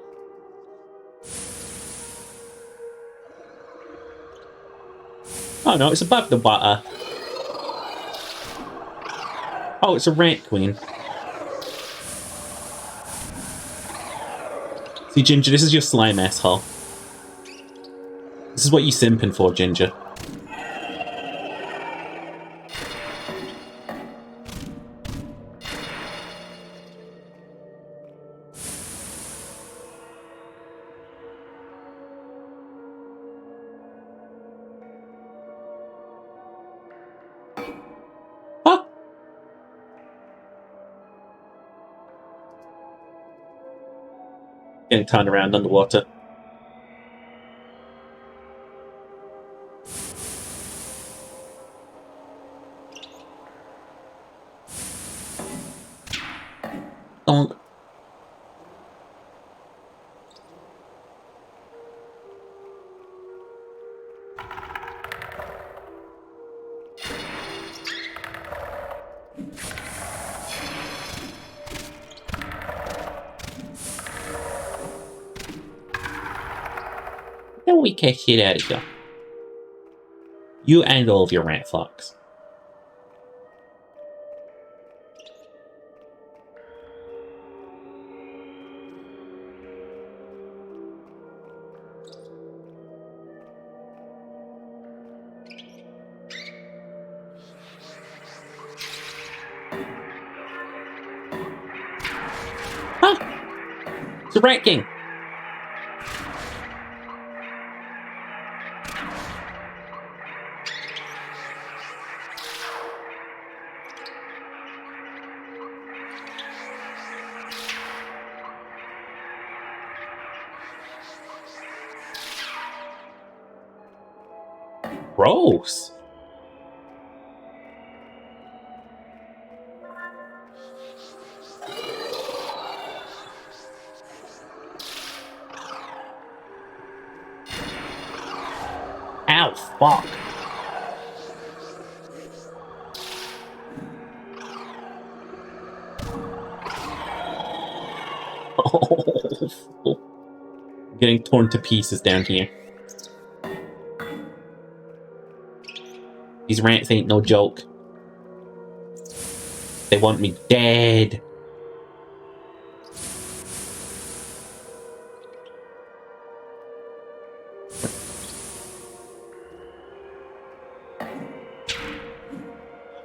Oh no, it's above the water. Oh, it's a rat queen. See, Ginger, this is your slime asshole. This is what you simping for, Ginger. Oh! Getting turned around underwater. Donk. Then we catch shit out of you. You and all of your rat flocks. Huh! It's a rat king! Gross! Ow, fuck. Oh, I'm getting torn to pieces down here. These rats ain't no joke. They want me dead.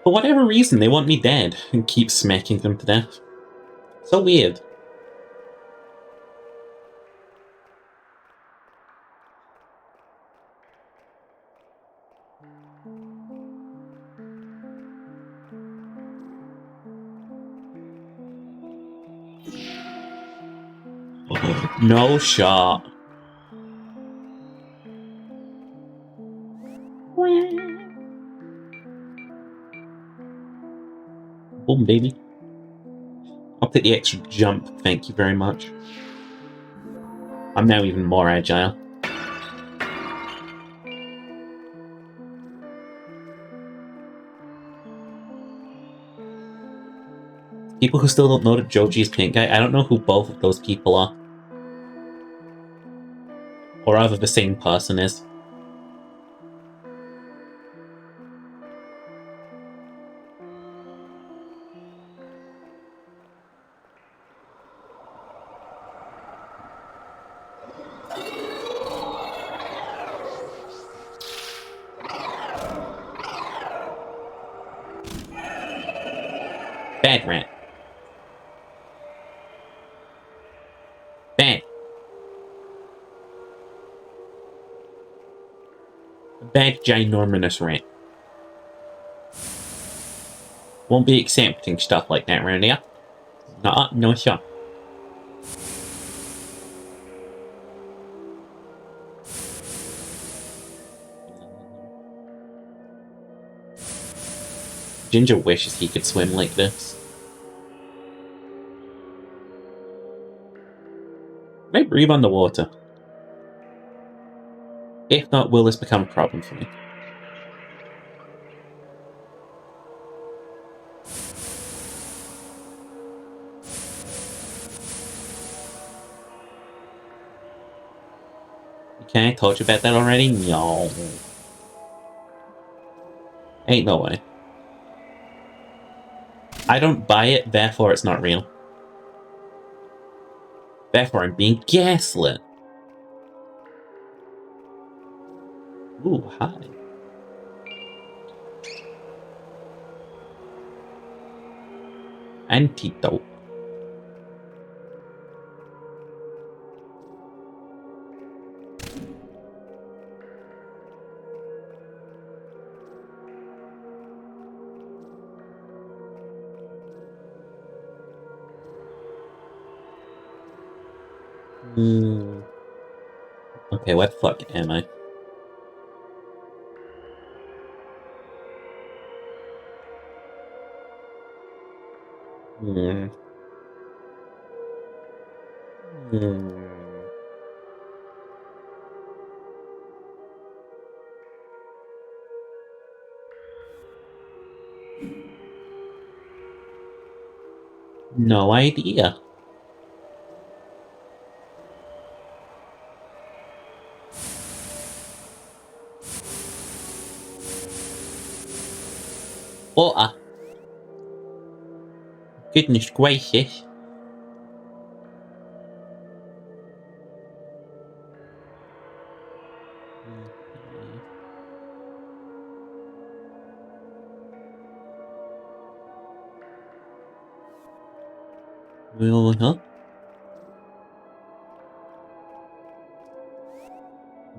For whatever reason, they want me dead and keep smacking them to death. So weird. No shot. Boom, baby. I'll take the extra jump, thank you very much. I'm now even more agile. People who still don't know that Joji is Pink Guy, I don't know who both of those people are. Or rather, the same person is. Bad rat. Bad. Bad ginormous rat. Won't be accepting stuff like that around here. Nuh-uh, no shot. Ginger wishes he could swim like this. I breathe underwater? If not, will this become a problem for me? Okay, I told you about that already? No. Ain't no way. I don't buy it, therefore it's not real. Therefore I'm being gaslit. Ooh, hi. Antidote. Okay, where the fuck am I? Hmm. No idea. Water. Goodness gracious. Well, huh?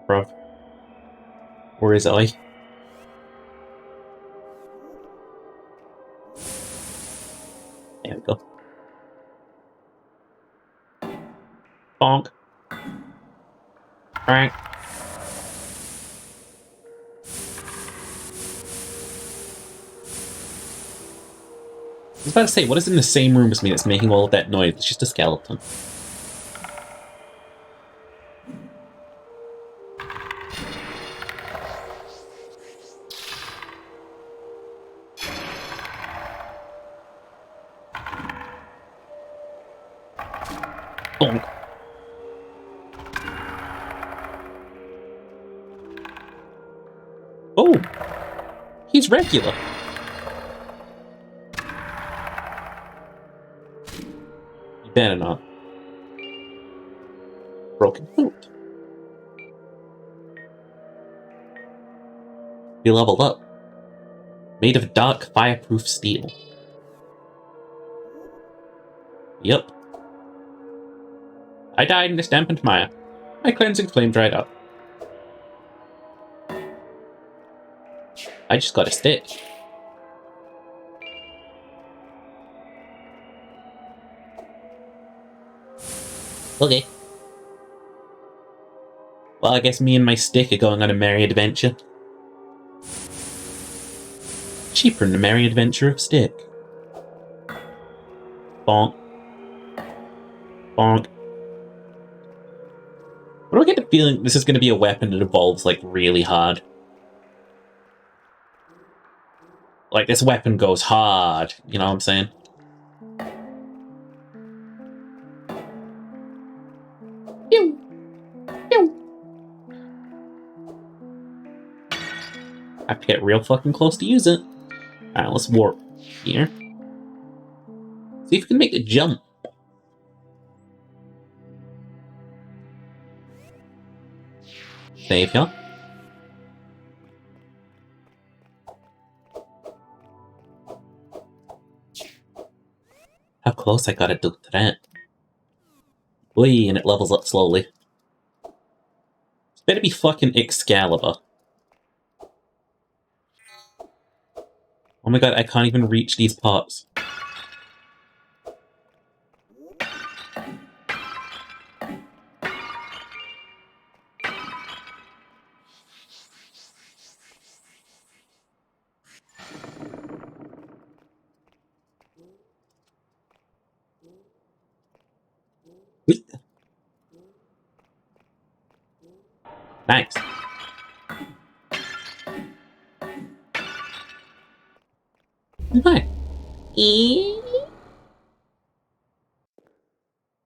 Bruv. Where is I? There we go. Bonk. Alright. I was about to say, what is in the same room as me that's making all of that noise? It's just a skeleton. Bonk. Oh! He's regular. You better not. Broken flute. He leveled up. Made of dark, fireproof steel. Yep. I died in this dampened mire. My cleansing flame dried up. I just got a stick. Okay. Well, I guess me and my stick are going on a merry adventure. Cheaper than the merry adventure of stick. Bonk. Bonk. But do I get the feeling this is going to be a weapon that evolves, like, really hard? Like, this weapon goes hard, you know what I'm saying? Pew! Pew! I have to get real fucking close to use it. Alright, let's warp here. See if we can make the jump. Save here. How close I gotta do to that. Whee, and it levels up slowly. It's better be fucking Excalibur. Oh my god, I can't even reach these parts. Thanks. Hi.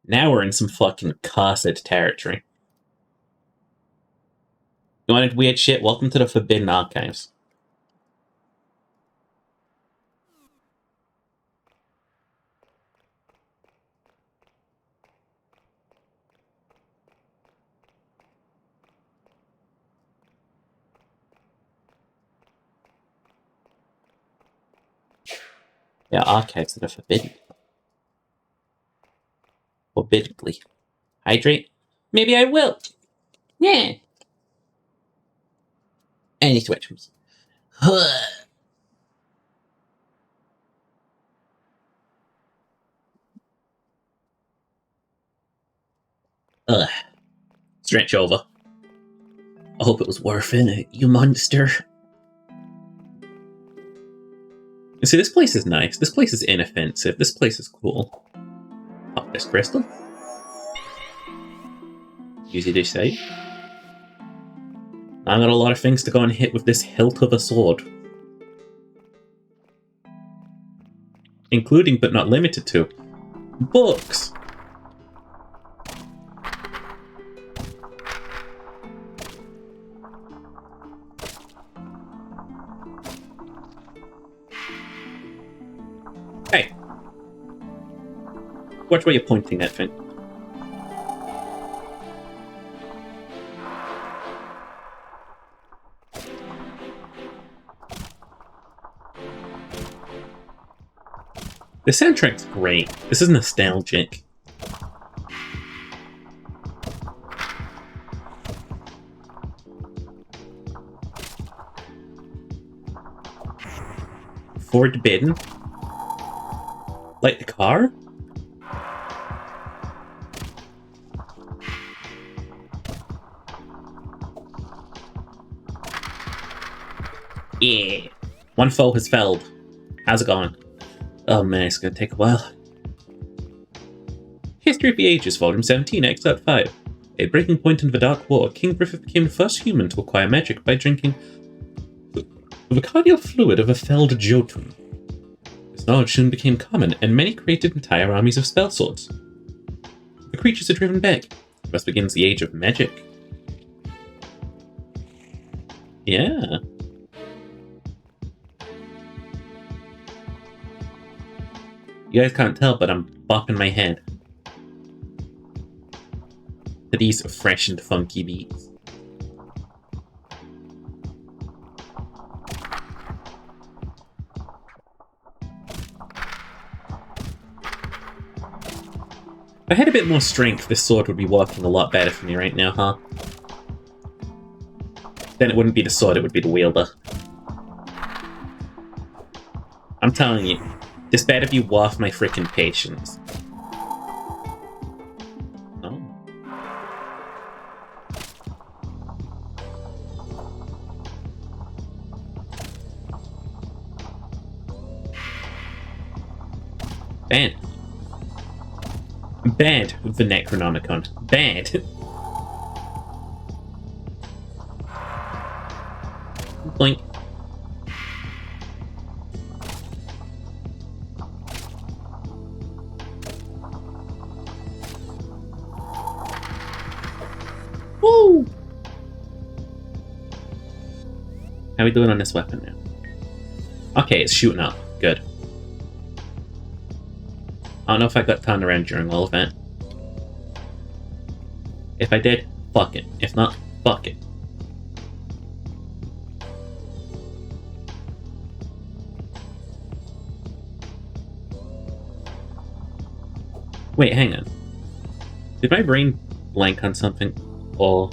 Now we're in some fucking cursed territory. You wanted weird shit? Welcome to the Forbidden Archives. Yeah, archives that are forbidden. Forbiddingly. Hydrate? Maybe I will. Yeah. Any switches. Ugh. Stretch over. I hope it was worth it, you monster. See, this place is nice. This place is inoffensive. This place is cool. Pop this crystal. Easy to say. I've got a lot of things to go and hit with this hilt of a sword. Including, but not limited to, books. Hey. Watch where you're pointing at, Finn. The soundtrack's great. This is nostalgic. Forbidden? Like the car? Yeah. One foe has felled. How's it going? Oh man, it's gonna take a while. History of the Ages, Volume 17, Excerpt 5. A breaking point in the Dark War, King Griffith became the first human to acquire magic by drinking the cardiac fluid of a felled Jotun. This knowledge soon became common, and many created entire armies of spell swords. The creatures are driven back. Thus begins the Age of Magic. Yeah. You guys can't tell, but I'm bopping my head to these fresh and funky beats. If I had a bit more strength, this sword would be working a lot better for me right now, huh? Then it wouldn't be the sword, it would be the wielder. I'm telling you, this better be worth my freaking patience. No. Bad. Bad, the Necronomicon. Bad. Blink. Woo! How are we doing on this weapon now? Okay, it's shooting up. Good. I don't know if I got turned around during all of that. If I did, fuck it. If not, fuck it. Wait, hang on. Did my brain blank on something? Or...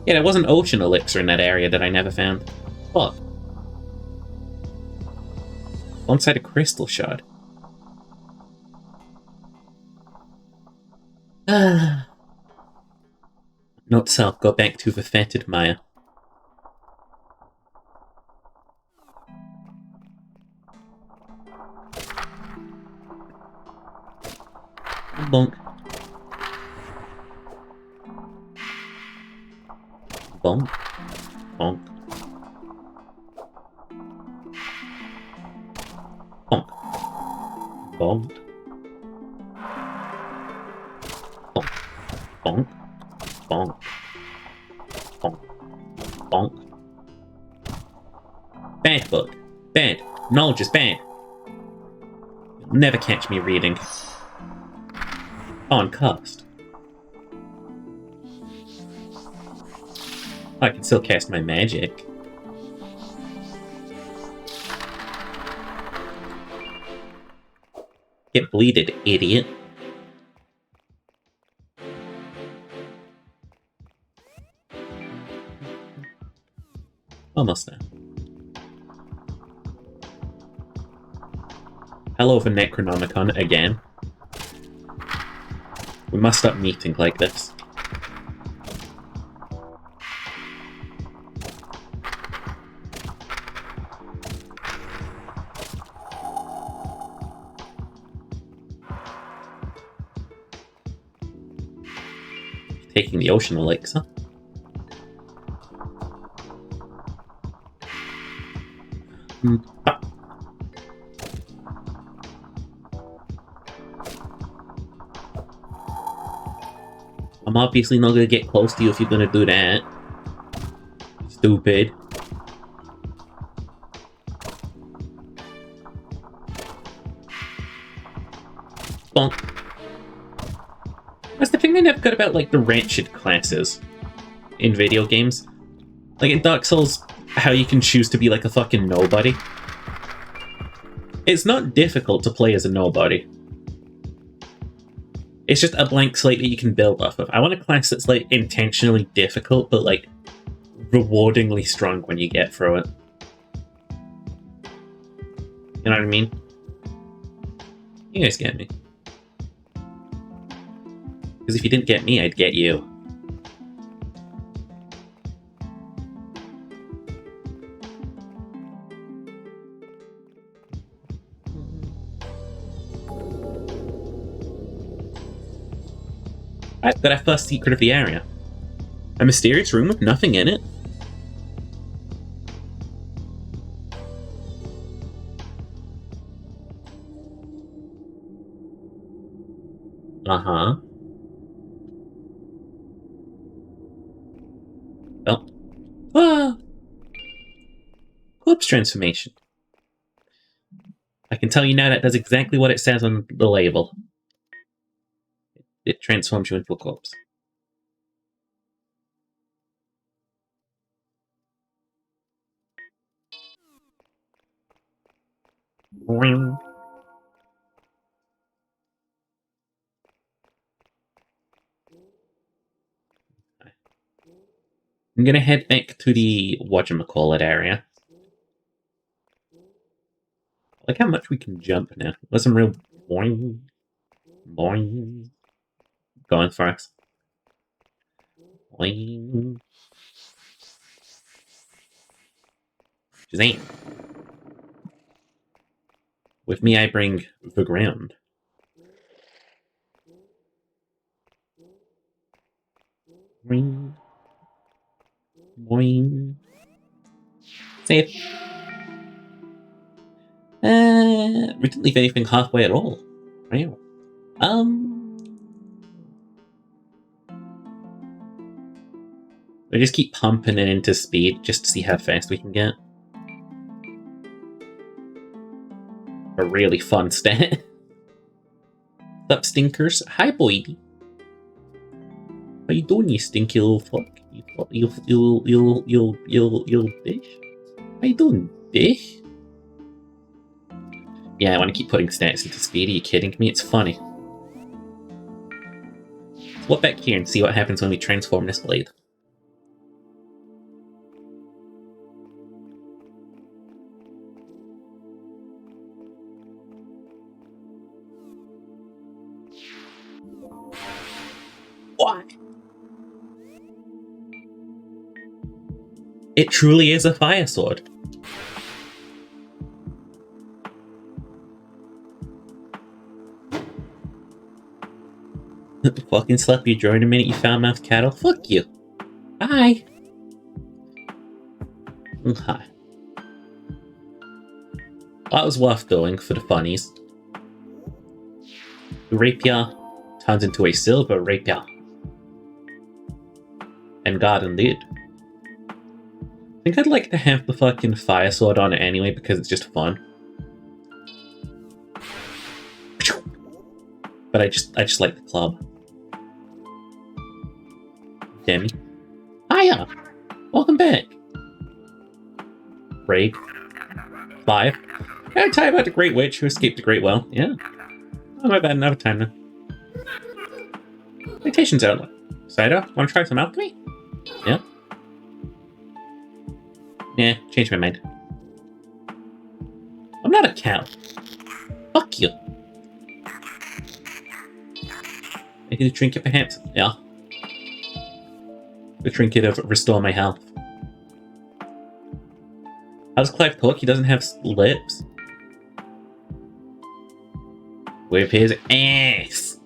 yeah, there was an ocean elixir in that area that I never found. Fuck. Alongside a crystal shard. Note self, go back to the fetid Maya. Bonk. Bonk. Bonk. Bonk. Bonk. Bonk. Bonk. Bonk. Bonk. Bonk. Bad book. Bad. Knowledge is bad. You'll never catch me reading. On cast. I can still cast my magic. Get bleeded, idiot. Almost now. Hello for Necronomicon again. We must stop meeting like this. Taking the ocean elixir. I'm obviously not gonna get close to you if you're gonna do that. Stupid. Bonk. That's the thing I never got about, like, the wretched classes in video games. Like, in Dark Souls, how you can choose to be, like, a fucking nobody. It's not difficult to play as a nobody. It's just a blank slate that you can build off of. I want a class that's, like, intentionally difficult, but, like, rewardingly strong when you get through it. You know what I mean? You guys get me. Because if you didn't get me, I'd get you. I've got our first secret of the area. A mysterious room with nothing in it. Uh-huh. Oh. Ah! Corpse transformation. I can tell you now that does exactly what it says on the label. It transforms you into a corpse. I'm gonna head back to the whatchamacallit area. Like how much we can jump now. There's some real boing, boing going for us. Boing. Shazam. With me, I bring the ground. Boing. Boing. Save. We didn't leave anything halfway at all. Wow. We just keep pumping it into speed just to see how fast we can get. A really fun stat. What's up, stinkers? Hi, boy. How you doing, you stinky little fuck? You bitch? How you doing, bitch? Yeah, I want to keep putting stats into speed. Are you kidding me? It's funny. Let's look back here and see what happens when we transform this blade. What? It truly is a fire sword. Fucking slap your joint the minute you found mouth cattle. Fuck you. Bye. Okay. That was worth doing for the funnies. The rapier turns into a silver rapier. And God indeed. I think I'd like to have the fucking fire sword on it anyway because it's just fun. But I just like the club. Demi. Hiya! Welcome back. Raid. 5. Can I tell you about the Great Witch who escaped the Great Well? Yeah. Oh, my bad, another time now. Meditation's out. Cider, wanna try some alchemy? Yeah. Yeah, changed my mind. I'm not a cow. Fuck you. I get a trinket perhaps? Yeah. The trinket of restore my health. How does Clive talk? He doesn't have lips. Whip his ass.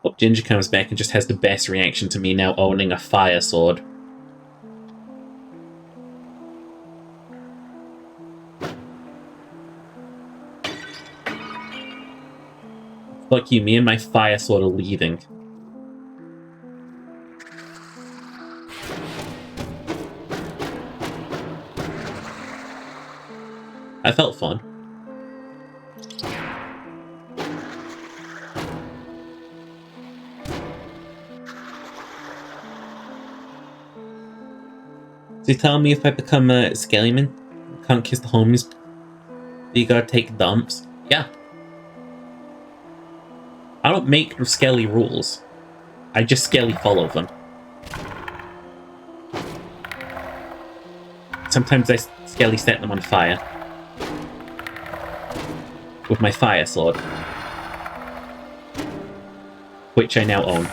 Oh, Ginger comes back and just has the best reaction to me now owning a fire sword. Fuck you, me and my fire sword are leaving. I felt fun. So you tell me if I become a Skellyman, can't kiss the homies, you gotta take dumps? Yeah. I don't make the Skelly rules. I just Skelly follow them. Sometimes I Skelly set them on fire. With my fire sword. Which I now own.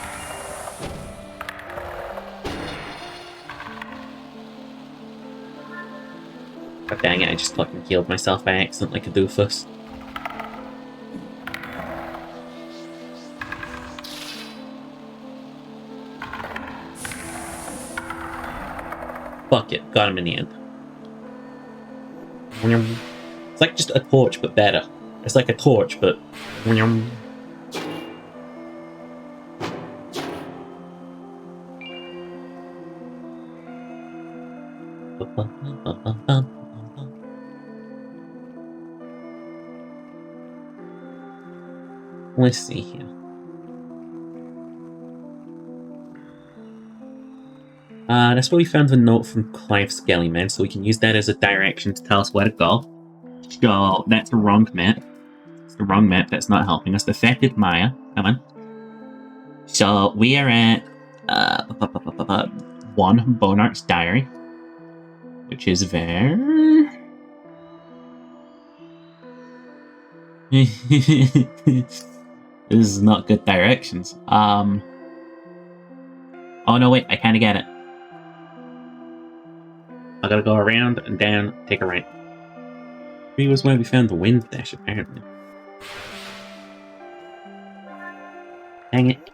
God dang it, I just fucking killed myself by accident like a doofus. Fuck it, got him in the end. It's like just a torch, but better. It's like a torch, but... Let's see here. That's where we found the note from Clive Skellyman, so we can use that as a direction to tell us where to go. So, that's the wrong map. It's the wrong map, that's not helping us. Affected Maya. Come on. So, we are at 1 Bonart's Diary, which is there. This is not good directions. Oh no, wait, I kinda get it. I gotta go around and down, take a right. Maybe was where we found the wind dash, apparently. Dang it.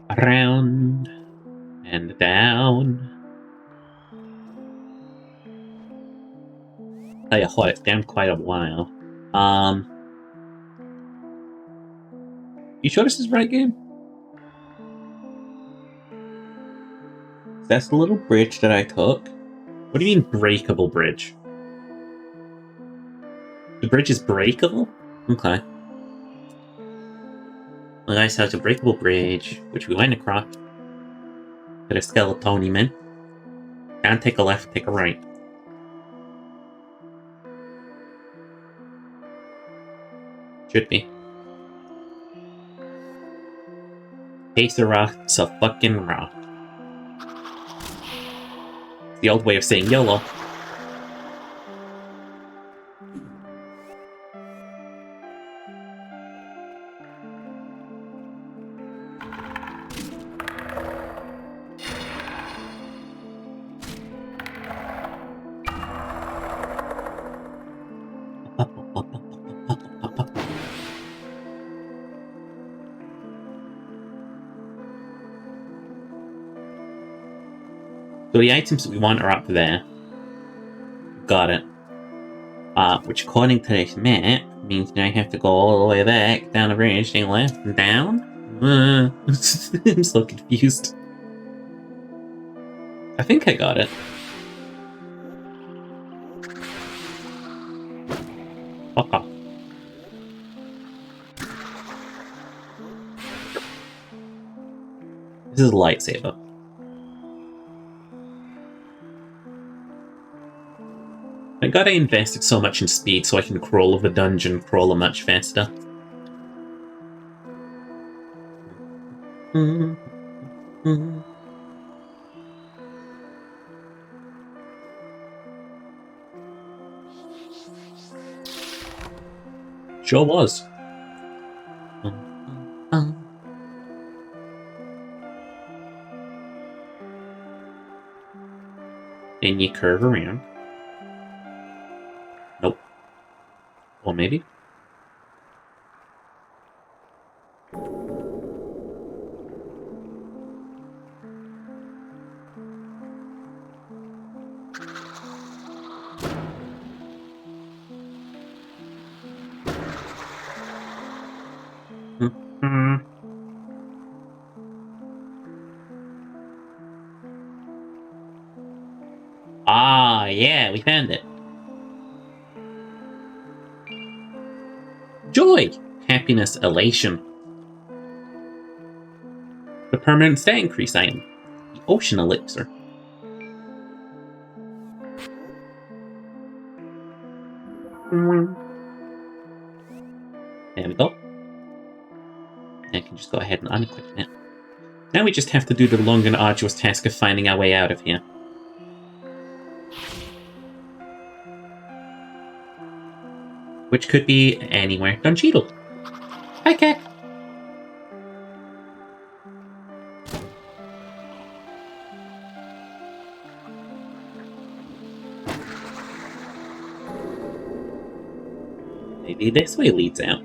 Around and down. Tell you what, it's been quite a while. You sure this is the right game? That's the little bridge that I took. What do you mean breakable bridge? The bridge is breakable? Okay. Well, guys, has a breakable bridge, which we went across. Got a skeletony man. Down, take a left, take a right. Should be. Case a rock, it's a fucking rock. It's the old way of saying YOLO. So the items that we want are up there. Got it. Which according to this map means that I have to go all the way back, down the bridge, stay left and down? I'm so confused. I think I got it. Fuck off. This is a lightsaber. I gotta invested so much in speed so I can crawl over dungeon crawler much faster. Sure was. Then you curve around. Nope. Or maybe? Ah, yeah, we found it. Joy! Happiness, elation. The permanent stat increase item. The ocean elixir. There we go. I can just go ahead and unequip it. Now we just have to do the long and arduous task of finding our way out of here. Which could be anywhere. Don Cheadle. Hi, Cat. Maybe this way leads out.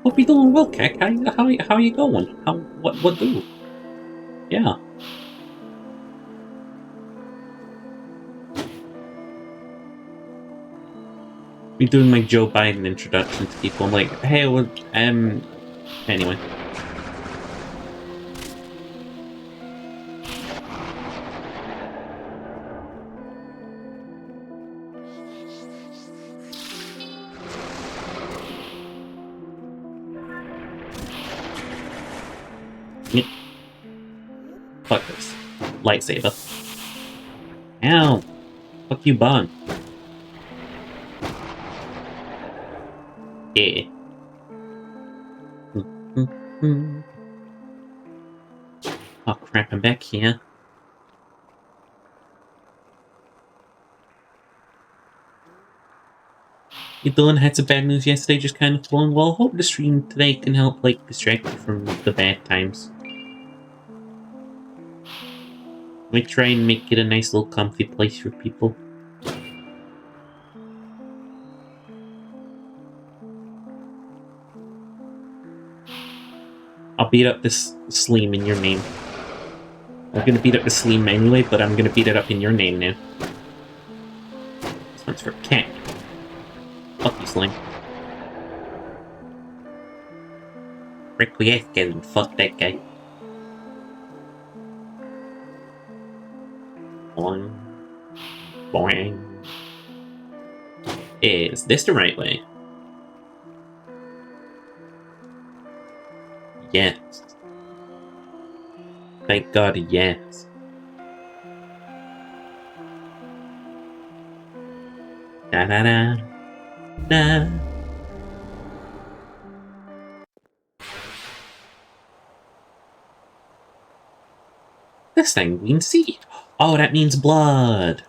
Hope you're doing well, Cat. How you going? What do? Yeah. Be doing my Joe Biden introduction to people. I'm like, hey, well, anyway. Fuck this. Lightsaber. Ow. Fuck you, Bun. Yeah. Oh crap, I'm back here. You done had some bad news yesterday, just kind of flowing. Well, I hope the stream today can help, like, distract you from the bad times. We try and make it a nice little comfy place for people. I'll beat up this Sleem in your name. I'm gonna beat up the Sleem anyway, but I'm gonna beat it up in your name now. This one's for Cat. Fuck you, Sleem. Requiescat, fuck that guy. Boing. Boing. Is this the right way? Yes. Thank God, yes. Da-da-da. Da. This thing we can see. Oh, that means blood.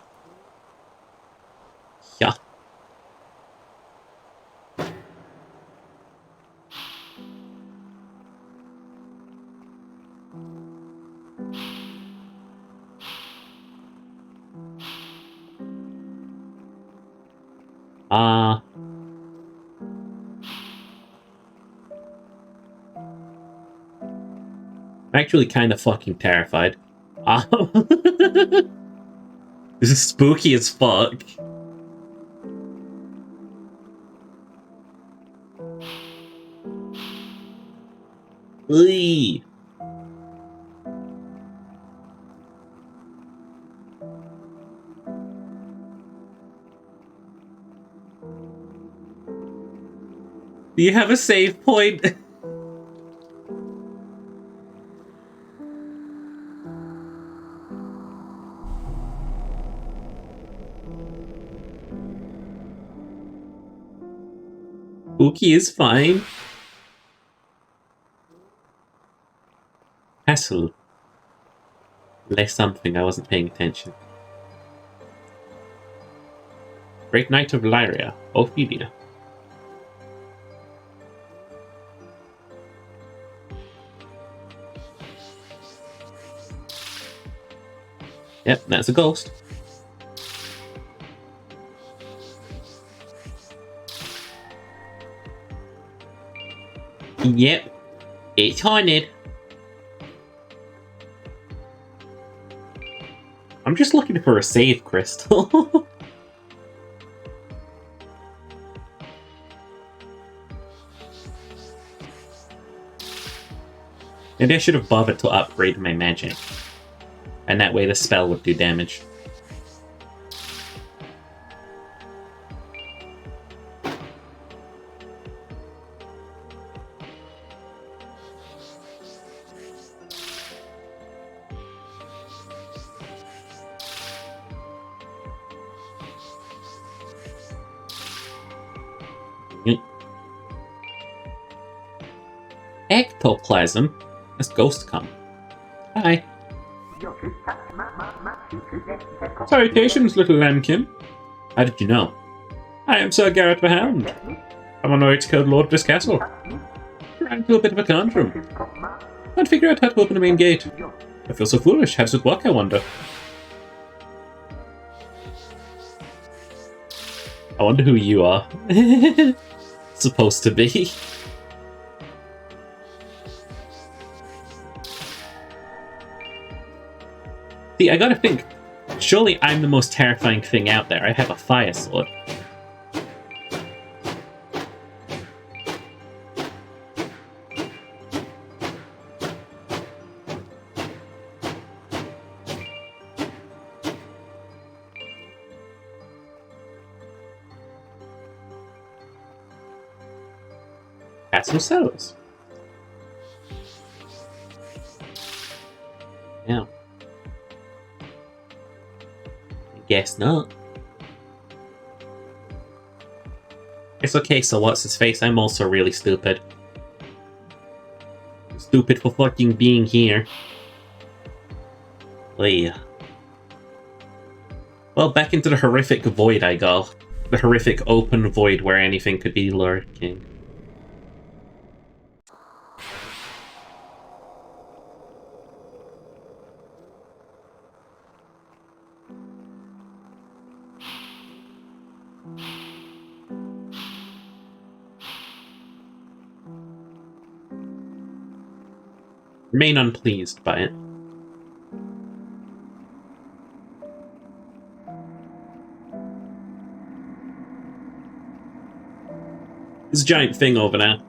Yeah. I'm actually kind of fucking terrified. This is spooky as fuck. Eee. Do you have a save point? Spooky is fine. Hassle. Less something, I wasn't paying attention. Great Knight of Lyria, Ophelia. Yep, that's a ghost. Yep, it's haunted. I'm just looking for a save crystal. Maybe I should have bothered to upgrade my magic. And that way the spell would do damage. Ectoplasm? This ghost come. Hi. Salutations, little lambkin. How did you know? I am Sir Garrett the Hound. I'm on my way to kill the Lord of this castle. Ran into a bit of a conundrum. Can't figure out how to open the main gate. I feel so foolish. How does it work, I wonder? I wonder who you are. Supposed to be. See, I gotta think. Surely I'm the most terrifying thing out there. I have a fire sword. Castle cellars. Yeah. Guess not. It's okay, so what's his face? I'm also really stupid. Stupid for fucking being here. Oh, yeah. Well, back into the horrific void I go. The horrific open void where anything could be lurking. Remain unpleased by it. There's a giant thing over there.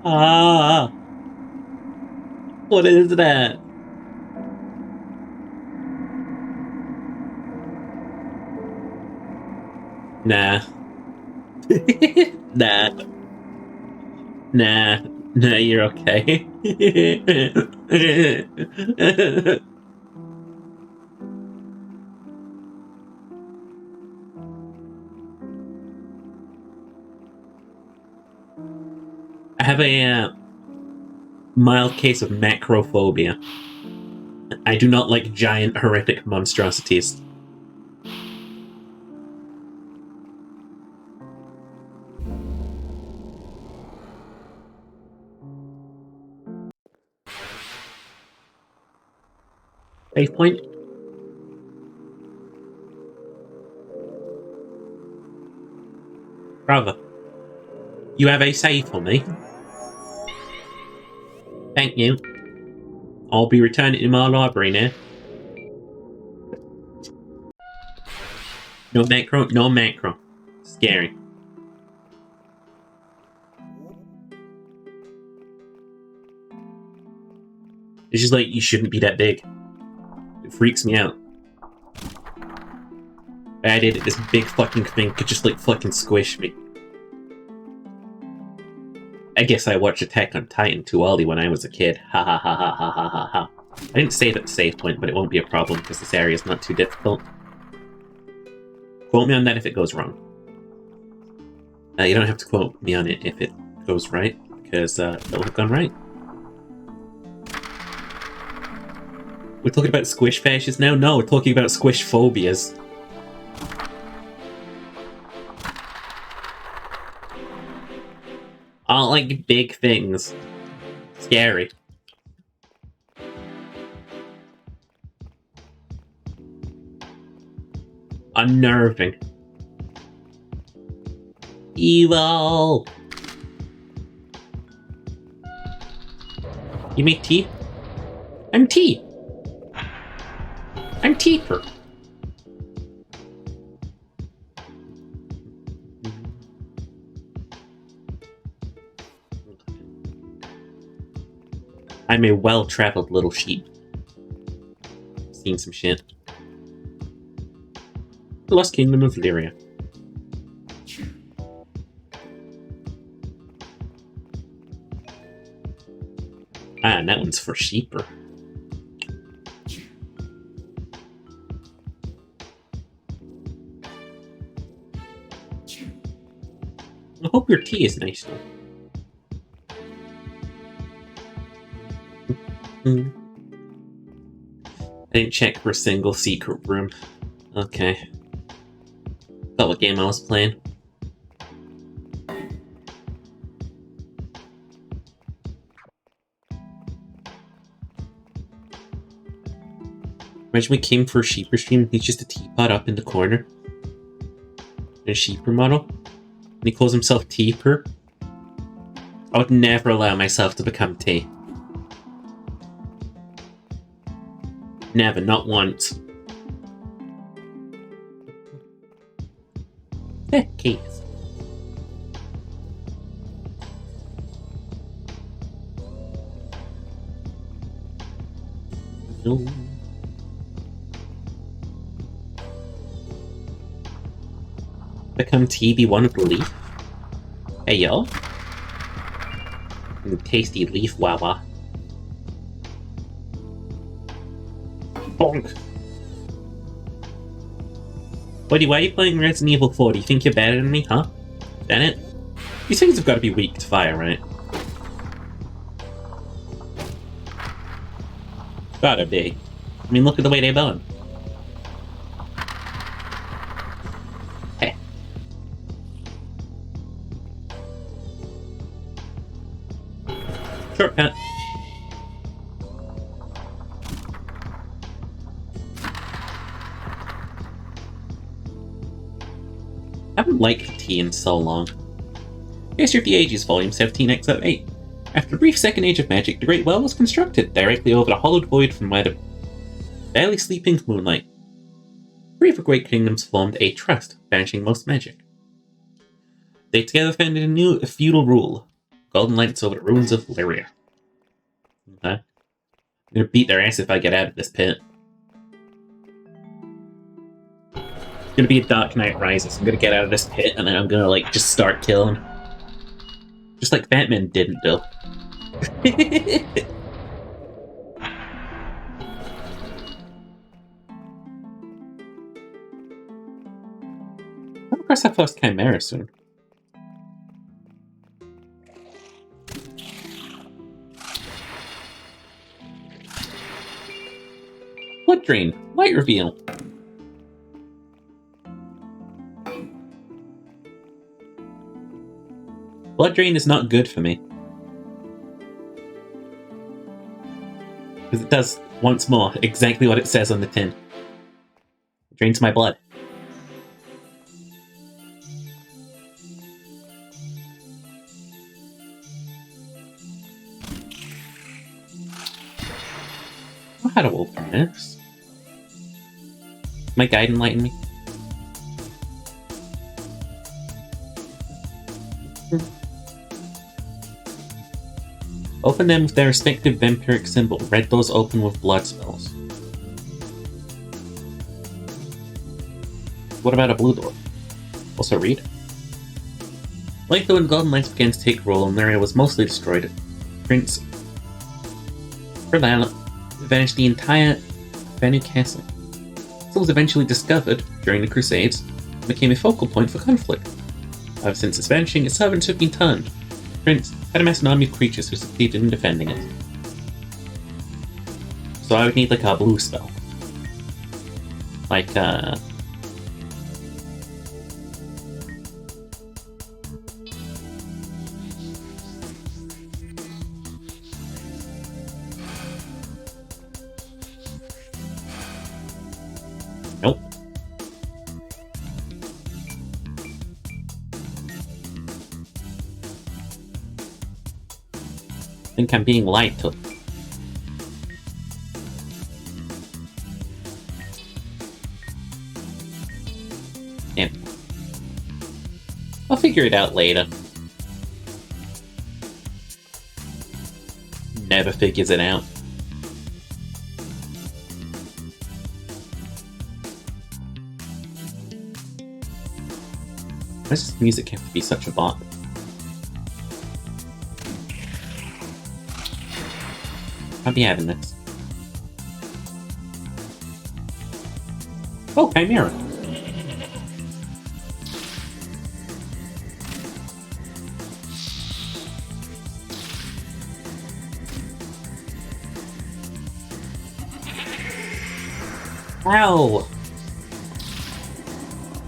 Ah! What is that? Nah. Nah. Nah. Nah, you're okay. I have a mild case of macrophobia. I do not like giant, horrific monstrosities. Save point? Brother, you have a save for me? Thank you. I'll be returning to my library now. No macro, no macro. Scary. It's just like, you shouldn't be that big. It freaks me out. I did it, this big fucking thing could just like fucking squish me. I guess I watched Attack on Titan too early when I was a kid. Ha ha ha ha ha ha ha ha. I didn't save at the save point, but it won't be a problem because this area is not too difficult. Quote me on that if it goes wrong. You don't have to quote me on it if it goes right, because it'll have gone right. We're talking about squish fascists now? No, we're talking about squish phobias. I don't like big things. Scary. Unnerving. Evil! You make tea? I'm tea! I'm Teeper. I'm a well-traveled little sheep. Seen some shit. The Lost Kingdom of Lyria. Ah, and that one's for sheeper. I hope your tea is nice though. I didn't check for a single secret room. Okay. Thought what game I was playing. Imagine we came for a sheeper stream and he's just a teapot up in the corner. In a sheeper model. And he calls himself Teeper. I would never allow myself to become tea. Never, not once. Keys. No. Become TB1 of the leaf? Hey yo. Tasty leaf wawa. Bonk. Buddy, why are you playing Resident Evil 4? Do you think you're better than me, huh? Damn it. These things have got to be weak to fire, right? Gotta be. I mean, look at the way they burn. Hey. Shortcut. I haven't liked tea in so long. History of the Ages, Volume 17, Excerpt 8. After a brief second age of magic, the Great Well was constructed, directly over the hollowed void from where the barely sleeping moonlight. Three of the great kingdoms formed a trust, banishing most magic. They together founded a new feudal rule, golden lights over the ruins of Lyria. Okay. I'm gonna beat their ass if I get out of this pit. It's gonna be a Dark Knight Rises. I'm gonna get out of this pit and then I'm gonna like just start killing. Just like Batman didn't do. Come across that first Chimera soon. Blood Drain, Light Reveal. Blood Drain is not good for me. Because it does, once more, exactly what it says on the tin. It drains my blood. how to open this. My guide enlighten me. Open them with their respective vampiric symbol. Red doors open with blood spells. What about a blue door? Also read. Like though when Golden Lights began to take roll and the area was mostly destroyed, Prince Perlala vanished the entire Venu Castle. It was eventually discovered during the Crusades and became a focal point for conflict. Ever since its vanishing, its servants have been turned. Prince had amassed an army of creatures who succeeded in defending it. So I would need like a blue spell. Like nope. I think I'm being lied to. Damn. I'll figure it out later. Never figures it out. Why does this music have to be such a bop? I'll be having this. Oh, Chimera! Ow!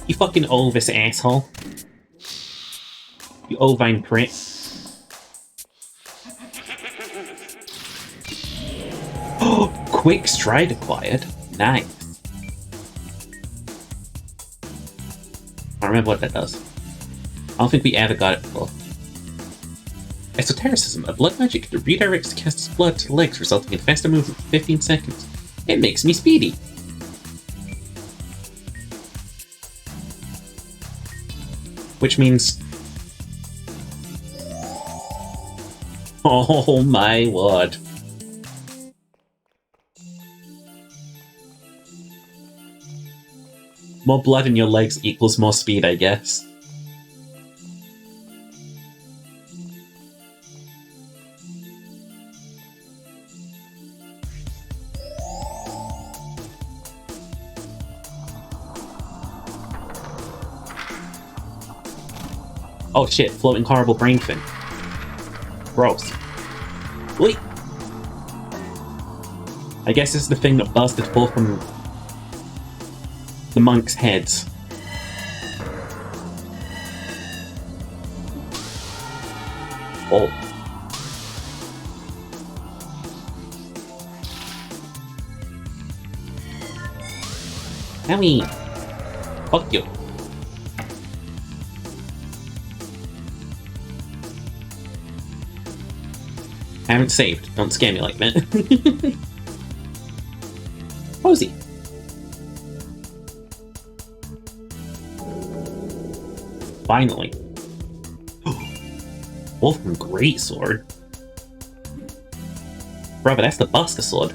You fucking Ovis asshole. You ovine prick. Oh, quick stride acquired. Nice. I don't remember what that does. I don't think we ever got it before. Esotericism, a blood magic that redirects the caster's blood to the legs, resulting in faster movement for 15 seconds. It makes me speedy. Which means... oh my word. More blood in your legs equals more speed, I guess. Oh shit, floating horrible brain fin. Gross. Wait! I guess this is the thing that busted forth from the monks' heads. Oh. Owie! Fuck you. I haven't saved. Don't scare me like that. Posey. Finally. Wolfram Greatsword. Brother, that's the Buster Sword.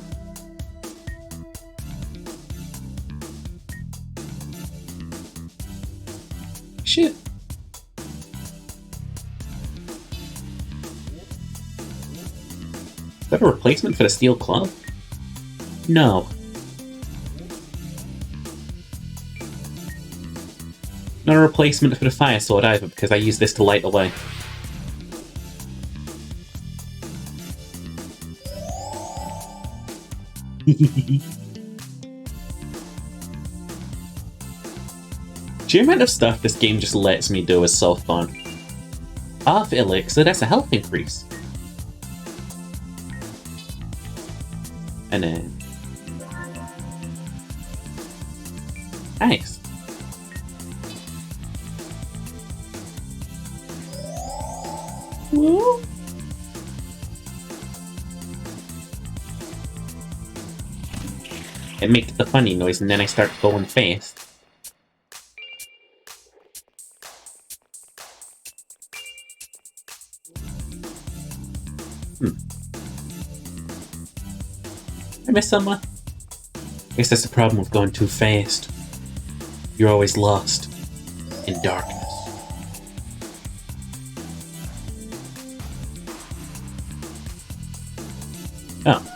Shit. Is that a replacement for the Steel Club? No. Not a replacement for the Fire Sword either, because I use this to light the way. The amount of stuff this game just lets me do is so fun. Half Elixir, that's a health increase. And then... nice. Woo! It makes the funny noise, and then I start going fast. I miss someone. I guess that's the problem with going too fast. You're always lost in darkness. Oh.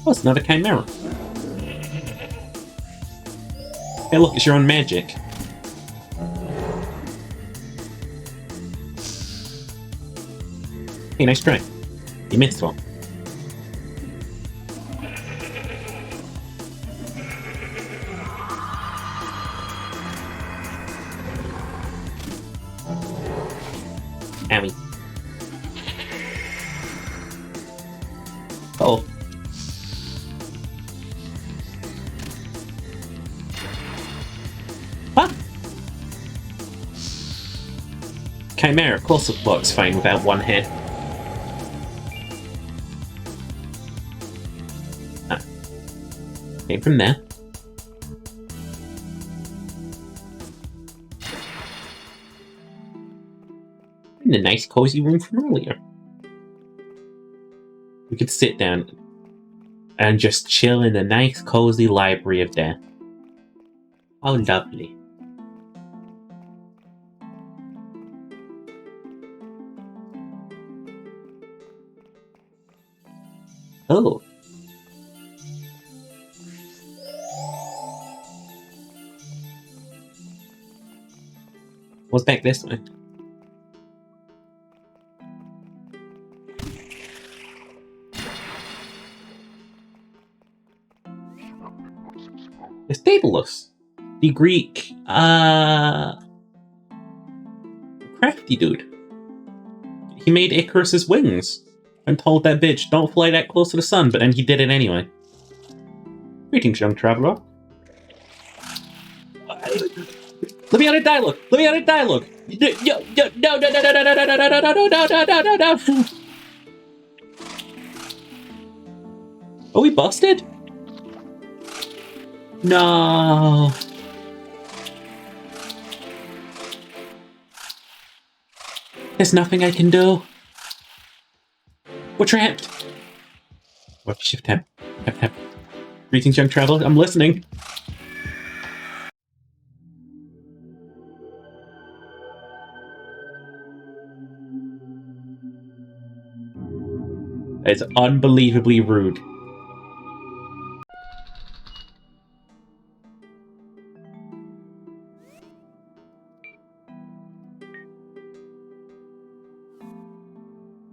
Oh, it's not a chimera. Hey, look, it's your own magic. Hey, nice try. You missed one. Owie. Uh-oh. What? Chimera close-up looks fine without one hit. Ah. Came from there. In the nice cozy room from earlier. We could sit down and just chill in the nice cozy library of death. How lovely. Oh. What's back this way? The Stabilus. The Greek, crafty dude. He made Icarus's wings. I'm told that bitch, don't fly that close to the sun, but then he did it anyway. Greetings, young traveler. Let me out of dialogue! Let me out of dialogue! No. Are we busted? No. There's nothing I can do. We're trapped. What? Shift tab. Tab. Greetings, young traveler. I'm listening. It's unbelievably rude.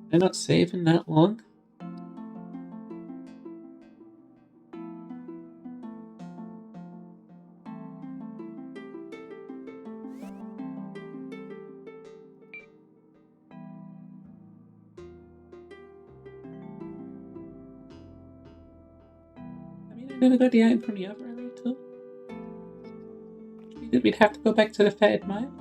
They're not saving that long. I never got the item from the other area too. We'd have to go back to the Fed mine.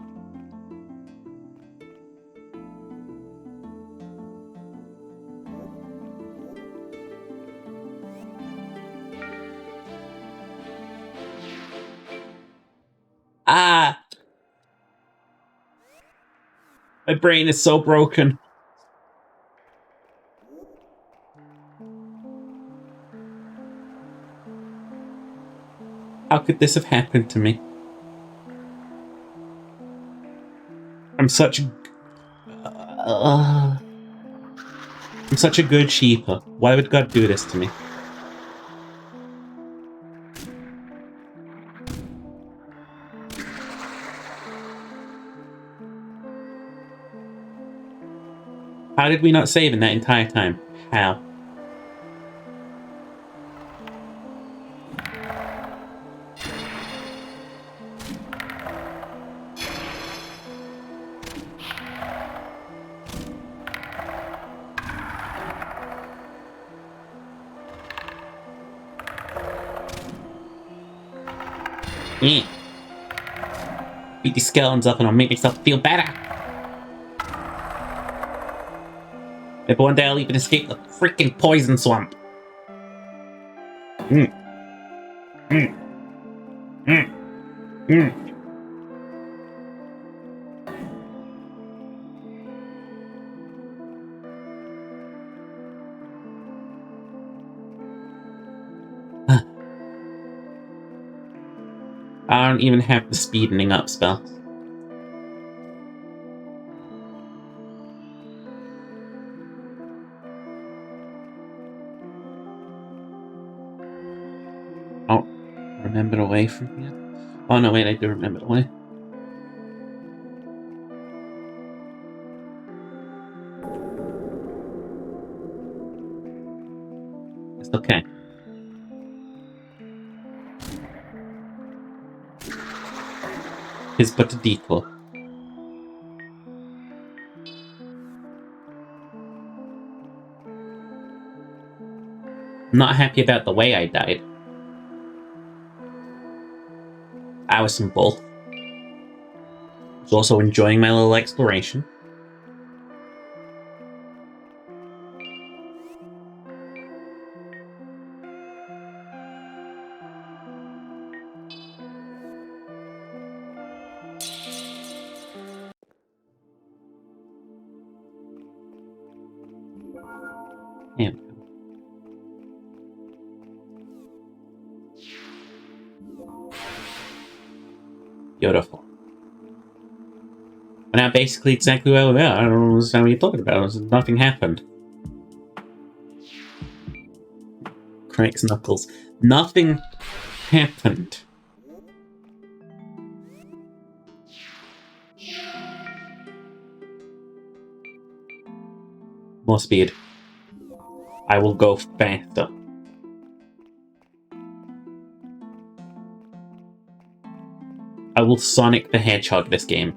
Ah! My brain is so broken. How could this have happened to me? I'm such a good sheeper. Why would God do this to me? How did we not save in that entire time? How? Yeah. Beat these skeletons up and I'll make myself feel better. Maybe one day I'll even escape the freaking poison swamp. Mm. Mm. Mm. Mm. I don't even have the speeding up spell. Oh, remember the way from here? Oh no, wait, I do remember the way. It's okay. It's but a detour. I'm not happy about the way I died. I was in both. I was also enjoying my little exploration. Yeah. Beautiful. But now basically exactly where we are. I don't understand what you're talking about. Nothing happened. Cracks knuckles. Nothing happened. More speed. I will go faster. I will Sonic the Hedgehog this game.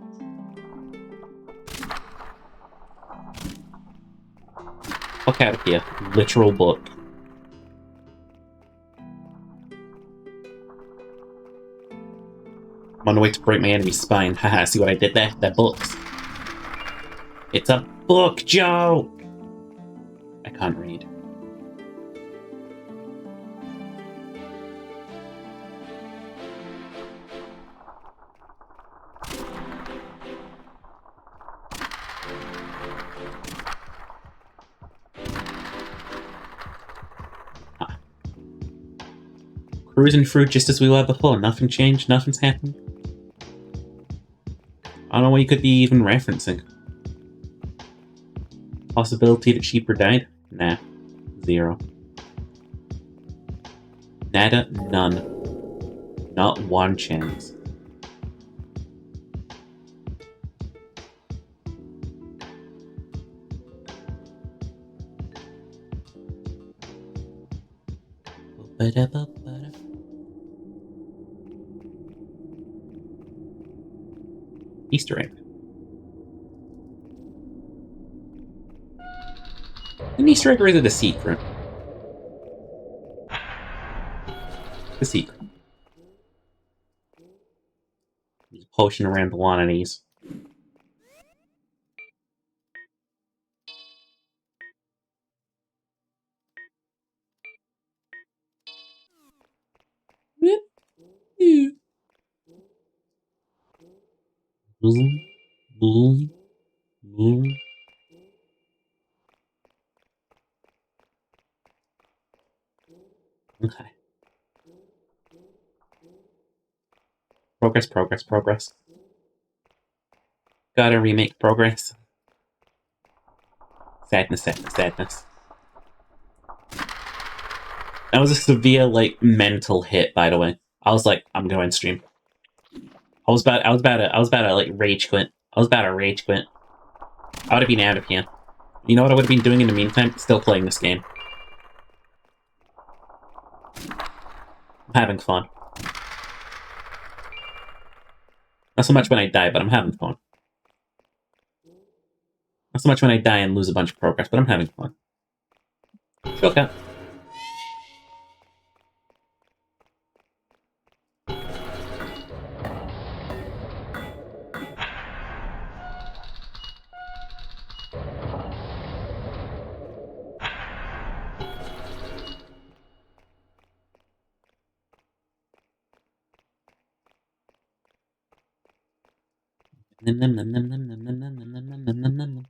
Fuck out of here. Literal book. I'm on the way to break my enemy's spine. Haha, see what I did there? They're books. It's a book joke! I can't read. Cruising through just as we were before. Nothing changed, nothing's happened. I don't know what you could be even referencing. Possibility that Sheeper died? Nah. 0. Nada, none. Not one chance. Easter egg. An Easter egg or is it a secret? The secret. There's a potion around one of these. Boom, boom, boom. Okay. Progress, progress, progress. Gotta remake progress. Sadness, sadness, sadness. That was a severe, like, mental hit, by the way. I was like, I'm going stream. I was about to like rage quit. I was about to rage quit. I would have been out of here. You know what I would have been doing in the meantime? Still playing this game. I'm having fun. Not so much when I die, but I'm having fun. Not so much when I die and lose a bunch of progress, but I'm having fun. Okay. Nom, nom, nom, nom, nom, nom, nom, nom, nom, nom, nom, nom, nom.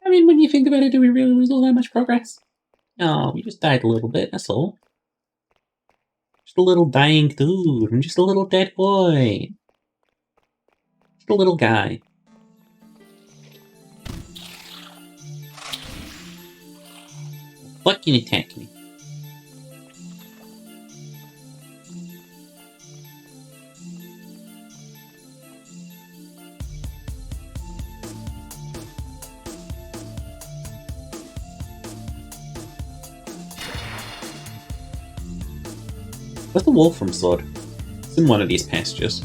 I mean, when you think about it, do we really lose all that much progress? No, we just died a little bit, that's all. Just a little dying dude, and just a little dead boy. Just a little guy. Fucking attack me. Where's the Wolfram sword? It's in one of these pastures.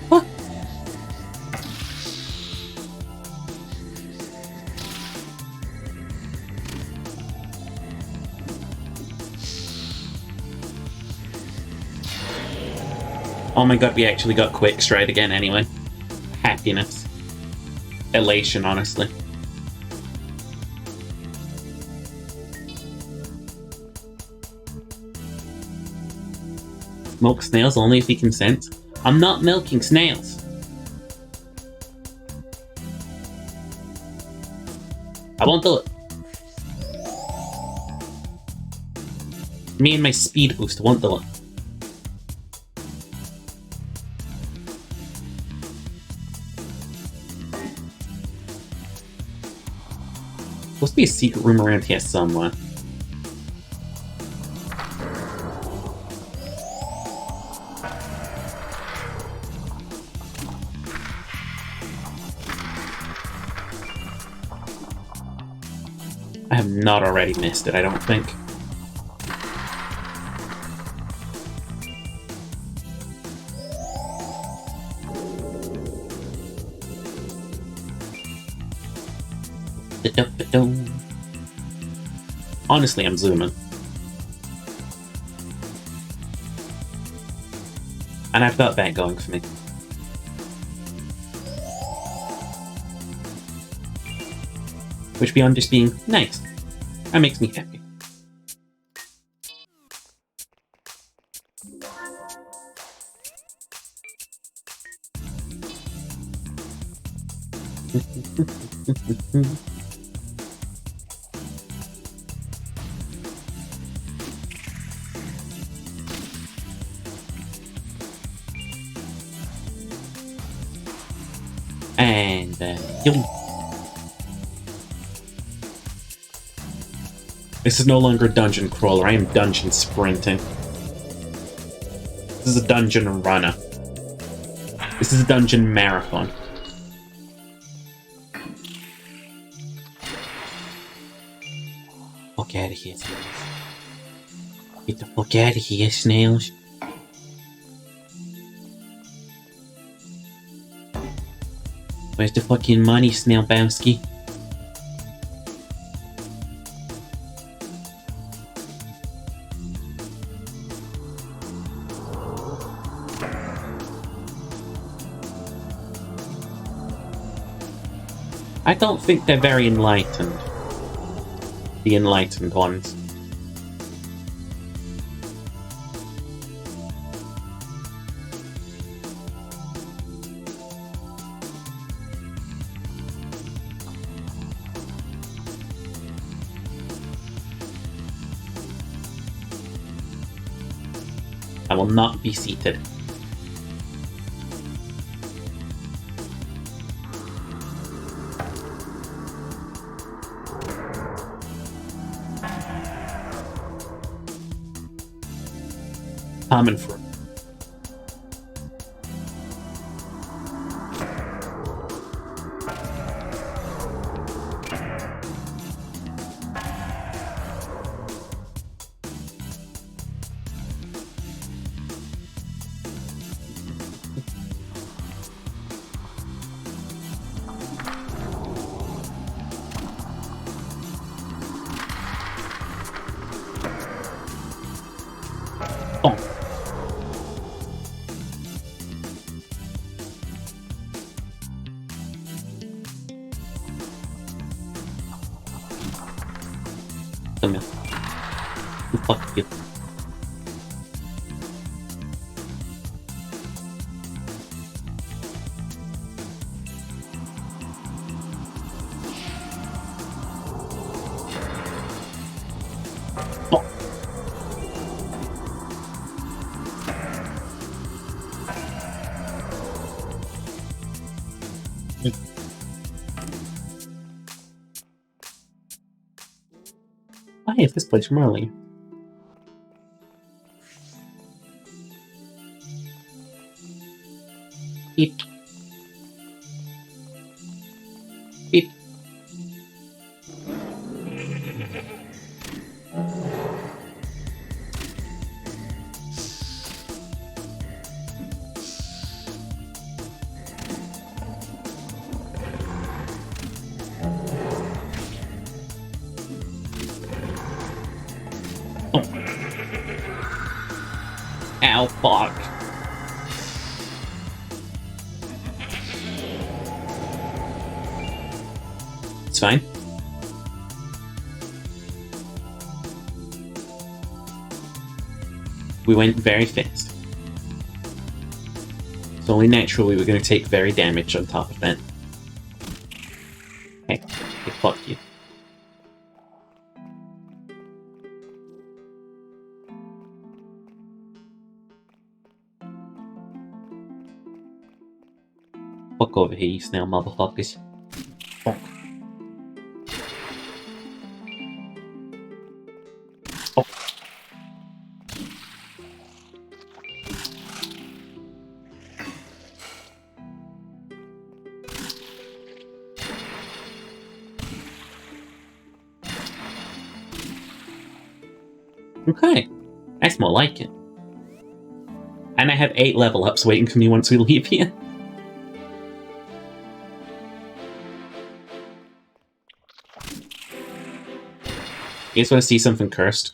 What? Oh my god, we actually got quick stride again anyway. Happiness. Elation, honestly. Milk snails only if he consents. I'm not milking snails. I won't do it. Me and my speed boost won't do it. Supposed to be a secret room around here somewhere. I have not already missed it, I don't think. Honestly, I'm zooming. And I've got that going for me. Which beyond just being nice, that makes me happy. And this is no longer a dungeon crawler, I am dungeon sprinting. This is a dungeon runner. This is a dungeon marathon. Fuck out of here, snails. Get the fuck out of here, snails. Where's the fucking money, Snailbowski? I don't think they're very enlightened. The enlightened ones. I will not be seated. Common fruit. Oh. Come here. Fuck you. Oh. I hate this place from earlier. Beep. Beep. Oh. Ow, fuck. It's fine. We went very fast. It's only natural we were going to take very damage on top of that. Hey, fuck you. Fuck over here, you snail motherfuckers. Fuck. Oh. Okay, that's more like it. And I have 8 level ups waiting for me once we leave here. You guys want to see something cursed?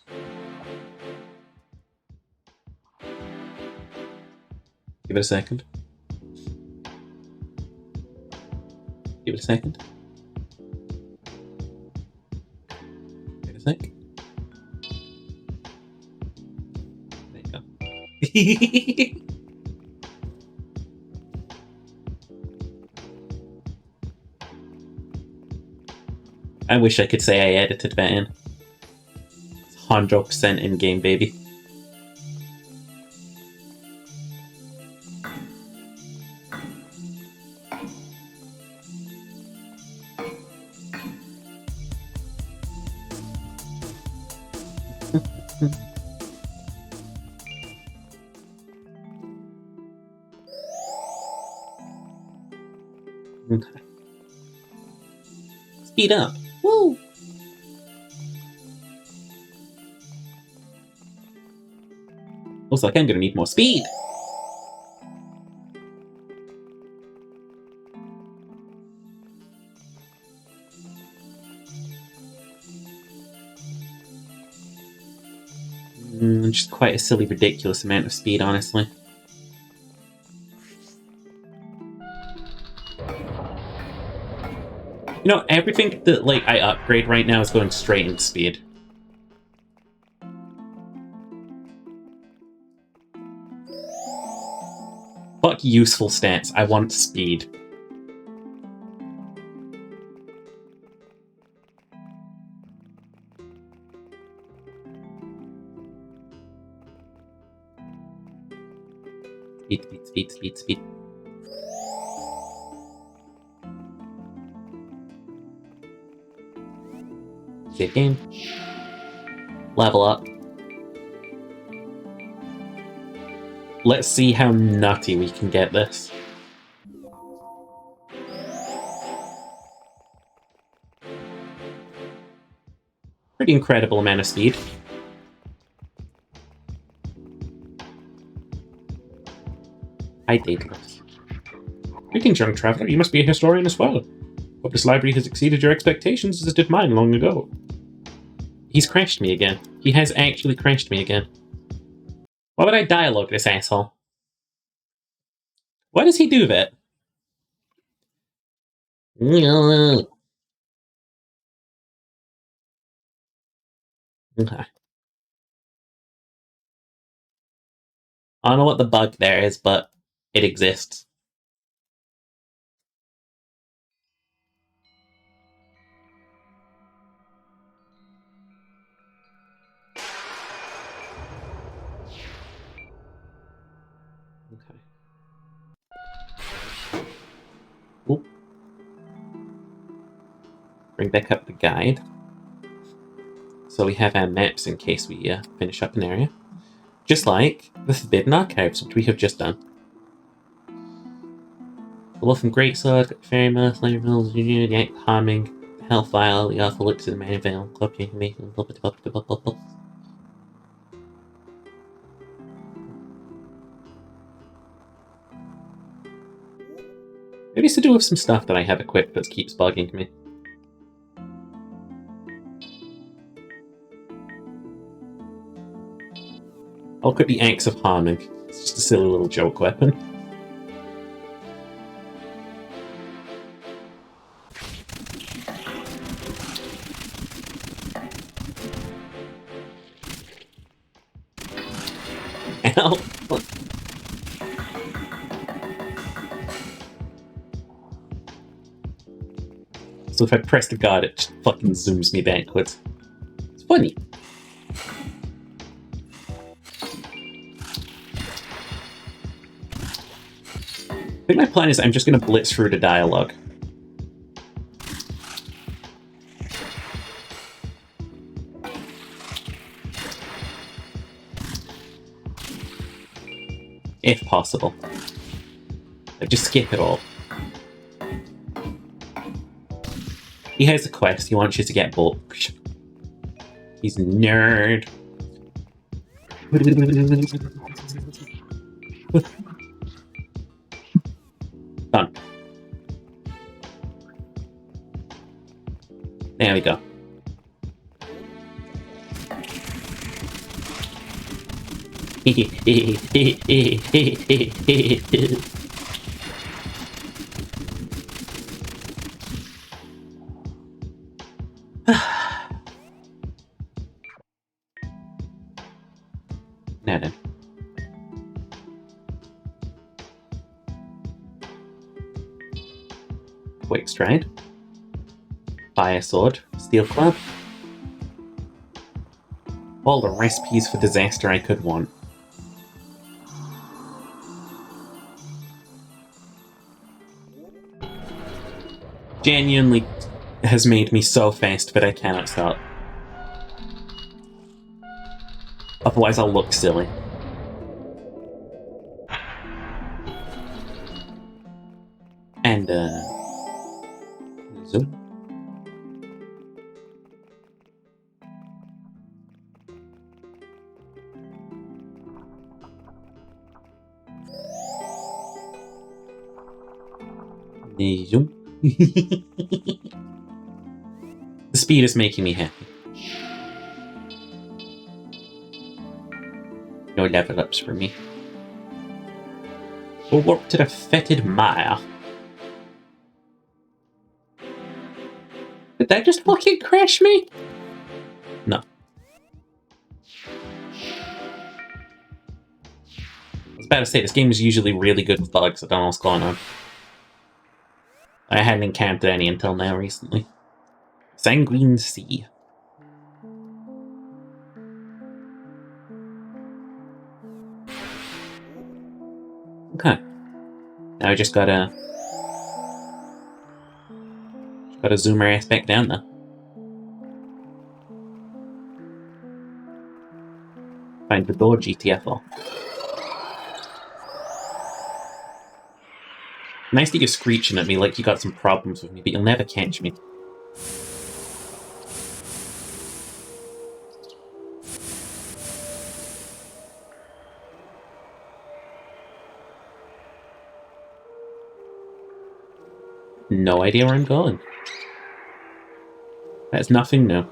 Give it a second. Give it a second. Give it a sec. There you go. I wish I could say I edited that in. 100% in-game, baby. Okay. Speed up. Woo! Looks like I'm gonna need more speed. Just quite a silly, ridiculous amount of speed, honestly. You know, everything that like I upgrade right now is going straight into speed. Fuck useful stats, I want speed. Speed, speed, speed, speed, speed. Save game. Level up. Let's see how nutty we can get this. Pretty incredible amount of speed. Hi, Daedalus. Greetings, young traveler. You must be a historian as well. Hope this library has exceeded your expectations as it did mine long ago. He's crashed me again. He has actually crashed me again. Why would I dialogue this asshole? What does he do that? Okay. I don't know what the bug there is, but it exists. Okay. Oop. Bring back up the guide. So we have our maps in case we finish up an area. Just like the Forbidden Archives, which we have just done. The Wolf and Greatsword, Fairy Mirror, Slayer Mills, Union, Yank, Harming, Hellfire, the Arthur Elixir, the Manvale, Copy, Mason, Maybe it's to do with some stuff that I have equipped that keeps bugging me. I'll equip the Axe of Harming. It's just a silly little joke weapon. Ow! So if I press the guard, it just fucking zooms me backwards. It's funny. I think my plan is I'm just going to blitz through the dialogue. If possible. Like, just skip it all. He has a quest, he wants you to get booked. He's a nerd. Done. There we go. Now then. Quick Stride. Fire Sword. Steel Club. All the recipes for disaster I could want. Genuinely has made me so fast that I cannot stop. Otherwise I'll look silly. And, zoom. Zoom. The speed is making me happy. No level ups for me. We'll warp to the fetid mire. Did that just fucking crash me? No. I was about to say, this game is usually really good with bugs. I don't know what's going on. I hadn't encountered any until now recently. Sanguine Sea. Okay. Now I just gotta zoom our ass back down though. Find the door, GTFO. Nice that you're screeching at me like you got some problems with me, but you'll never catch me. No idea where I'm going. That's nothing new.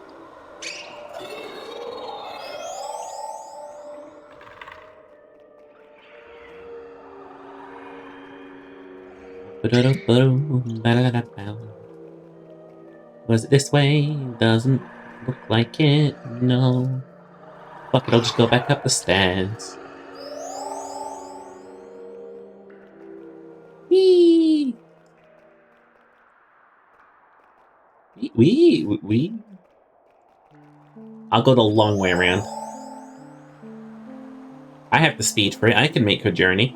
Was it this way? Doesn't look like it. No. Fuck it, I'll just go back up the stairs. Whee! Wee! I'll go the long way around. I have the speed for it. I can make her journey.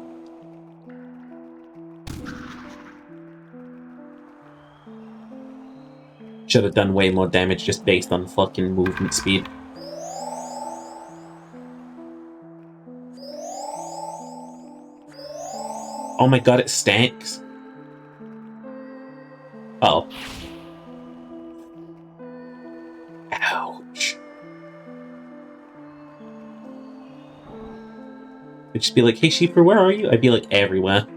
Should have done way more damage just based on fucking movement speed. Oh my god, it stacks. Uh oh. Ouch. I'd just be like, hey Sheeper, where are you? I'd be like, everywhere.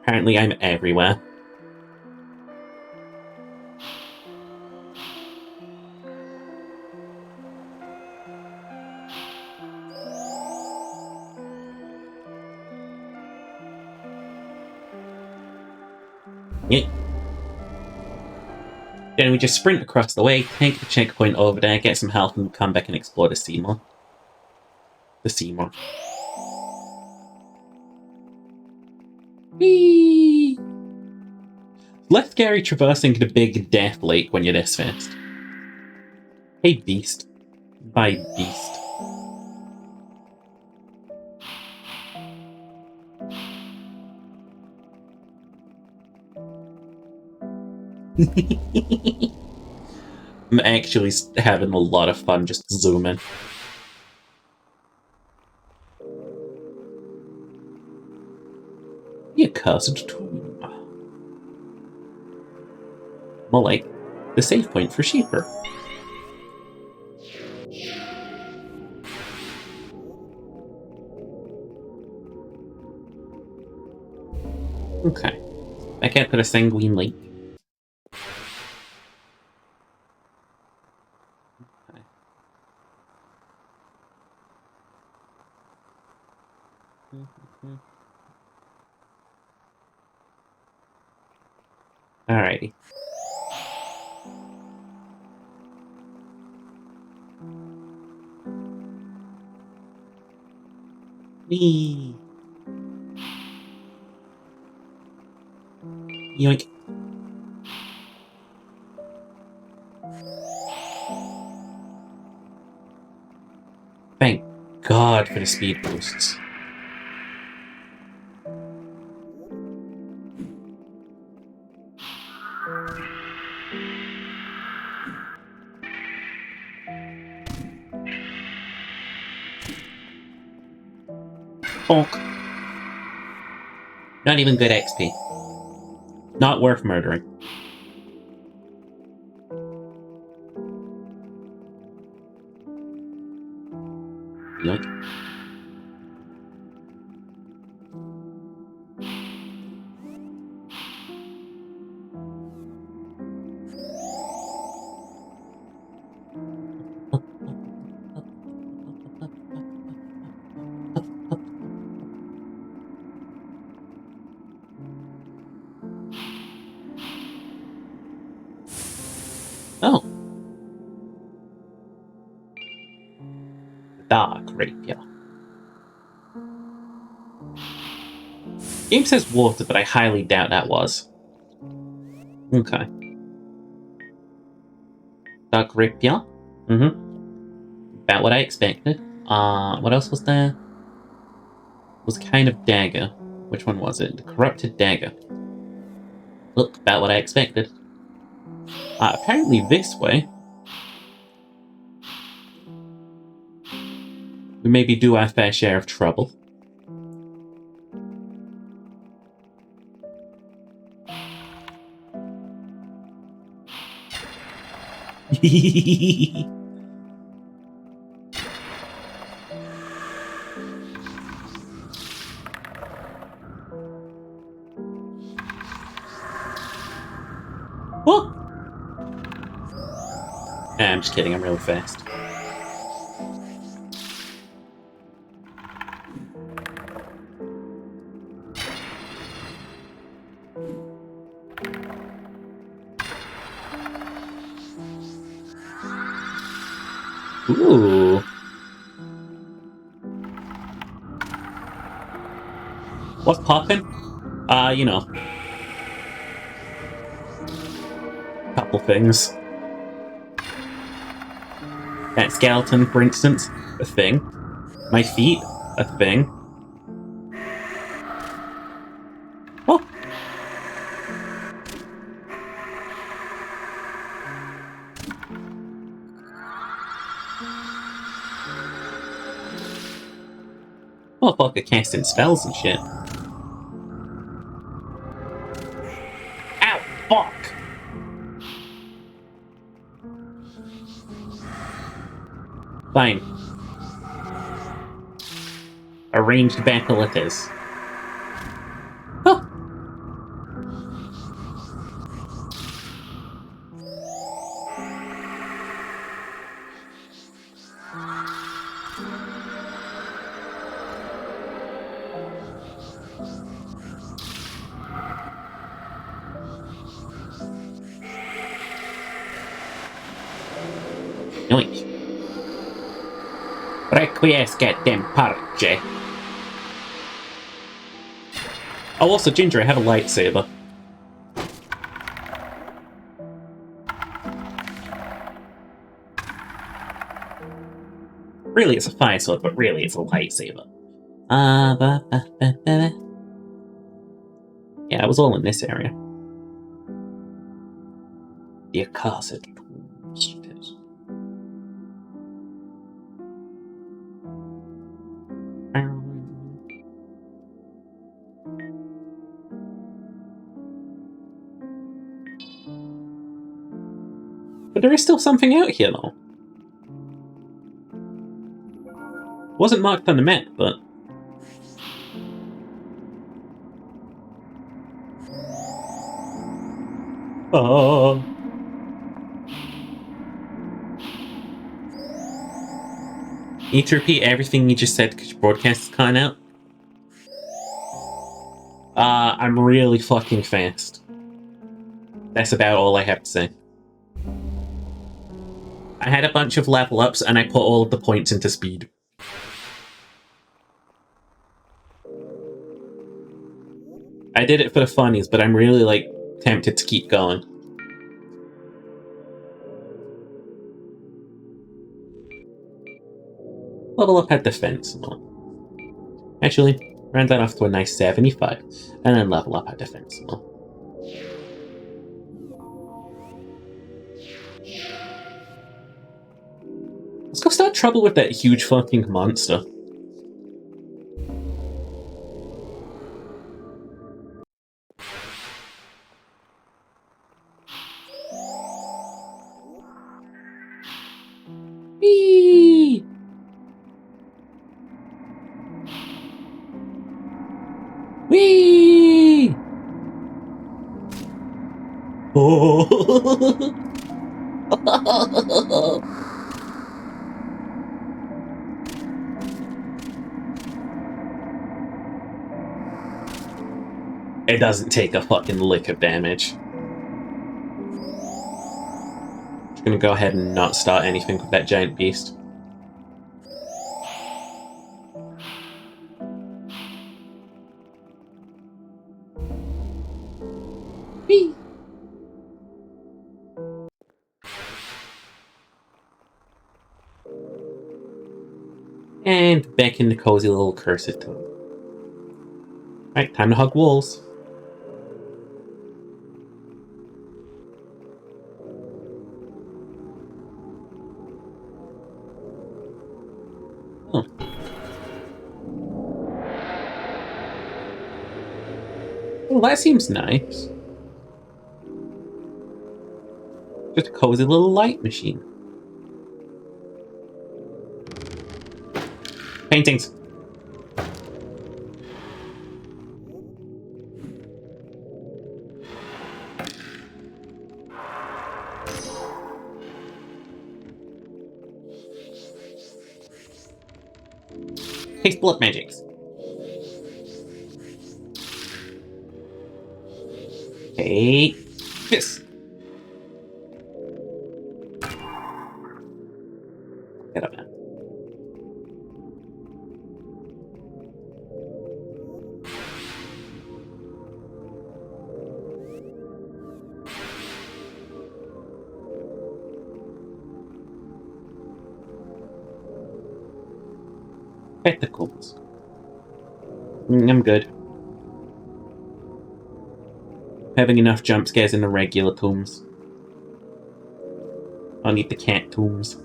Apparently I'm everywhere. Yeah. Then we just sprint across the way, take the checkpoint over there, get some health, and come back and explore the Seymour. The Seymour. Whee! Less scary traversing the big death lake when you're this fast. Hey, beast. Bye, beast. I'm actually having a lot of fun just zooming. The accursed tomb. More like the save point for Sheeper. Okay. Back out to the Sanguine Lake. Okay. Alrighty. Whee! Yoink. Thank God for the speed boosts. Bonk. Not even good XP. Not worth murdering. Yoink. Oh. Dark Rapier. Game says water, but I highly doubt that was. Okay. Dark Rapier. Mm-hmm. About what I expected. What else was there? Was kind of dagger. Which one was it? The corrupted dagger. Look, about what I expected. Apparently this way. We maybe do our fair share of trouble. What? Nah, I'm just kidding, I'm really fast. Ooh. What's poppin'? You know. Couple things. That skeleton, for instance, a thing. My feet, a thing. Oh! Motherfucker casting spells and shit. Ow! Fuck! Fine. Arranged battle it is. Oh! Yoink. Requiescat dem parce. Oh, also, Ginger, I have a lightsaber. Really, it's a fire sword, but really, it's a lightsaber. Yeah, I was all in this area. The accursed tools. But there is still something out here, though. Wasn't marked on the map, but... Oh. Need to repeat everything you just said because your broadcast is cutting out? I'm really fucking fast. That's about all I have to say. I had a bunch of level ups and I put all of the points into speed. I did it for the funnies, but I'm really, like, tempted to keep going. Level up at defense more. Actually, round that off to a nice 75, and then level up at defense more. Let's go start trouble with that huge fucking monster. Whee! Whee! Oh! It doesn't take a fucking lick of damage. Just gonna go ahead and not start anything with that giant beast. Whee! And back in the cozy little cursed tomb. Alright, time to hug walls. Oh. Well, that seems nice. Just a cozy little light machine. Paintings. Taste blood magics. Hey, this. Get up. Petacles. I'm good. Having enough jump scares in the regular tombs. I need the cat tombs.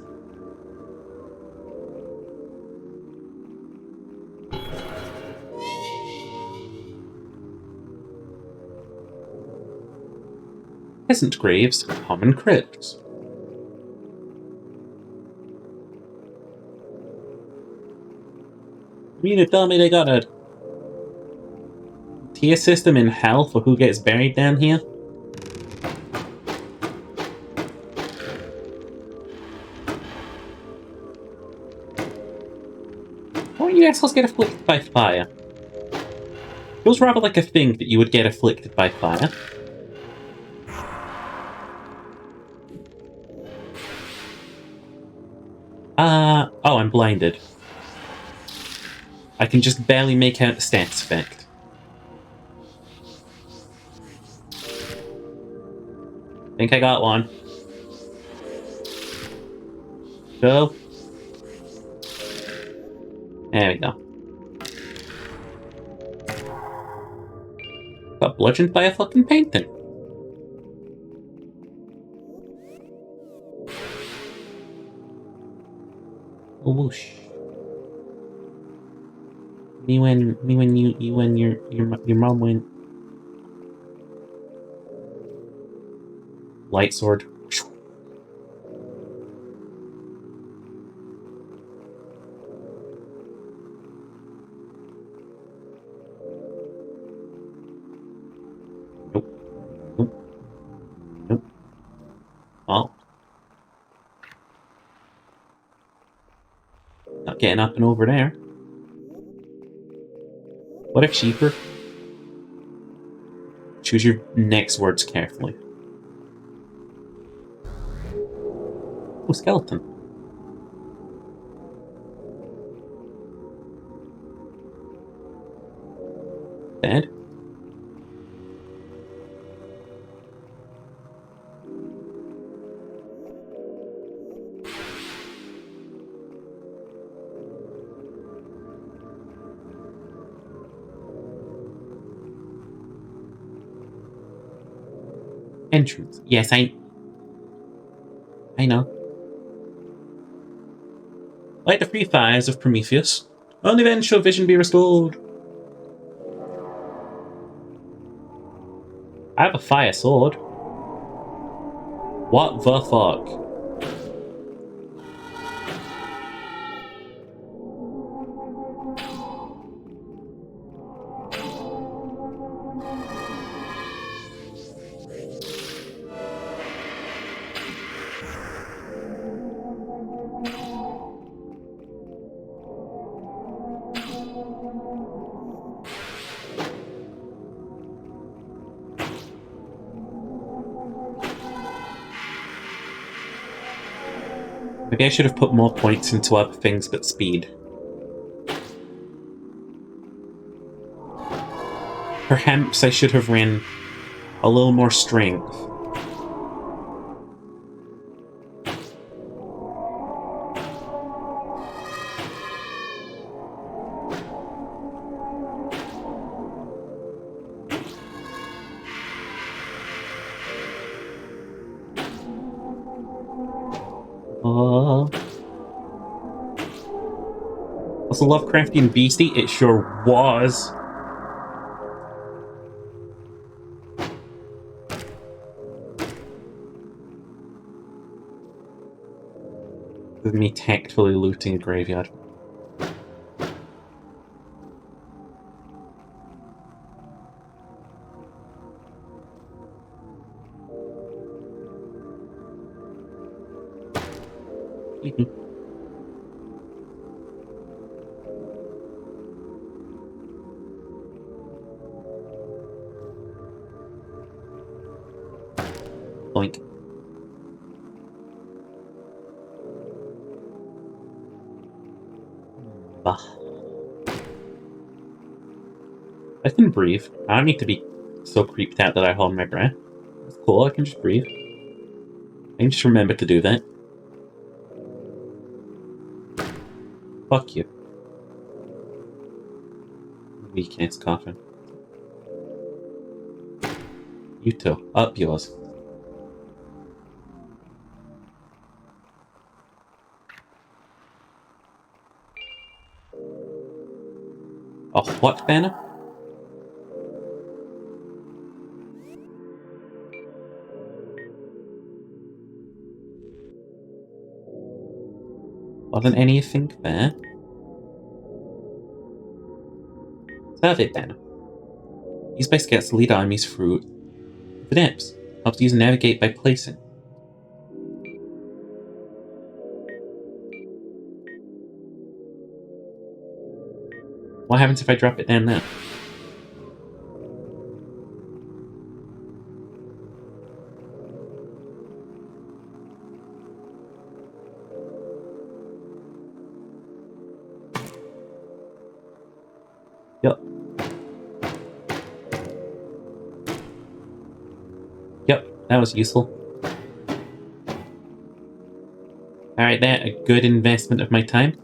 Peasant graves, common crypts. You mean to tell me they got a tier system in hell for who gets buried down here? Why don't you assholes get afflicted by fire? Feels rather like a thing that you would get afflicted by fire. Oh, I'm blinded. I can just barely make out the stats effect. Think I got one. Go. There we go. Got bludgeoned by a fucking painting. Oh, whoosh. Me when you and your mom went. Light sword. Nope. Nope. Nope. Oh. Not getting up and over there. What if cheaper? Choose your next words carefully. Oh, skeleton. Dead. Entrance. Yes, I know. Light the free fires of Prometheus. Only then shall vision be restored. I have a fire sword. What the fuck? Maybe I should have put more points into other things but speed. Perhaps I should have ran a little more strength. Was a Lovecraftian beastie? It sure was. With me tactfully looting a graveyard. Boink. Bah. I can breathe. I don't need to be so creeped out that I hold my breath. It's cool, I can just breathe. I can just remember to do that. Fuck you. Weakness coffin. You two, up yours. A what banner? Wasn't anything there. Survey banner. Used by scouts to lead armies through the depths. Helps users navigate by placing. What happens if I drop it down there? Yep. Yep, that was useful. Alright, that a good investment of my time.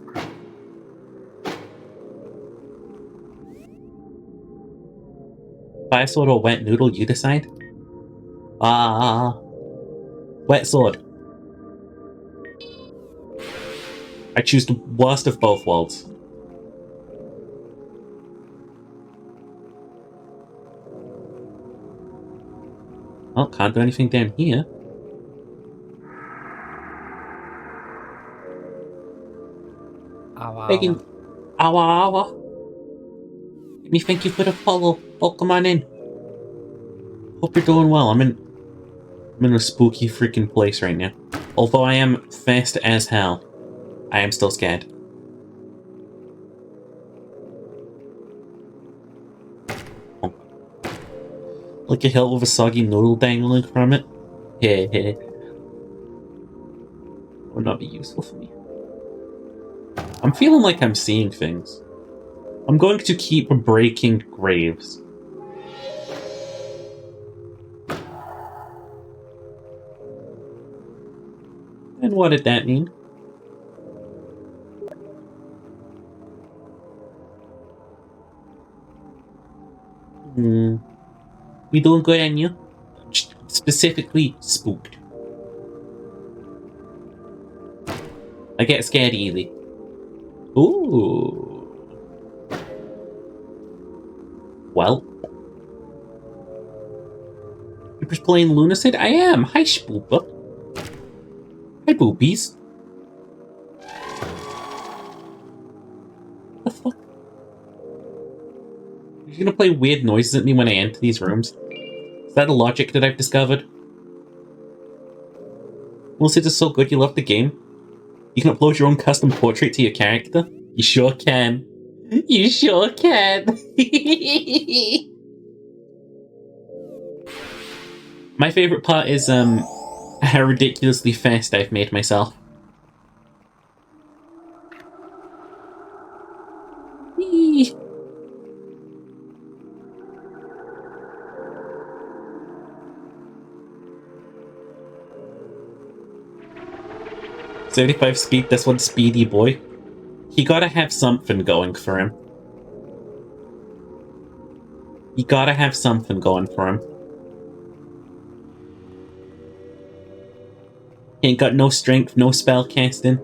Fire sword or wet noodle, you decide? Wet sword. I choose the worst of both worlds. Well, can't do anything down here. Awa, Begging. Awa awa. Let me thank you for the follow. Welcome on in. Hope you're doing well. I'm in a spooky freaking place right now. Although I am fast as hell, I am still scared. Oh. Like a hell with a soggy noodle dangling from it. Heh. Would not be useful for me. I'm feeling like I'm seeing things. I'm going to keep breaking graves. And what did that mean? We doing good on you? Specifically spooked. I get scared easily. Ooh. Well. You're just playing Lunacid? I am. Hi, Spoopa. Hi, boobies. What the fuck? You're gonna play weird noises at me when I enter these rooms? Is that a logic that I've discovered? Lunacid is so good you love the game? You can upload your own custom portrait to your character? You sure can. You sure can. My favorite part is how ridiculously fast I've made myself. Eee. "75 speed, this one's speedy boy." He gotta have something going for him. You gotta have something going for him. He ain't got no strength, no spell casting.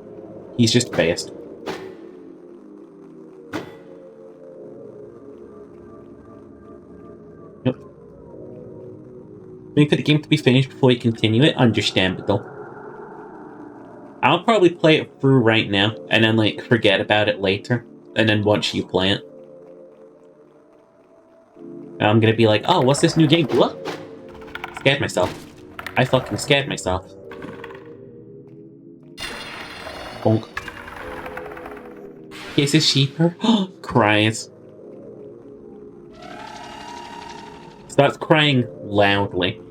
He's just fast. Yep. Wait for the game to be finished before you continue it? Understandable. I'll probably play it through right now, and then, like, forget about it later. And then watch you play it. I'm gonna be like, oh, what's this new game? What? Scared myself. I fucking scared myself. Bonk. Kisses sheeper. Cries. Starts crying loudly.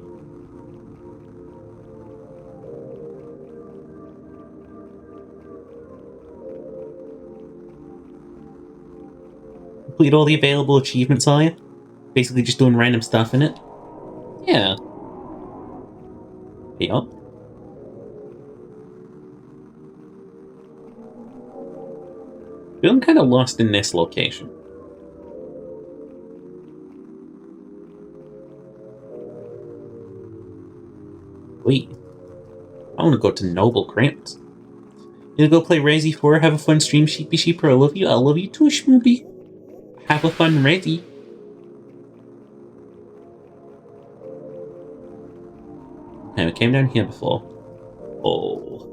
Complete all the available achievements, are you? Basically just doing random stuff in it? Yeah. Yup. Feeling kind of lost in this location. Wait. I want to go to Noble Crypt. You gonna go play Resi 4, have a fun stream, Sheepy Sheeper. I love you. I love you too, Schmoopy. Have a fun Resi. Okay, we came down here before. Oh.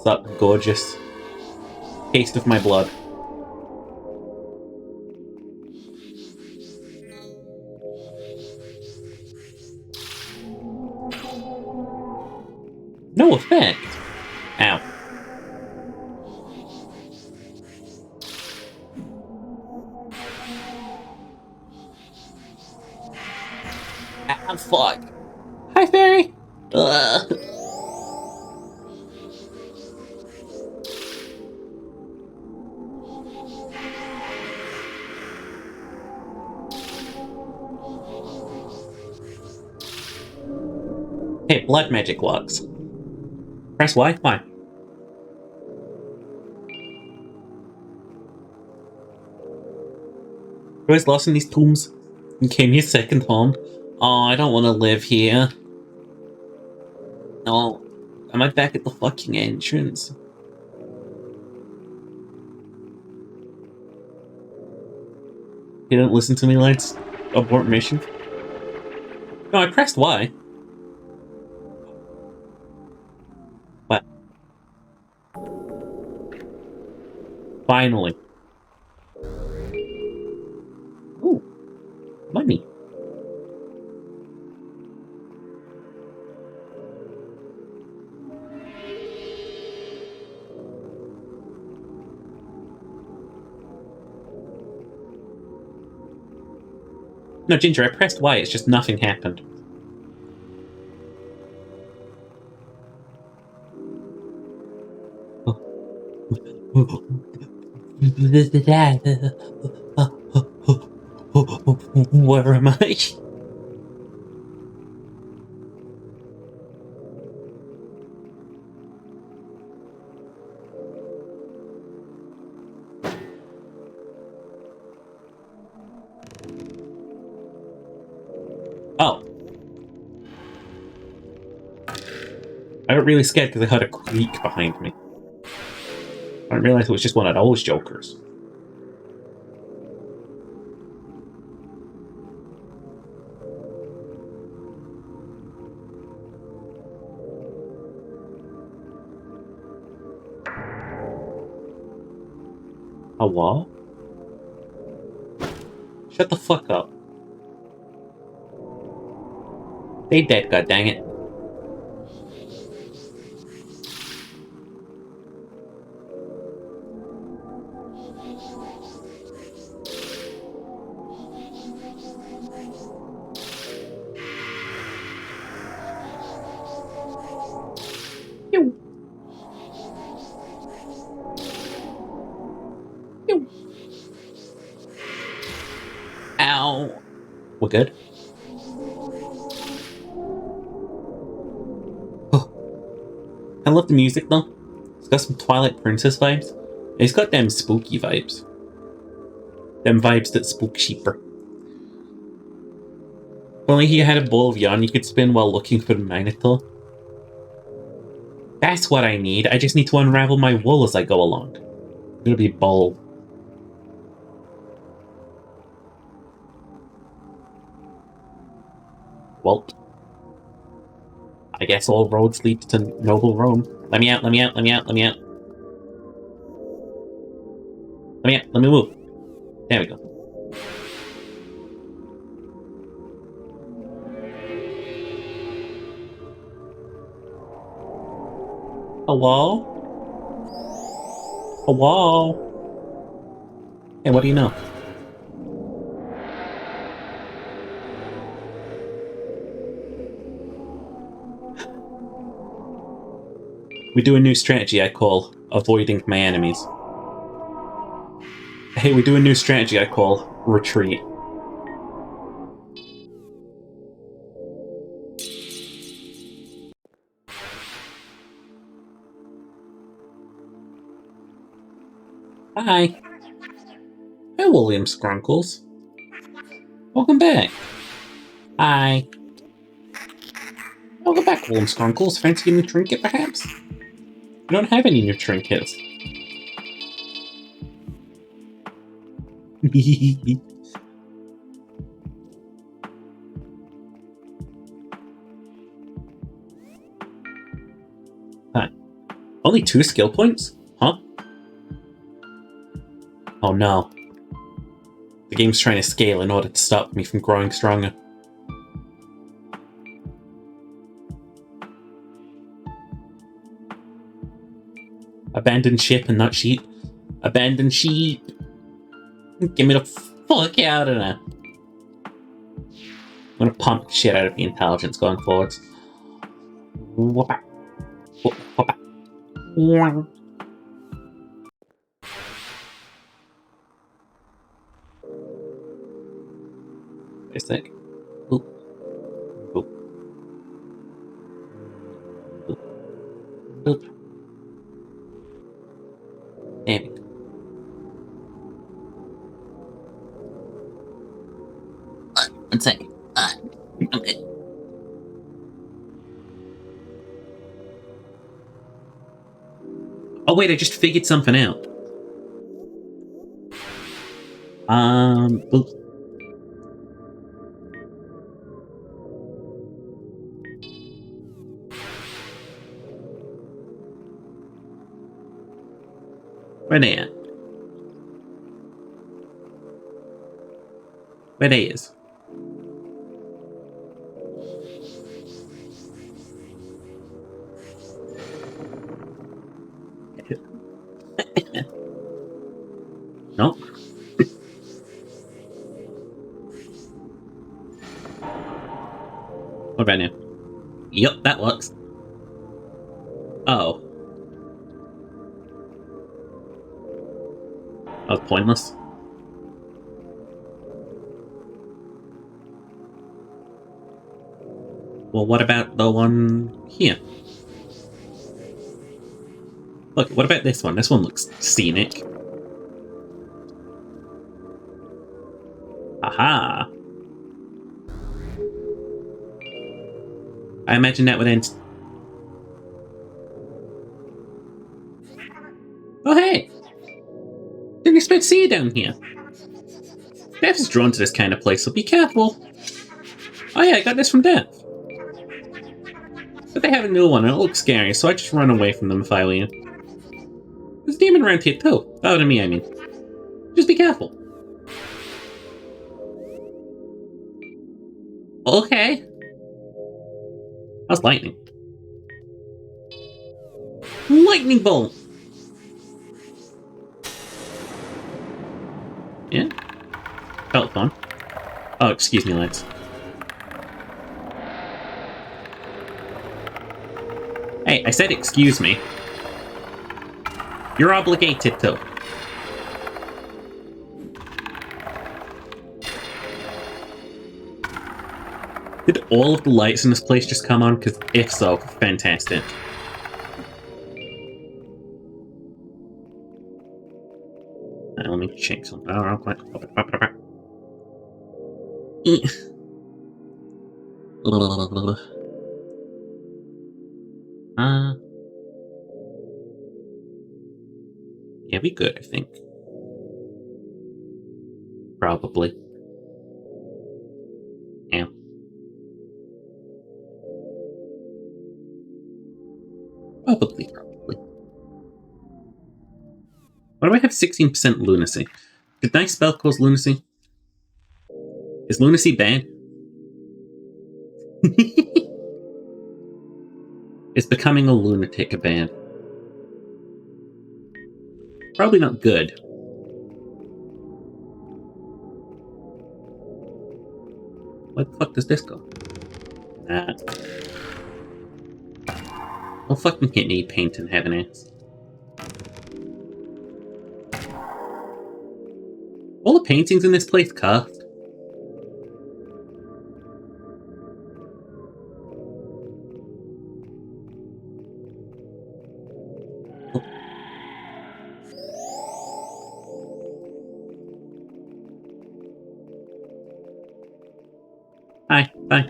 Sup, gorgeous. Taste of my blood. No effect. Ow. Ah, fuck. Hi, Fairy. Ugh. Hey, blood magic works. Press Y? Why? I was lost in these tombs and came here second home. Oh, I don't want to live here. No. Am I back at the fucking entrance? You didn't listen to me, lads? Abort mission? No, I pressed Y. What? Finally. Ooh. Money. No, Ginger, I pressed Y, it's just nothing happened. Where am I? Oh. I got really scared because I heard a creak behind me. I didn't realize it was just one of those jokers. A wall? Shut the fuck up. They dead, goddang it. Pew. Pew. Ow. We're good? Oh. I love the music though. It's got some Twilight Princess vibes. It's got them spooky vibes. Them vibes that spook sheeper. If only he had a ball of yarn you could spin while looking for the Minotaur. That's what I need. I just need to unravel my wool as I go along. I'm gonna be bold. Well, I guess all roads lead to Noble Rome. Let me out, let me out, let me out, let me out. Let me out, let me move. There we go. Hello? Hello? Hey, what do you know? We do a new strategy I call avoiding my enemies. Hey, we do a new strategy I call retreat. Hi. Hey, William Scrunkles. Welcome back. Hi. Welcome back, Wollensconkles. Fancy a new trinket, perhaps? I don't have any new trinkets. Huh. Only 2 skill points? Huh? Oh no. The game's trying to scale in order to stop me from growing stronger. Abandoned ship and not sheep. Abandoned sheep. Get me the fuck out of there. I'm gonna pump shit out of the intelligence going forwards. Whoppa. Whoppa. Whoppa. Wait a sec. Oop. Oop. Oop. Oop. Damn it. One sec. Okay. Oh wait, I just figured something out. Oop. Where they at? Where they is? Nope. What about now? Yep, that works. Oh. That was pointless. Well, what about the one here? Look, what about this one? This one looks scenic. Aha! I imagine that would end... Oh, hey! Didn't expect to see you down here. Death is drawn to this kind of place, so be careful. Oh yeah, I got this from Death. But they have a new one, and it looks scary, so I just run away from them if I were you. There's a demon around here too. Oh, to me, I mean. Just be careful. Okay. How's lightning? Lightning bolt! Yeah? Felt fun. Oh, excuse me, lads. Hey, I said excuse me. You're obligated to. Did all of the lights in this place just come on? Because if so, fantastic. Let me check something out real quick. Yeah, be good, I think. Probably. Yeah. Probably. Why do I have 16% lunacy? Did my spell cause lunacy? Is lunacy bad? Is becoming a lunatic bad? Probably not good. Where the fuck does this go? Nah. I'll fucking hit me paint and have an ass. All the paintings in this place cursed. Hi, bye.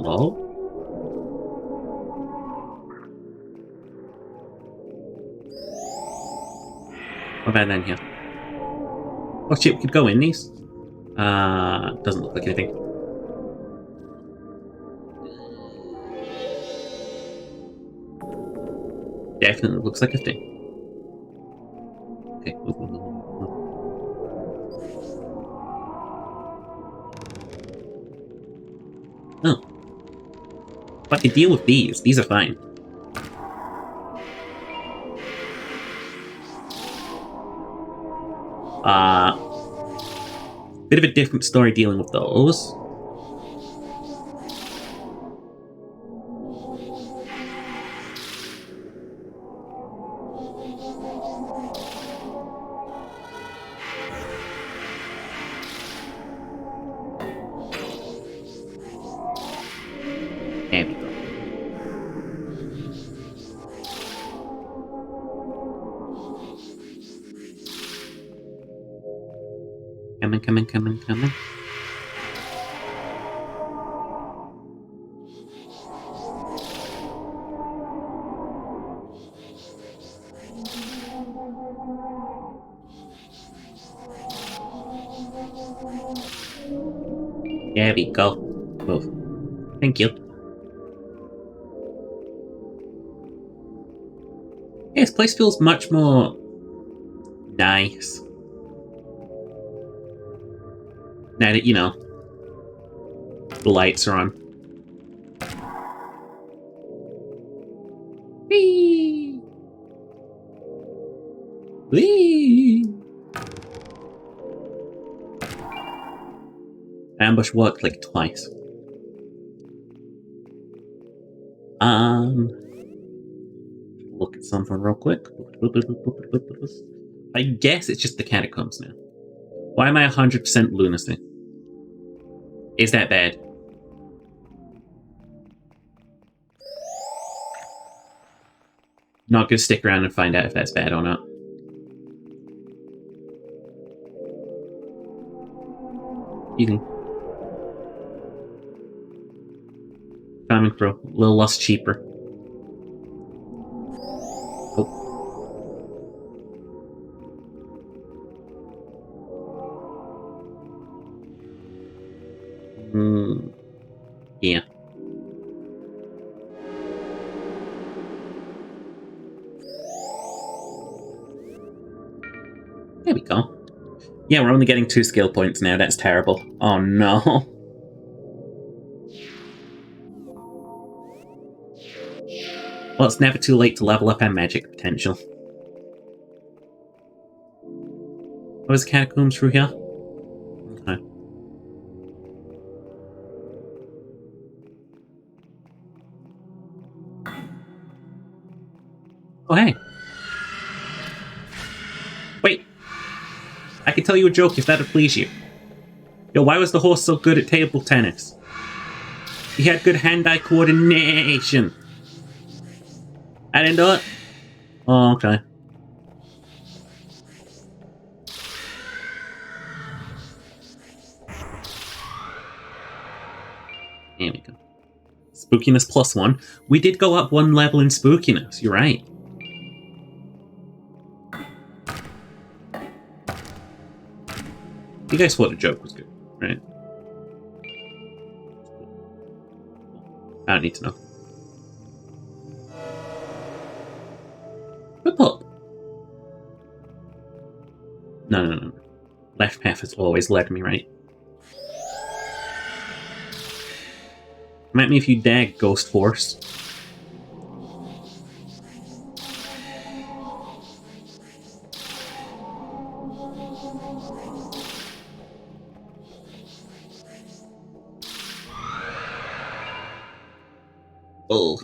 Hello? What about in here? Oh shit, we could go in these? Doesn't look like anything. Definitely looks like a thing. Okay. Oh. But to deal with these are fine. Bit of a different story dealing with those. There we go. Coming. There we go. Move. Thank you. Yeah, this place feels much more nice. Now that, you know, the lights are on. Whee! Whee! Ambush worked like twice. Look at something real quick. I guess it's just the catacombs now. Why am I 100% lunacy? Is that bad? Not gonna stick around and find out if that's bad or not. Easy. Coming through. A little less cheaper. Oh. Yeah. There we go. Yeah, we're only getting 2 skill points now. That's terrible. Oh no. Well, it's never too late to level up our magic potential. What was the catacombs through here? Okay. Oh, hey. Wait. I can tell you a joke if that'll please you. Yo, why was the horse so good at table tennis? He had good hand-eye coordination. I didn't do it? Oh, okay. There we go. Spookiness +1. We did go up 1 level in spookiness, you're right. You guys thought the joke was good, right? I don't need to know. Whip up. No. Left path has always led me right. Come at me if you dare, Ghost Force. Oh.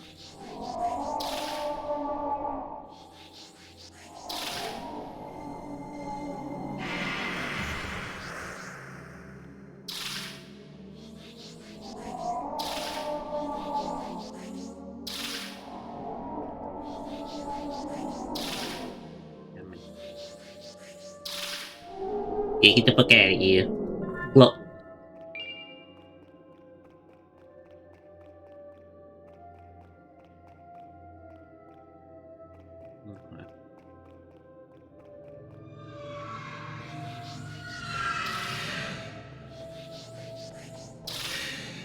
Get the fuck out of here. Look.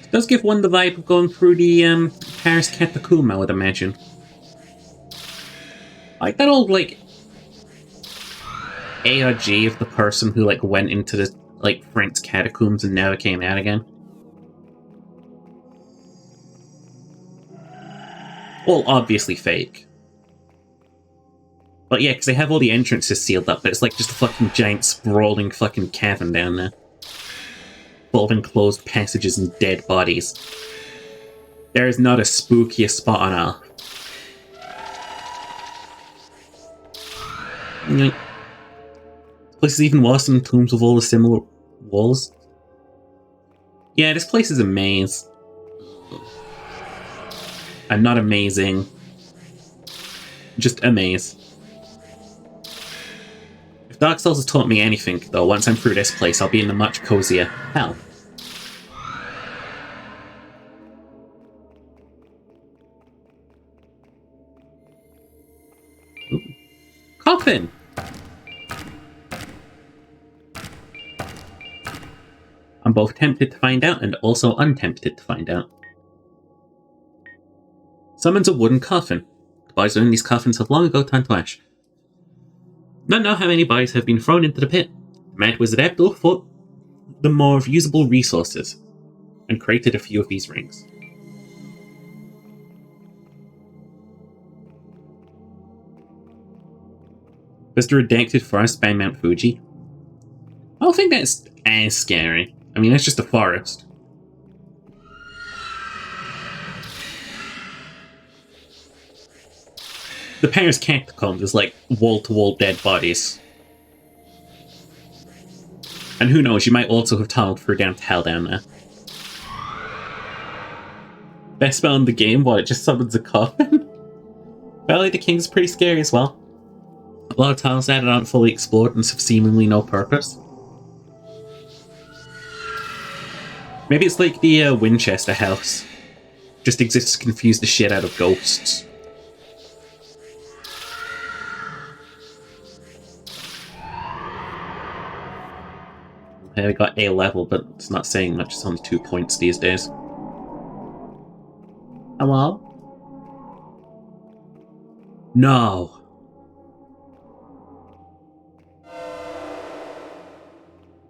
It does give one the vibe of going through the Paris Catacomb, I would imagine. I like that old, like, ARG of the person who, like, went into the, like, French catacombs and never came out again. Well, obviously fake. But yeah, because they have all the entrances sealed up, but it's like just a fucking giant sprawling fucking cavern down there. Full of enclosed passages and dead bodies. There is not a spookier spot on Earth. This place is even worse than tombs with all the similar walls. Yeah, this place is a maze. And not amazing. Just a maze. If Dark Souls has taught me anything, though, once I'm through this place, I'll be in a much cozier hell. Ooh. Coffin! I'm both tempted to find out and also untempted to find out. Summons a wooden coffin. The bodies in these coffins have long ago turned to ash. None know how many bodies have been thrown into the pit. The mad wizard Abdul thought the more usable resources and created a few of these rings. There's the redacted forest by Mount Fuji. I don't think that's as scary. I mean, that's just a forest. The Paris Catacombs is like wall-to-wall dead bodies. And who knows, you might also have tunneled through down to hell down there. Best spell in the game, what, it just summons a coffin? Valley of the Kings is pretty scary as well. A lot of tunnels that aren't fully explored and have seemingly no purpose. Maybe it's like the Winchester house. Just exists to confuse the shit out of ghosts. Okay, we got A level, but it's not saying much. It's only 2 points these days. Hello? No.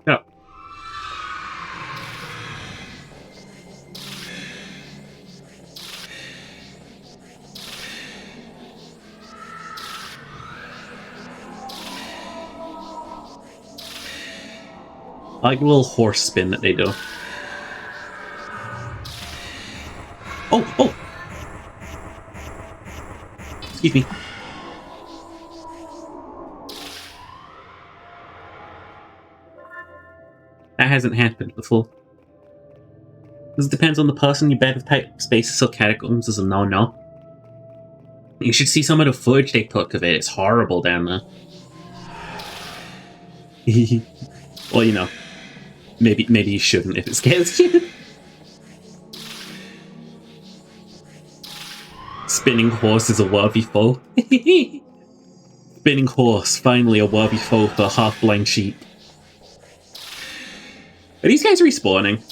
No. I like the little horse spin that they do. Oh, oh! Excuse me. That hasn't happened before. This depends on the person. You better type spaces or catacombs as a no-no. You should see some of the footage they took of it. It's horrible down there. Well, you know. Maybe you shouldn't if it scares you. Spinning horse is a worthy foe. Spinning horse, finally a worthy foe for a half-blind sheep. Are these guys respawning?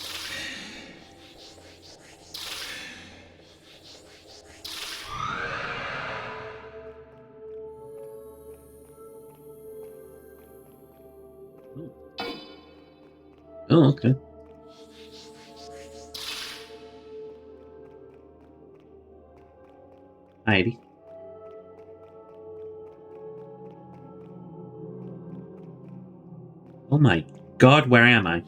Oh, okay. Ivy. Oh my god, where am I?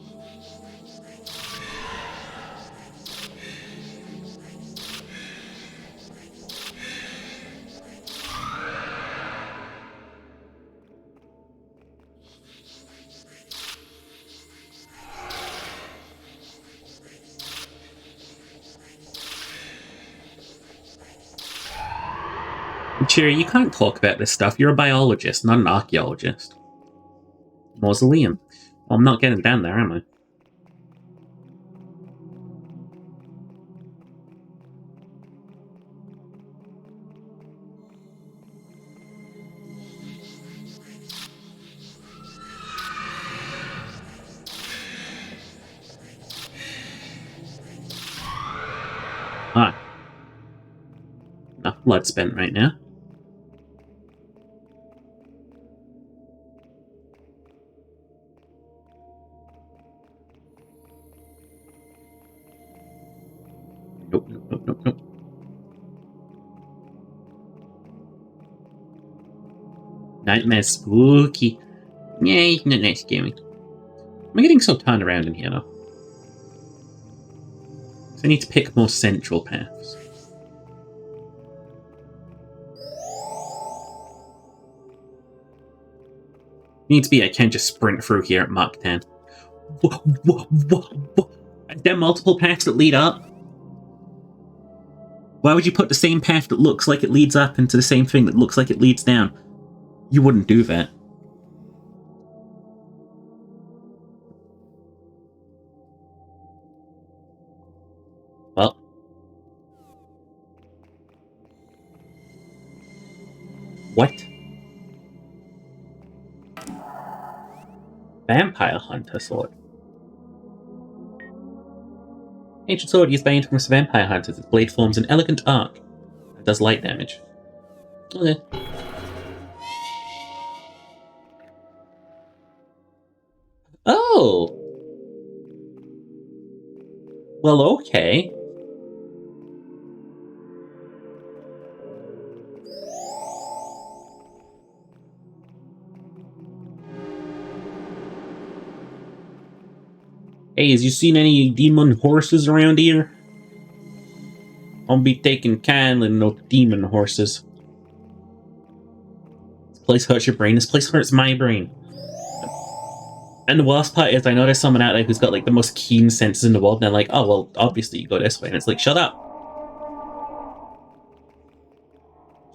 Cheery, you can't talk about this stuff. You're a biologist, not an archaeologist. Mausoleum. Well, I'm not getting down there, am I? blood spent right now. Nope, nope, nope, nope, nope. Nightmare spooky. Yay, not nice scary. Am I getting so turned around in here now? So I need to pick more central paths. Needs to be I can't just sprint through here at Mach 10. Whoa. Are there multiple paths that lead up? Why would you put the same path that looks like it leads up into the same thing that looks like it leads down? You wouldn't do that. Well. What? Vampire Hunter Sword. Ancient sword used by infamous vampire hunters. Its blade forms an elegant arc. It does light damage. Okay. Oh! Well, okay. Hey, has you seen any demon horses around here? I'll be taking kindly to no demon horses. This place hurts your brain. This place hurts my brain. And the worst part is I know there's someone out there who's got like the most keen senses in the world, and they're like, oh, well, obviously you go this way. And it's like, shut up.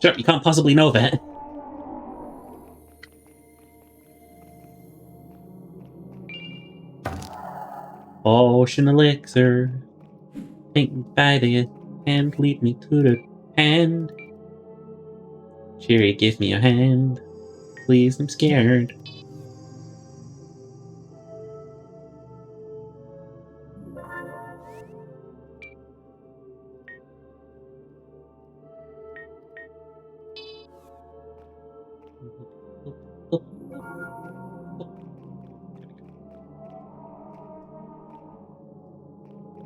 Shut up, you can't possibly know that. Ocean elixir. Take me by the hand, lead me to the hand. Cherry, give me a hand. Please, I'm scared.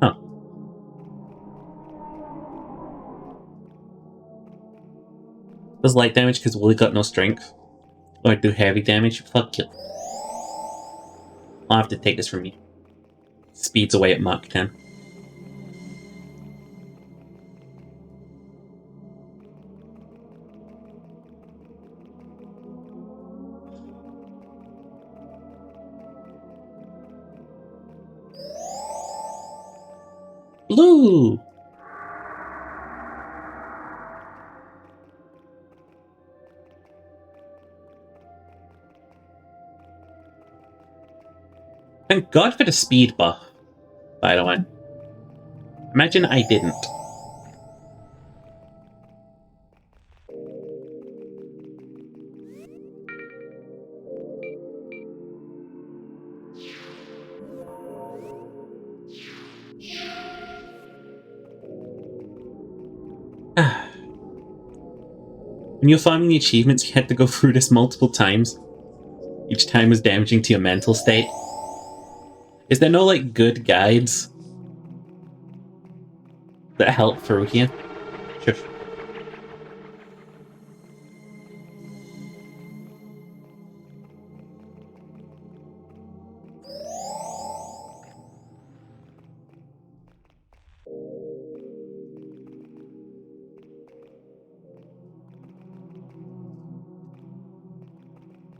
Huh. Does light damage because Wooly got no strength? Or do heavy damage? Fuck you. I'll have to take this from you. Speeds away at Mach 10. Blue! Thank God for the speed buff, by the way. Imagine I didn't. When you're farming the achievements, you had to go through this multiple times. Each time was damaging to your mental state. Is there no, like, good guides that help through here? Sure.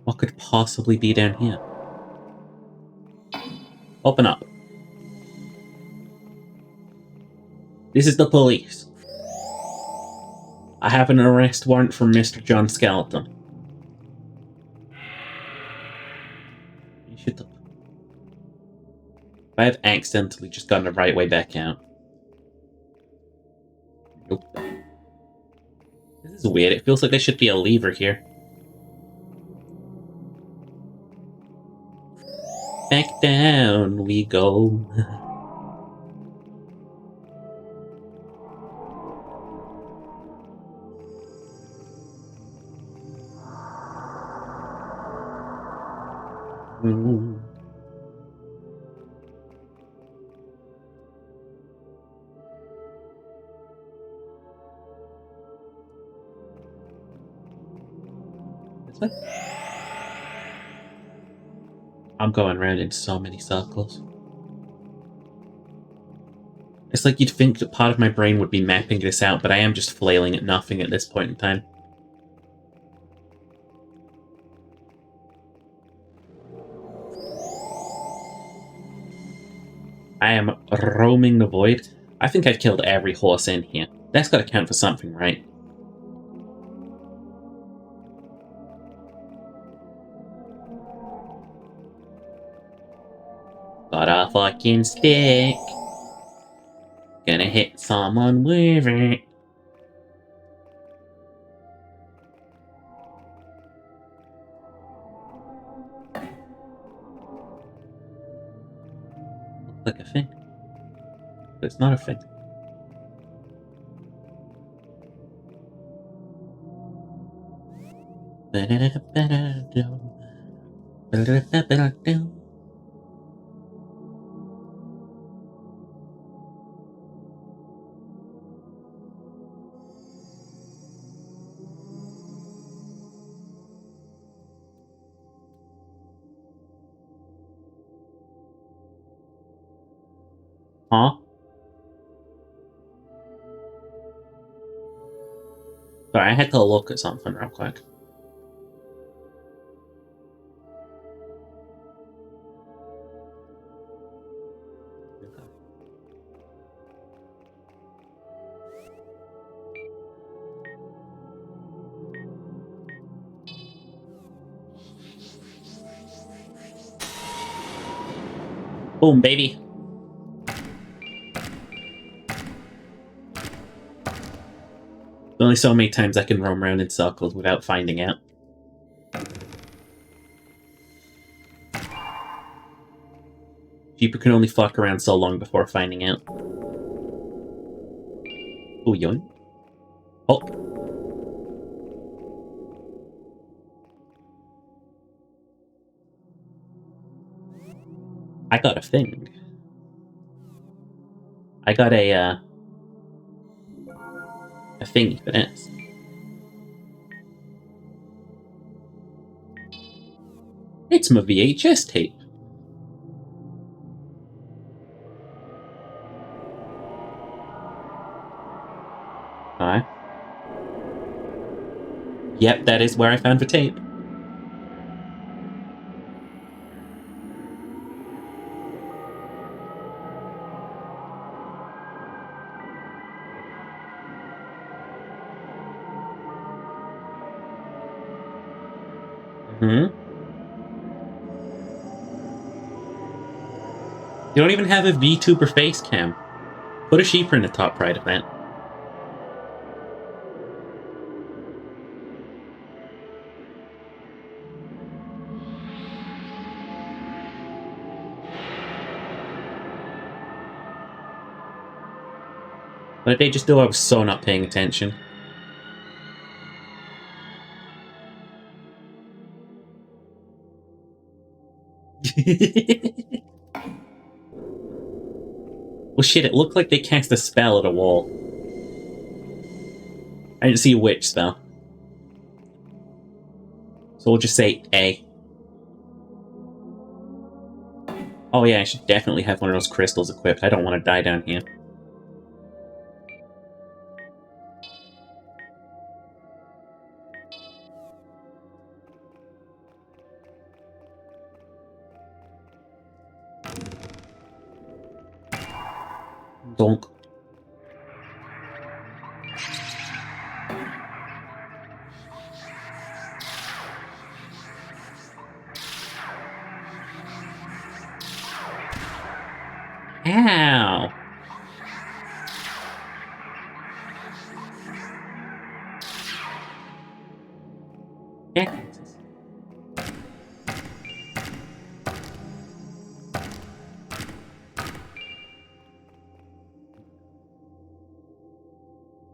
What could possibly be down here? Open up. This is the police. I have an arrest warrant for Mr. John Skeleton. You should... I have accidentally just gone the right way back out. Nope. This is weird. It feels like there should be a lever here. Back down we go. Mm. This way? I'm going around in so many circles. It's like you'd think that part of my brain would be mapping this out, but I am just flailing at nothing at this point in time. I am roaming the void. I think I've killed every horse in here. That's got to count for something, right? Got a fucking stick. Gonna hit someone with it. Looks like a thing. But it's not a thing. Huh? Sorry, I had to look at something real quick. Boom, baby. There's only so many times I can roam around in circles without finding out. People can only fuck around so long before finding out. Oh, yoink. Oh. I got a thing. I got a thingy for this. It's my VHS tape. Hi. Yep, that is where I found the tape. Hmm. You don't even have a VTuber face cam. Put a sheeper in the top right of that. What did they just do? I was so not paying attention. Well, shit, it looked like they cast a spell at a wall. I didn't see which, though. So we'll just say A. Oh yeah, I should definitely have one of those crystals equipped. I don't want to die down here. Donk. Ow! Yeah.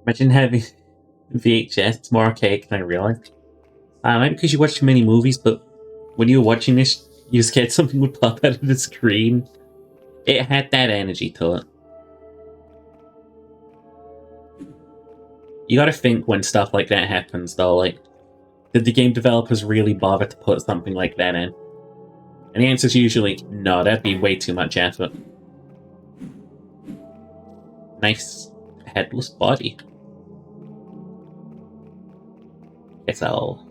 Imagine having VHS. It's more archaic than I realized. Maybe because you watch too many movies, but when you were watching this, You scared something would pop out of the screen. It had that energy to it. You gotta think when stuff like that happens, though, like, did the game developers really bother to put something like that in? And the answer is usually, no, that'd be way too much effort. Nice headless body. Guess I'll...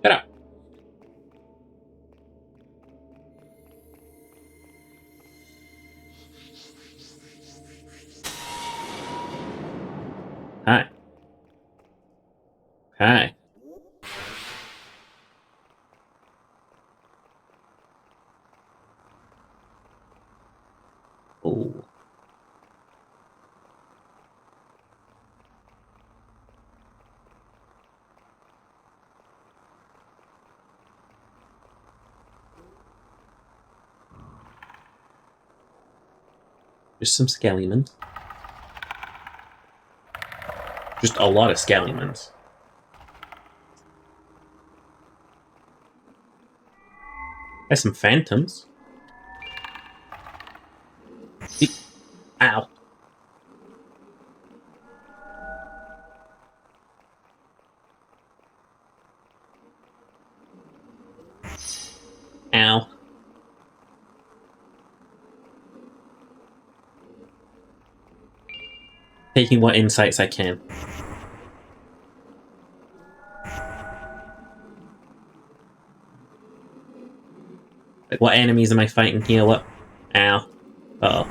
Get up. Hi. Hi. Oh. Just some skeletons. Just a lot of skeletons. There's some phantoms. Ow. Ow. Taking what insights I can. Like, what enemies am I fighting here? What? Ow. Uh-oh.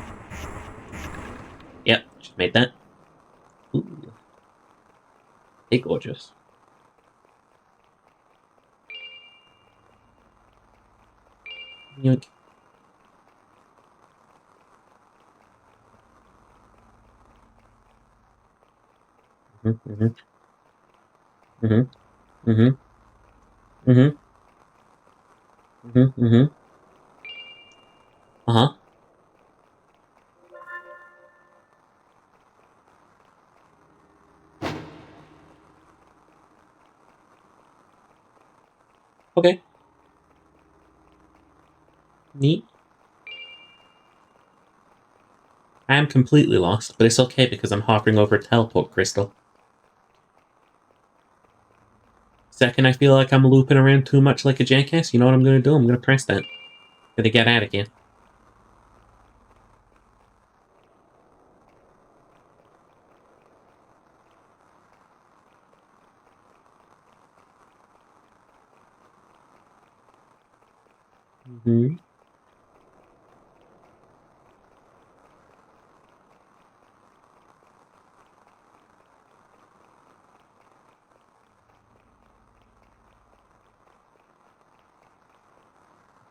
Yep, just made that. Ooh. Hey, gorgeous. Yoink. Mm-hmm. Mm-hmm. Mm-hmm. Mm-hmm. Mm-hmm. Mm-hmm. Uh-huh. Okay. Neat. I am completely lost, but it's okay because I'm hovering over a teleport crystal. Second, I feel like I'm looping around too much like a jackass. You know what I'm gonna do? I'm gonna press that. Gonna get out of here. Mm-hmm.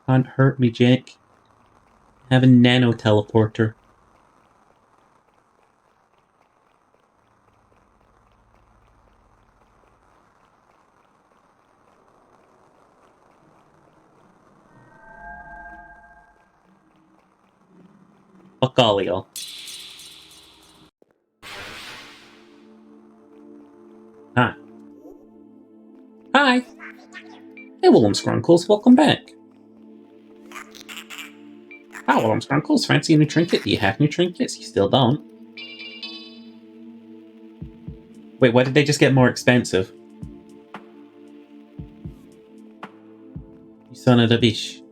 Can't hurt me, Jake. I have a nano teleporter. Fuck all of y'all. Hi. Hi! Hey, Willem Scrunkles, welcome back. Hi, Willem Scrunkles, fancy a new trinket? Do you have new trinkets? You still don't. Wait, why did they just get more expensive? You son of a bitch.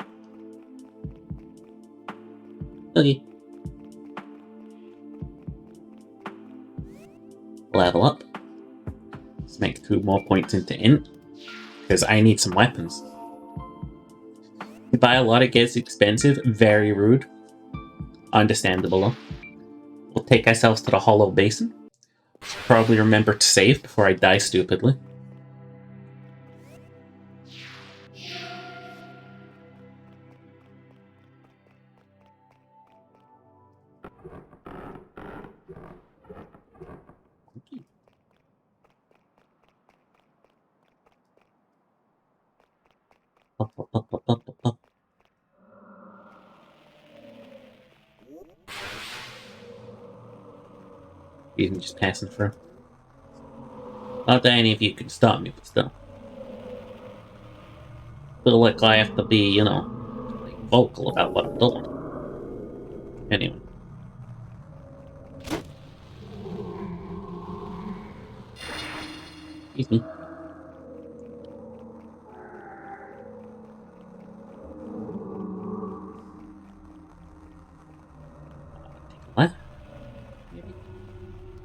Okay. Level up. Let's make 2 more points into int. Because I need some weapons. You buy a lot, it gets expensive. Very rude. Understandable though. We'll take ourselves to the Hollow Basin. Probably remember to save before I die stupidly. Up, up, up, up, up, up. Even just passing through. Not that any of you can stop me, but still. Feel like I have to be, vocal about what I'm doing. Anyway. Excuse me. Take a left. Maybe.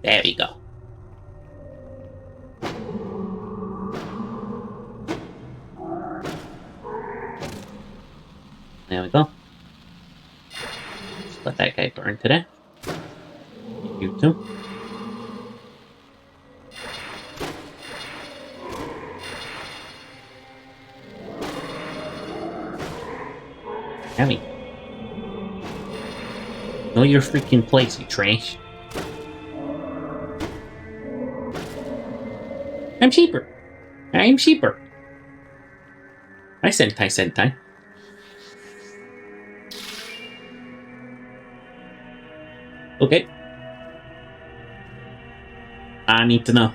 There we go. There we go. Just let that guy burn to death. You too. Heavy. Know your freaking place, you trash. I'm cheaper. I'm cheaper. I sentai. Okay. I need to know.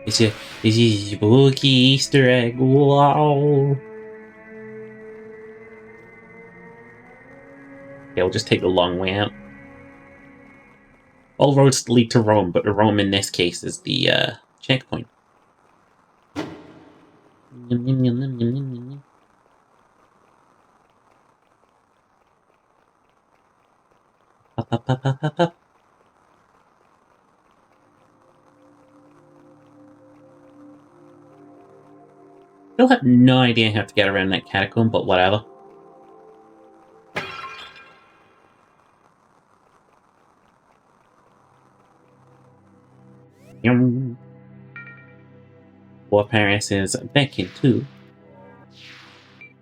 It's a spooky Easter egg. Wow. Okay, we'll just take the long way out. All roads lead to Rome, but the Rome in this case is the checkpoint. Up. Still have no idea how to get around that catacomb, but whatever. War Paris is back into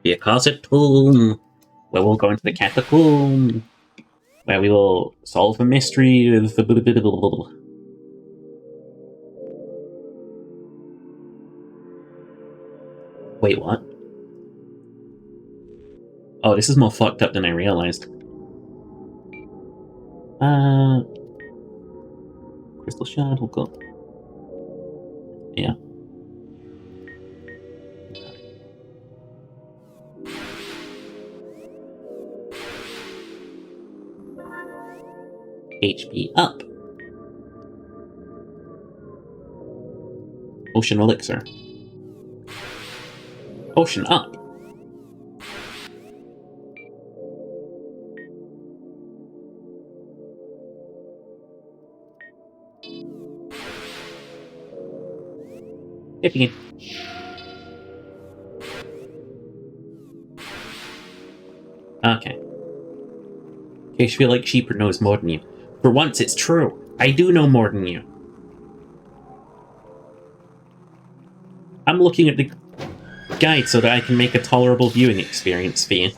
the accursed tomb, where we'll go into the catacomb, where we will solve a mystery with the. Wait, what? Oh, this is more fucked up than I realized. Crystal shard, we'll go. Yeah. HP up. Ocean elixir. Ocean up. If you can. Okay. In case you feel like Sheeper knows more than you. For once, it's true. I do know more than you. I'm looking at the guide so that I can make a tolerable viewing experience for you. And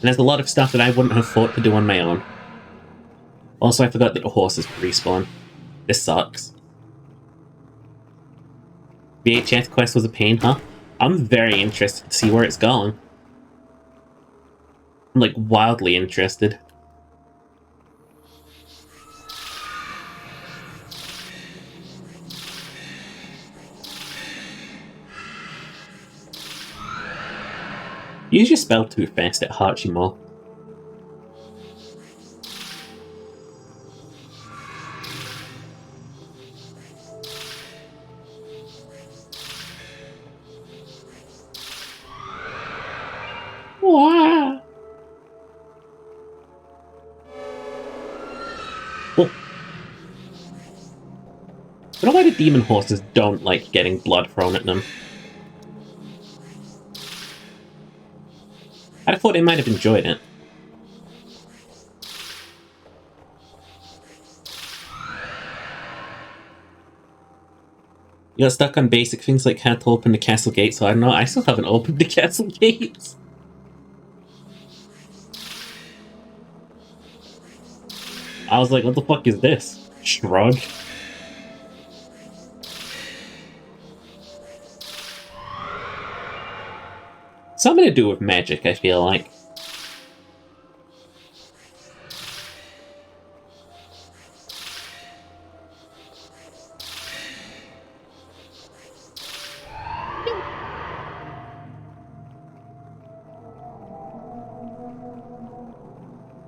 there's a lot of stuff that I wouldn't have thought to do on my own. Also, I forgot that the horses respawn. This sucks. VHS quest was a pain, huh? I'm very interested to see where it's going. I'm, like, wildly interested. Use your spell too fast, it hurts you more. Wow. Oh. I don't know why the demon horses don't like getting blood thrown at them. I thought they might have enjoyed it. You got stuck on basic things like how to open the castle gate, so I don't know, I still haven't opened the castle gates. I was like, what the fuck is this? Shrug. Something to do with magic, I feel like.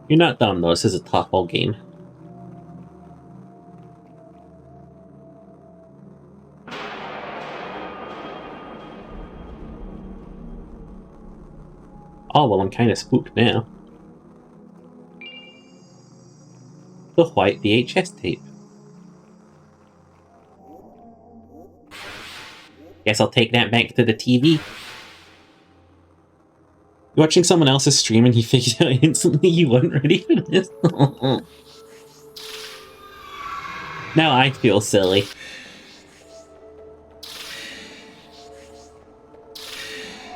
You're not dumb, though. This is a top-all game. Oh, well, I'm kind of spooked now. The white VHS tape. Guess I'll take that back to the TV. Watching someone else's stream and he figured out instantly you weren't ready for this. Now I feel silly.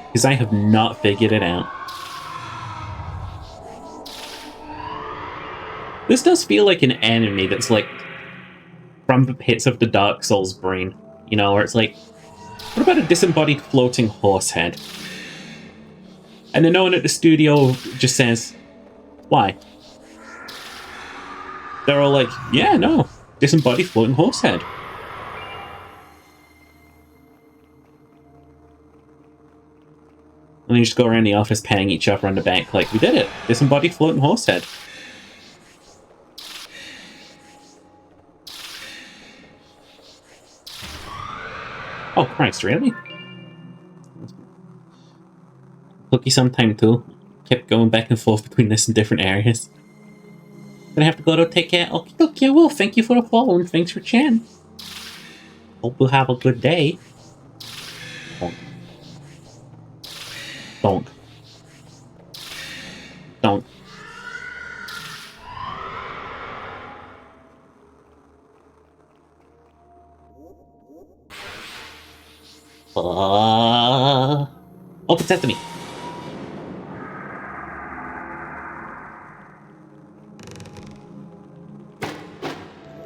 Because I have not figured it out. This does feel like an enemy that's like from the pits of the Dark Souls brain. You know, where it's like, what about a disembodied floating horse head? And then no one at the studio just says, why? They're all like, yeah, no, disembodied floating horse head. And they just go around the office patting each other on the back like, we did it, disembodied floating horse head. Oh Christ, really? Took you some time too. Kept going back and forth between this and different areas. Gonna have to go to take care. Okay, well, thank you for the follow and thanks for chatting. Hope you have a good day. Don't. Don't. Open sesame.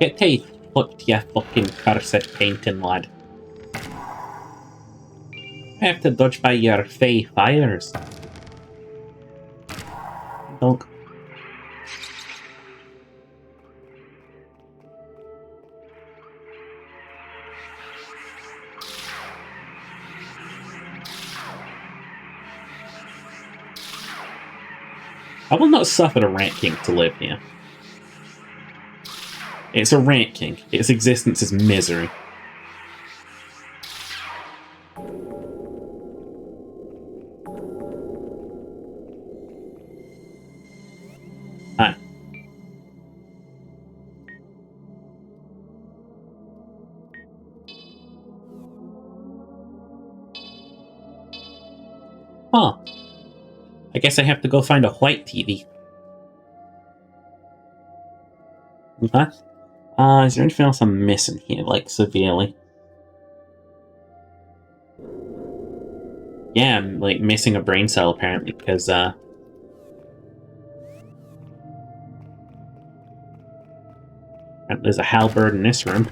Get a foot, ya fucking cursed painting lad. I have to dodge by your fey fires. Don't. I will not suffer a Rat King to live here. It's a Rat King. Its existence is misery. Hi. Huh. I guess I have to go find a white TV. Okay. Is there anything else I'm missing here, like, severely? Yeah, I'm, like, missing a brain cell, apparently, because, there's a halberd in this room.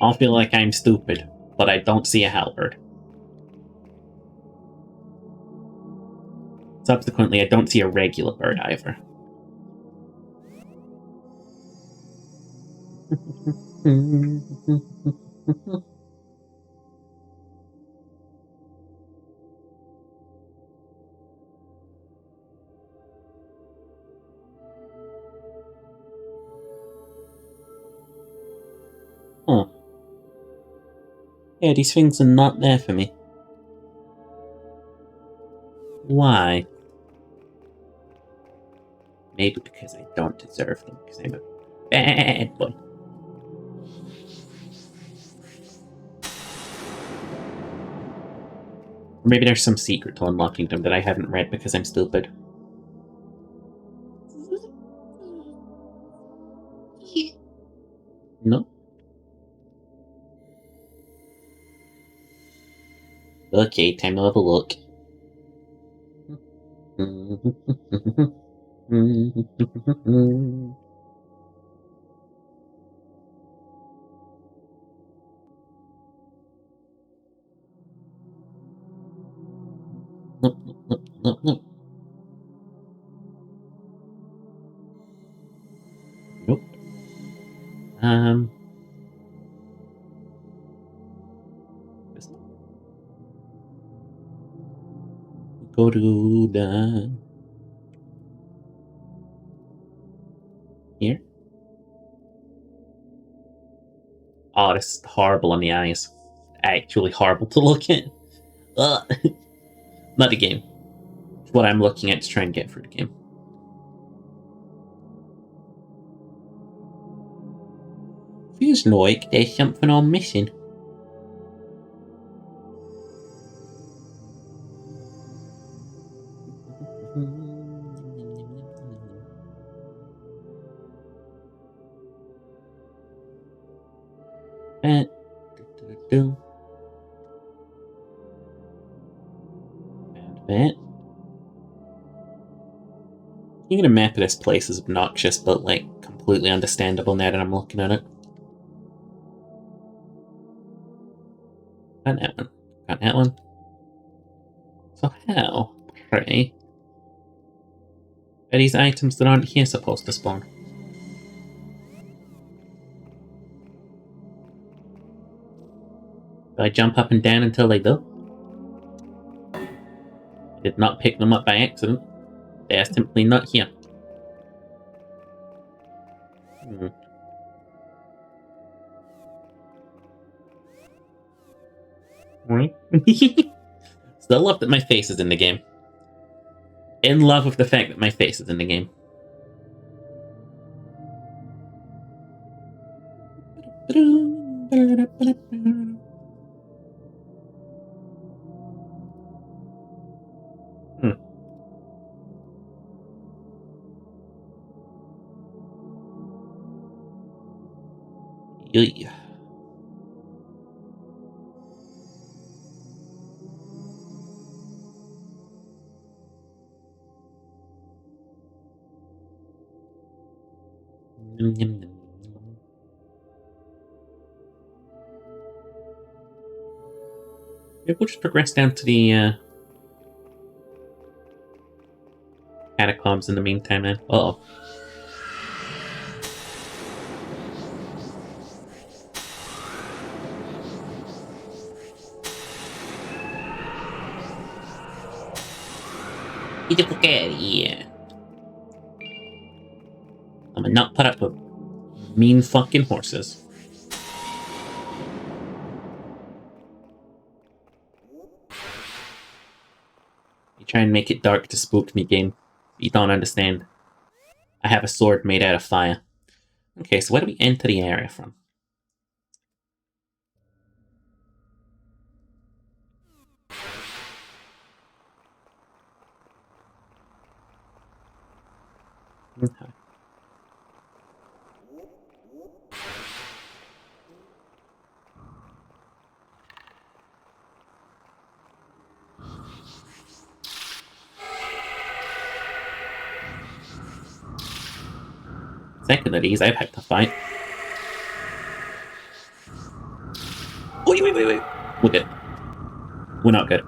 I'll feel like I'm stupid, but I don't see a halberd. Subsequently, I don't see a regular bird either. Huh. Yeah, these things are not there for me. Why? Maybe because I don't deserve them, because I'm a bad boy. Or maybe there's some secret to unlocking them that I haven't read because I'm stupid. No? Okay, time to have a look. Look, look. Nope. Go to the here. Oh, this is horrible on the eyes. Actually horrible to look at. Ugh. Not the game. It's what I'm looking at to try and get through the game. Feels like there's something I'm missing. And that. Thinking a map of this place is obnoxious, but like completely understandable now that I'm looking at it. Got that one. Got that one. So how, pray, are these items that aren't here supposed to spawn? Do I jump up and down until they do? I did not pick them up by accident. They are simply not here. Right? Still love that my face is in the game. In love with the fact that my face is in the game. Yeah. Maybe we'll just progress down to the catacombs in the meantime, man. Uh-oh. Get the fuck out of here. I'm gonna not put up with mean fucking horses. You try and make it dark to spook me, game. You don't understand. I have a sword made out of fire. Okay, so where do we enter the area from? Okay. Second of these I've had to fight. Wait. We're good. We're not good.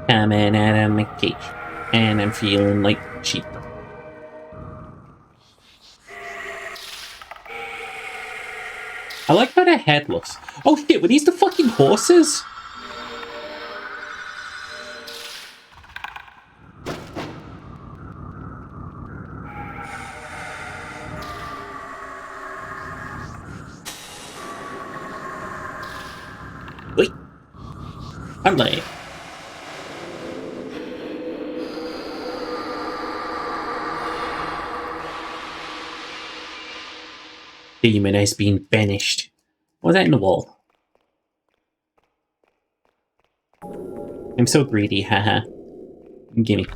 Coming out of my cage. And I'm feeling like cheap. I like how their head looks. Oh shit, were these the fucking horses? Wait. I'm late. Demon has been banished. What's that in the wall? I'm so greedy, haha. Gimme.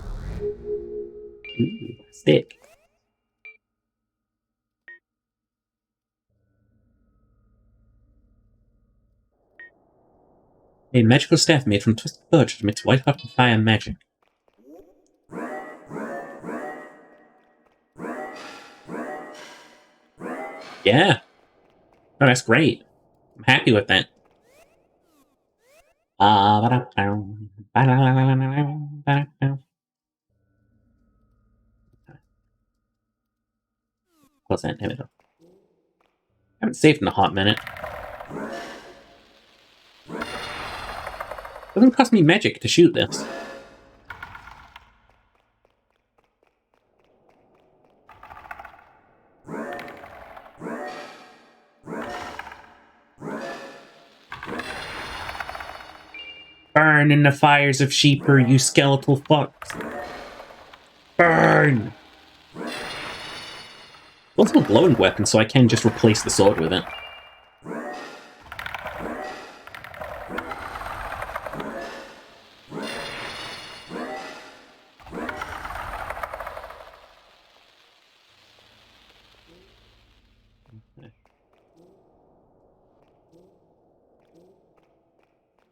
Ooh, stick. A magical staff made from twisted birch that emits white-hot fire and magic. Yeah. Oh, that's great. I'm happy with that. Close that. There we go. I haven't saved in a hot minute. Doesn't cost me magic to shoot this. Burn in the fires of Sheeper, you skeletal fucks. Burn! Also a glowing weapon, so I can just replace the sword with it.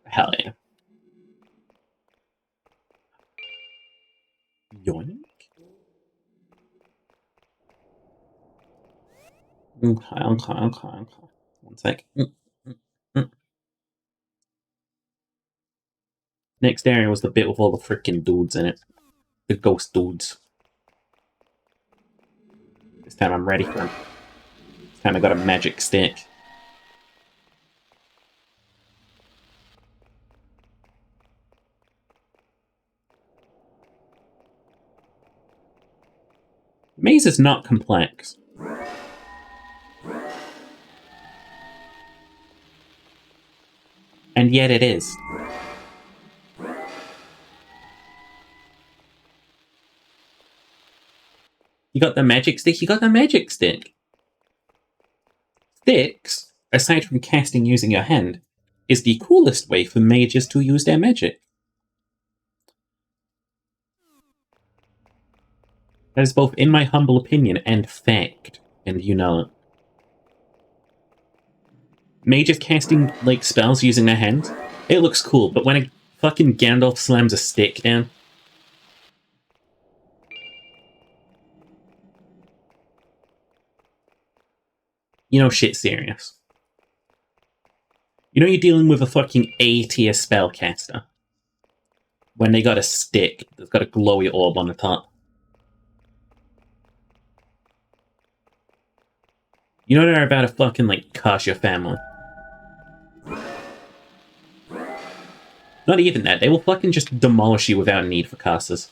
Hell yeah. Yoink. Okay. One sec. Next area was the bit with all the freaking dudes in it. The ghost dudes. This time I'm ready for them. This time I got a magic stick. Maze is not complex. And yet it is. You got the magic stick? You got the magic stick. Sticks, aside from casting using your hand, is the coolest way for mages to use their magic. That is both in my humble opinion and fact, and you know it. Mages casting, like, spells using their hands, it looks cool, but when a fucking Gandalf slams a stick down... You know shit's serious. You know you're dealing with a fucking A-tier spellcaster. When they got a stick that's got a glowy orb on the top. You know they're about to fucking, like, curse your family. Not even that, they will fucking just demolish you without need for casters.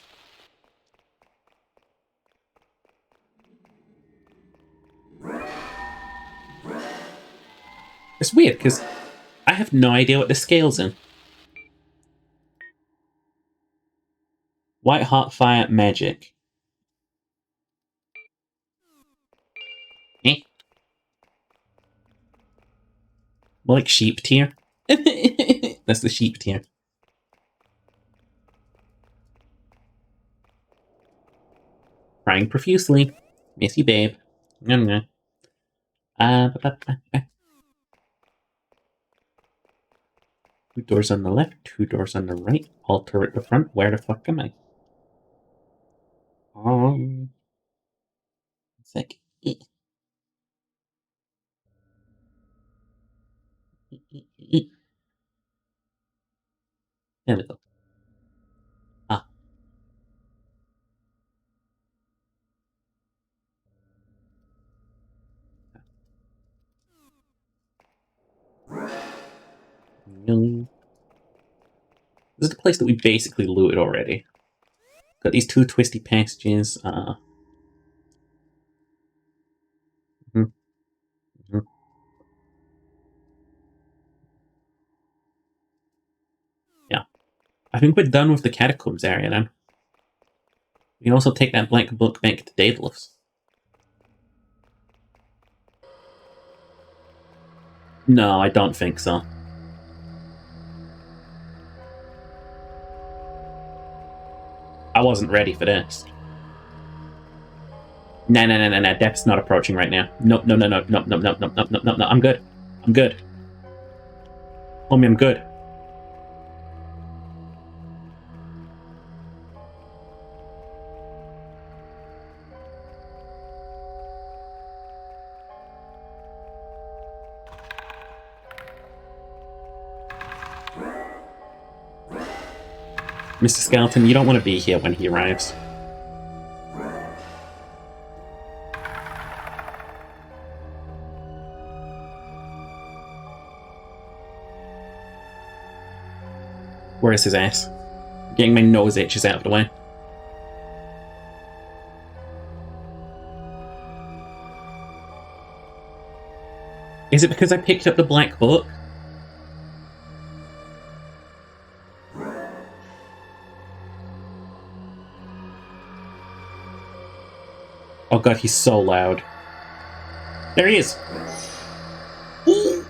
It's weird, because I have no idea what the scale's in. White Hot Fire Magic. Eh? More like sheep tier. That's the sheep tier. Crying profusely. Miss you, babe. Two doors on the left, two doors on the right, altar at the front. Where the fuck am I? It's like... There we go. Ah. This is the place that we basically looted already. Got these two twisty passages. Yeah. I think we're done with the catacombs area then. We can also take that blank book back to Daedalus. No, I don't think so. I wasn't ready for this. Nah, Death's not approaching right now. No, I'm good. I'm good. Homie, I'm good. Mr. Skeleton, you don't want to be here when he arrives. Where is his ass? Getting my nose itches out of the way. Is it because I picked up the black book? Oh god, he's so loud. There he is! Ooh.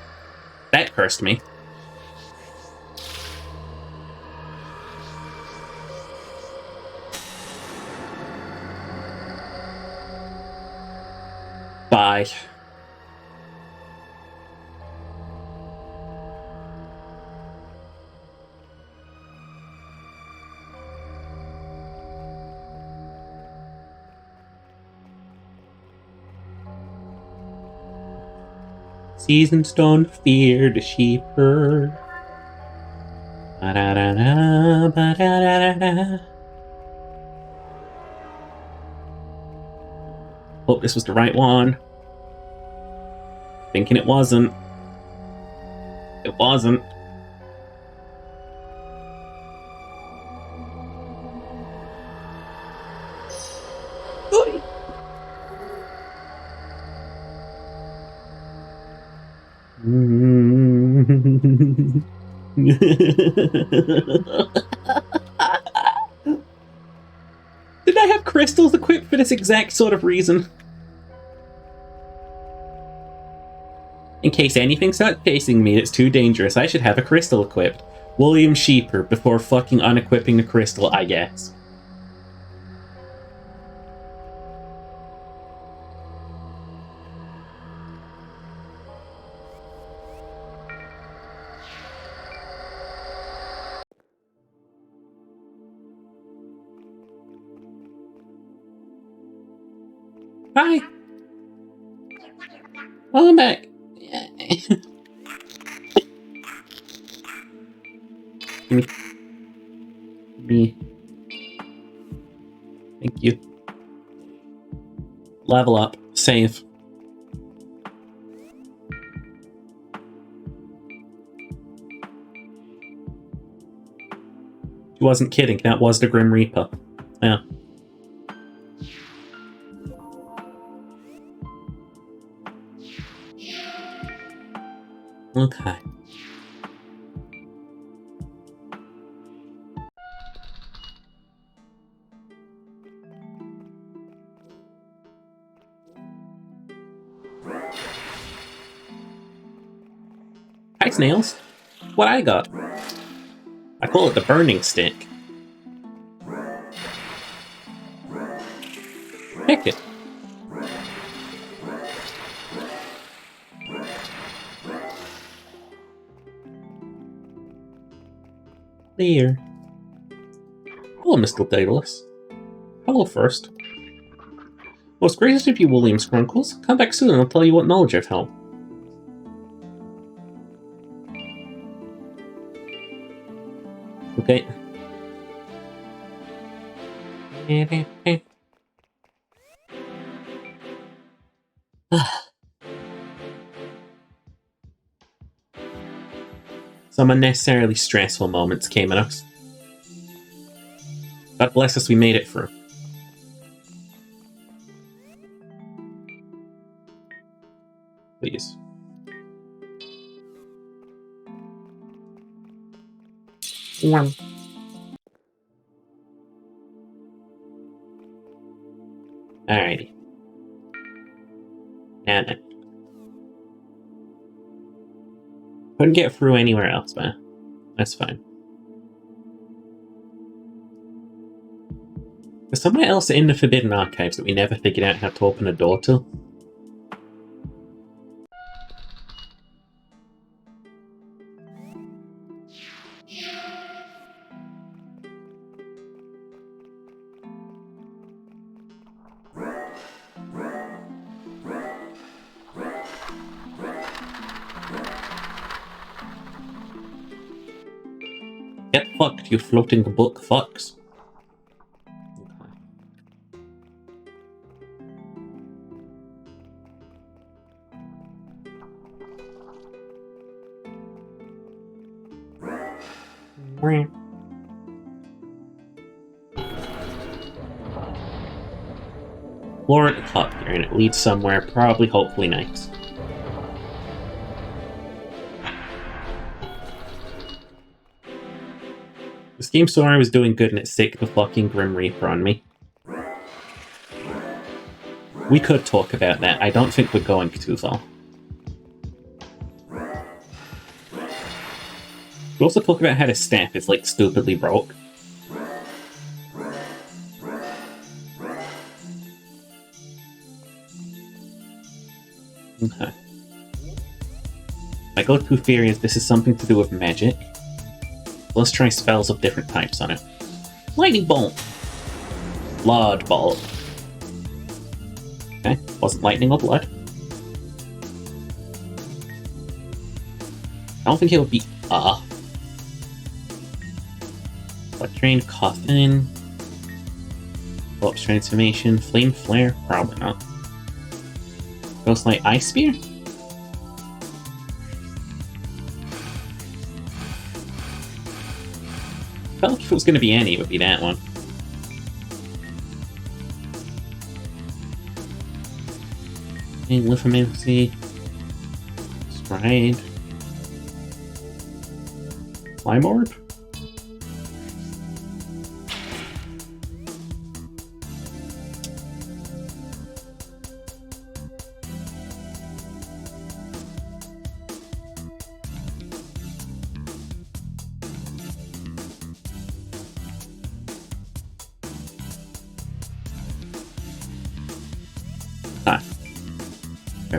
That cursed me. Bye. Seasons don't fear the shepherd. Ba-da-da-da, ba-da-da-da-da. Hope this was the right one. Thinking it wasn't. It wasn't. Oy. Did I have crystals equipped for this exact sort of reason? In case anything starts facing me that's too dangerous, I should have a crystal equipped. William Sheeper before fucking unequipping the crystal, I guess. Hi! Welcome back. Me. Thank you. Level up. Save. She wasn't kidding. That was the Grim Reaper. Yeah. Okay. Hi, snails. What I got? I call it the burning stick. Pick it. There. Hello, Mr. Daedalus. Hello first. Most gracious of you, William Scrunkles. Come back soon and I'll tell you what knowledge I've held. Okay. Some unnecessarily stressful moments came at us. God bless us, we made it through. Please. Yeah. Alrighty. Now then. Couldn't get through anywhere else, man. That's fine. There's somewhere else in the Forbidden Archives that we never figured out how to open a door to. Get fucked, you floating book fucks. Okay. Floor at the top here, and it leads somewhere, probably, hopefully nice. This game saw I was doing good and it sicked the fucking Grim Reaper on me. We could talk about that. I don't think we're going to, though. We also talk about how the staff is, like, stupidly broke. Okay. My go-to theory is this is something to do with magic. Let's try spells of different types on it. Lightning Bolt! Blood Bolt. Okay, wasn't lightning or blood. I don't think it would be Blood Drain, Coffin. Corpse Transformation, Flame Flare? Probably not. Ghostlight Ice Spear? Felt like if it was going to be any, it would be that one. Lithomancy. Stride. Slime Orb?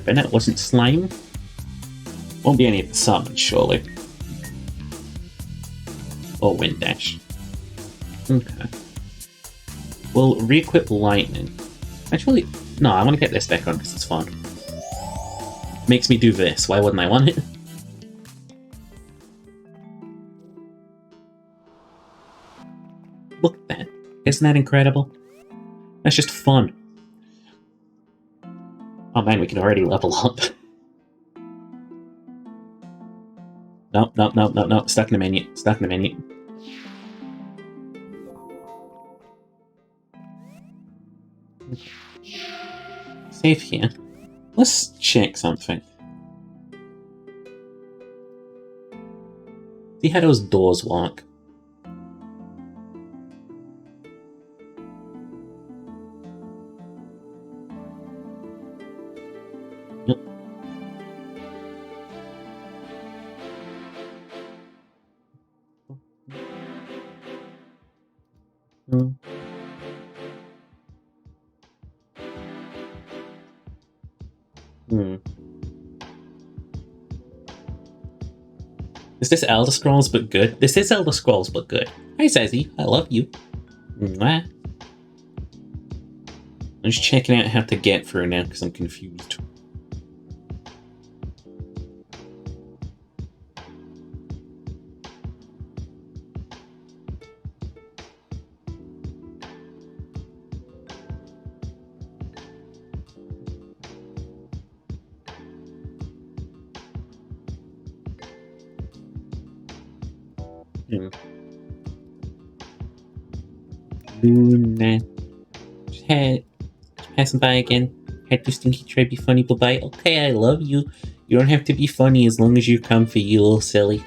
And it wasn't slime. Won't be any of the summons, surely. Or Wind Dash. Okay. We'll re-equip Lightning. Actually, no, I want to get this back on because it's fun. Makes me do this, why wouldn't I want it? Look at that. Isn't that incredible? That's just fun. Oh man, we can already level up. No. Stuck in the menu. Stuck in the menu. Save here. Let's check something. See how those doors work. Is this Elder Scrolls but good? This is Elder Scrolls but good. Hi Zazzy, I love you. Mwah. I'm just checking out how to get through now because I'm confused. Luna. Just passing by again. Had to stinky try to be funny, bye-bye. Okay, I love you. You don't have to be funny as long as you're comfy, you little silly.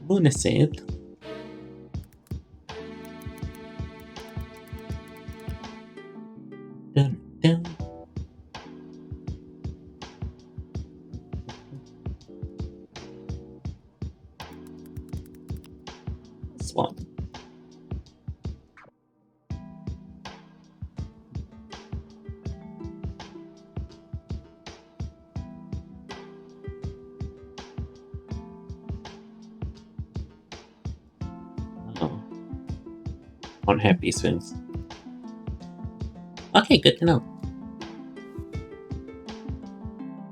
Lunacid. Dun, dun. Swap. Unhappy swings. Okay, good to know.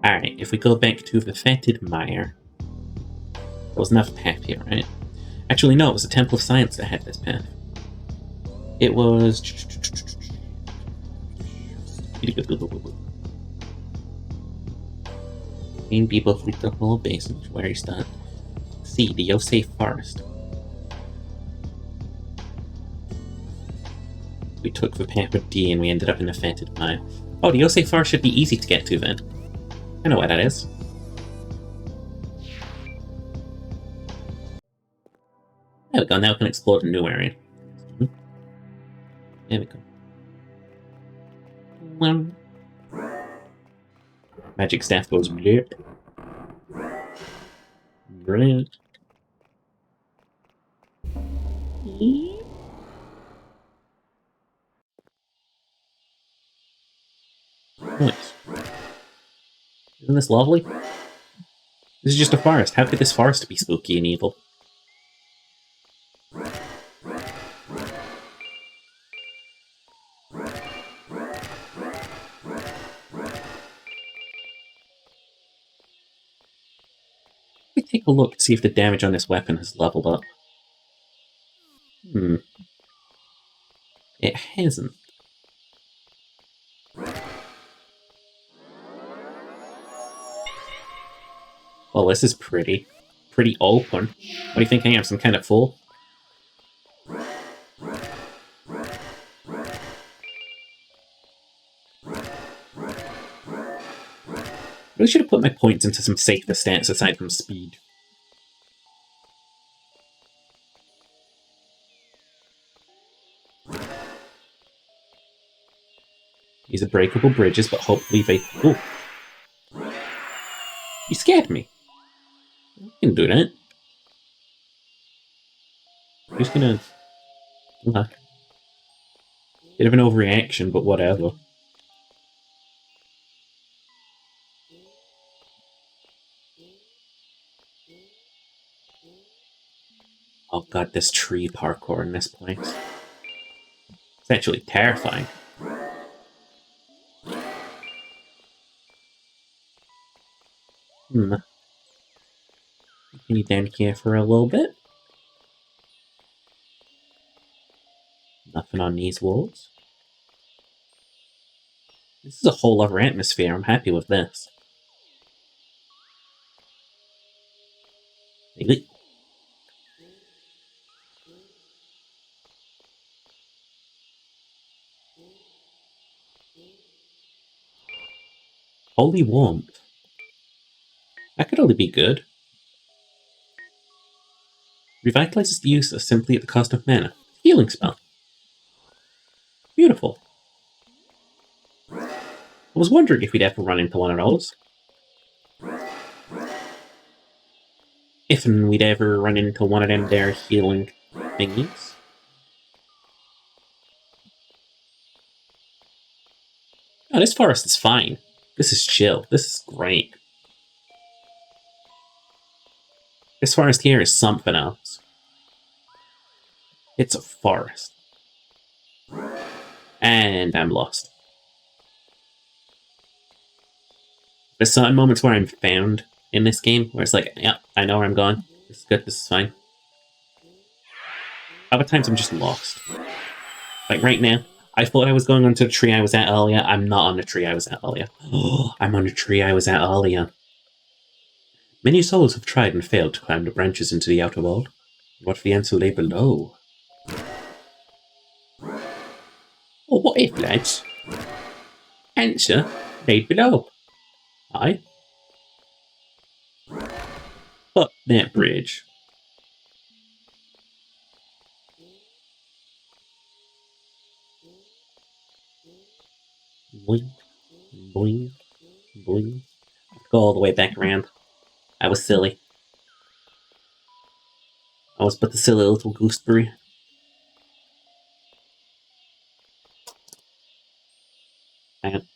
Alright, if we go back to the fetid mire. There was enough path here, right? Actually, no, it was the Temple of Science that had this path. It was... Main people fleet the whole basin, where is that? C, the Yosei Forest. We took the path with D and we ended up in a fetid mile. Oh, the Yosei Forest should be easy to get to then. I know where that is. There we go, now we can explore the new area. There we go. Magic staff goes blip. Brilliant. Nice. Isn't this lovely? This is just a forest. How could this forest be spooky and evil? Let me take a look to see if the damage on this weapon has leveled up. It hasn't. Well, this is pretty open. What do you think I am, some kind of fool? I really should have put my points into some safer stats aside from speed. These are breakable bridges, but hopefully they... Ooh! You scared me! You can do that. I'm just gonna... Okay. Bit of an overreaction, but whatever. Oh god, this tree parkour in this place. It's actually terrifying. Can you down here for a little bit? Nothing on these walls. This is a whole other atmosphere. I'm happy with this. Maybe. Holy warmth. That could only be good. Revitalizes the user simply at the cost of mana. Healing spell. Beautiful. I was wondering if we'd ever run into one of those. If we'd ever run into one of them there healing thingies. Oh, this forest is fine. This is chill. This is great. This forest here is something else. It's a forest. And I'm lost. There's certain moments where I'm found in this game, where it's like, yeah, I know where I'm going. This is good, this is fine. Other times I'm just lost. Like right now, I thought I was going onto the tree I was at earlier. I'm not on the tree I was at earlier. Oh, I'm on the tree I was at earlier. Many souls have tried and failed to climb the branches into the outer world. What if the answer lay below? Oh, what if, lads? Answer lay below. Aye. But that bridge. Boing, boing, boing. Go all the way back around. I was silly. I was but the silly little gooseberry. Hang on.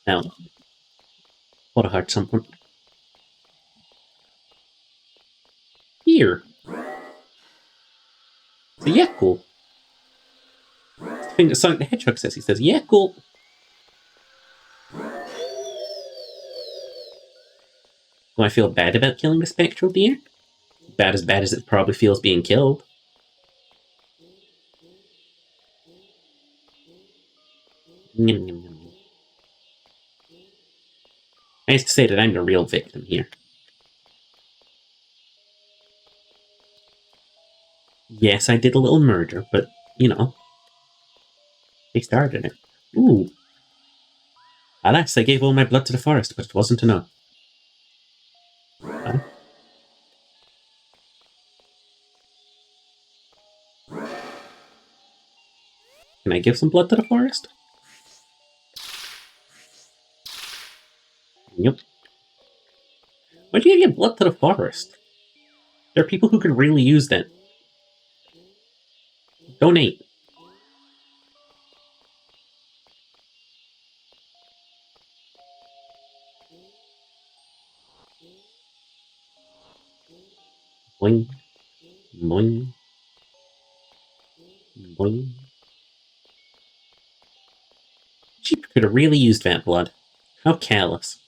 Now, what a hard something. Here. So yeah, cool. That's the thing that Sonic the Hedgehog says. He says, yeah, cool. Do I feel bad about killing the spectral deer? About as bad as it probably feels being killed. Nyam, nyam, nyam. Nice to say that I'm the real victim here. Yes, I did a little murder, but, you know, they started it. Ooh. Alas, I gave all my blood to the forest, but it wasn't enough. Huh? Can I give some blood to the forest? Yep. Why do you give blood to the forest? There are people who could really use that. Donate. Boing. Boing. Boing. Sheep could have really used that blood. How careless.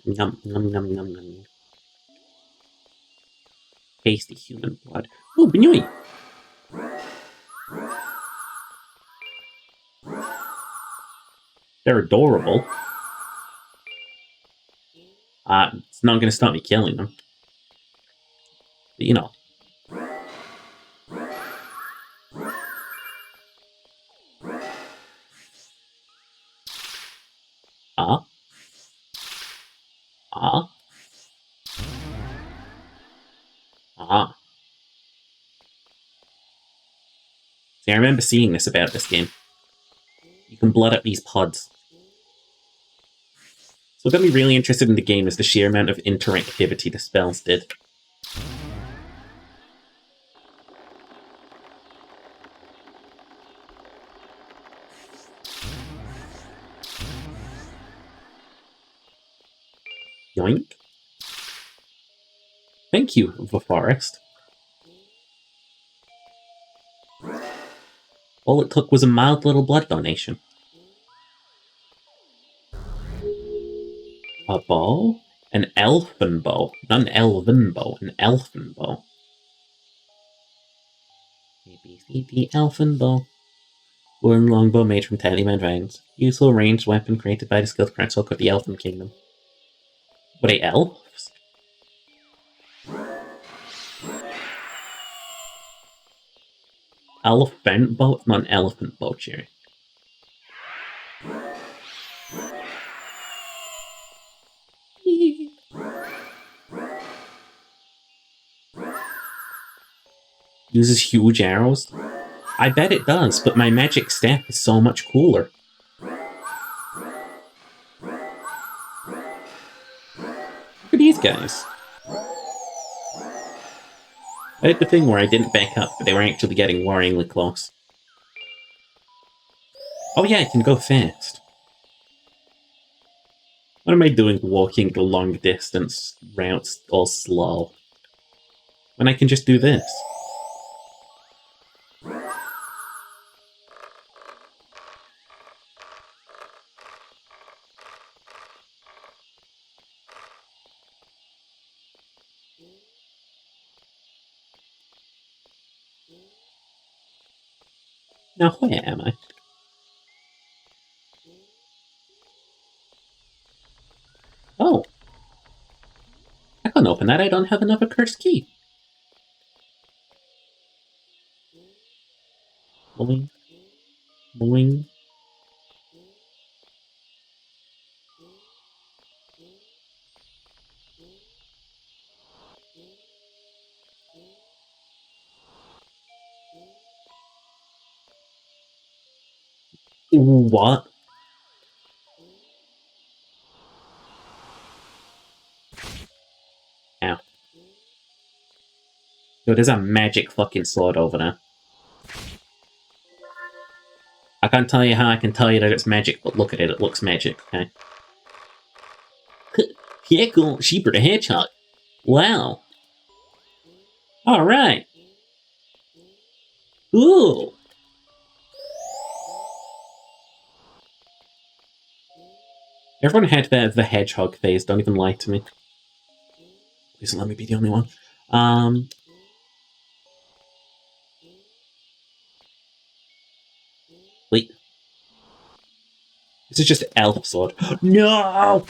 Num, num, num, num, num. Tasty human blood. Ooh, Benui! They're adorable. It's not going to stop me killing them. But, you know. Ah. Ah. Ah. See, I remember seeing this about this game. You can blood up these pods. So what got me really interested in the game is the sheer amount of interactivity the spells did. Yoink. Thank you, the forest. All it took was a mild little blood donation. A bow? An elfin bow. Not an elven bow, an elfin bow. ABCD elfin bow. Wooden longbow made from Taliban vines. Useful ranged weapon created by the skilled prince of the Elfin Kingdom. Were they elves? Elephant bow? Not an elephant bow, Jerry. Uses huge arrows? I bet it does, but my magic staff is so much cooler. Look at these guys. I did the thing where I didn't back up, but they were actually getting worryingly close. Oh yeah, I can go fast. What am I doing walking the long distance routes all slow? When I can just do this. Now where am I? Oh. I can't open that, I don't have another cursed key. Boing. Boing. What? Ow. Yo, there's a magic fucking sword over there. I can't tell you how I can tell you that it's magic, but look at it, it looks magic, okay? Yeah, cool. Sheeper the Hedgehog. Wow. Alright. Ooh. Everyone had the hedgehog phase, don't even lie to me. Please don't let me be the only one. Wait. This is just elf sword. No!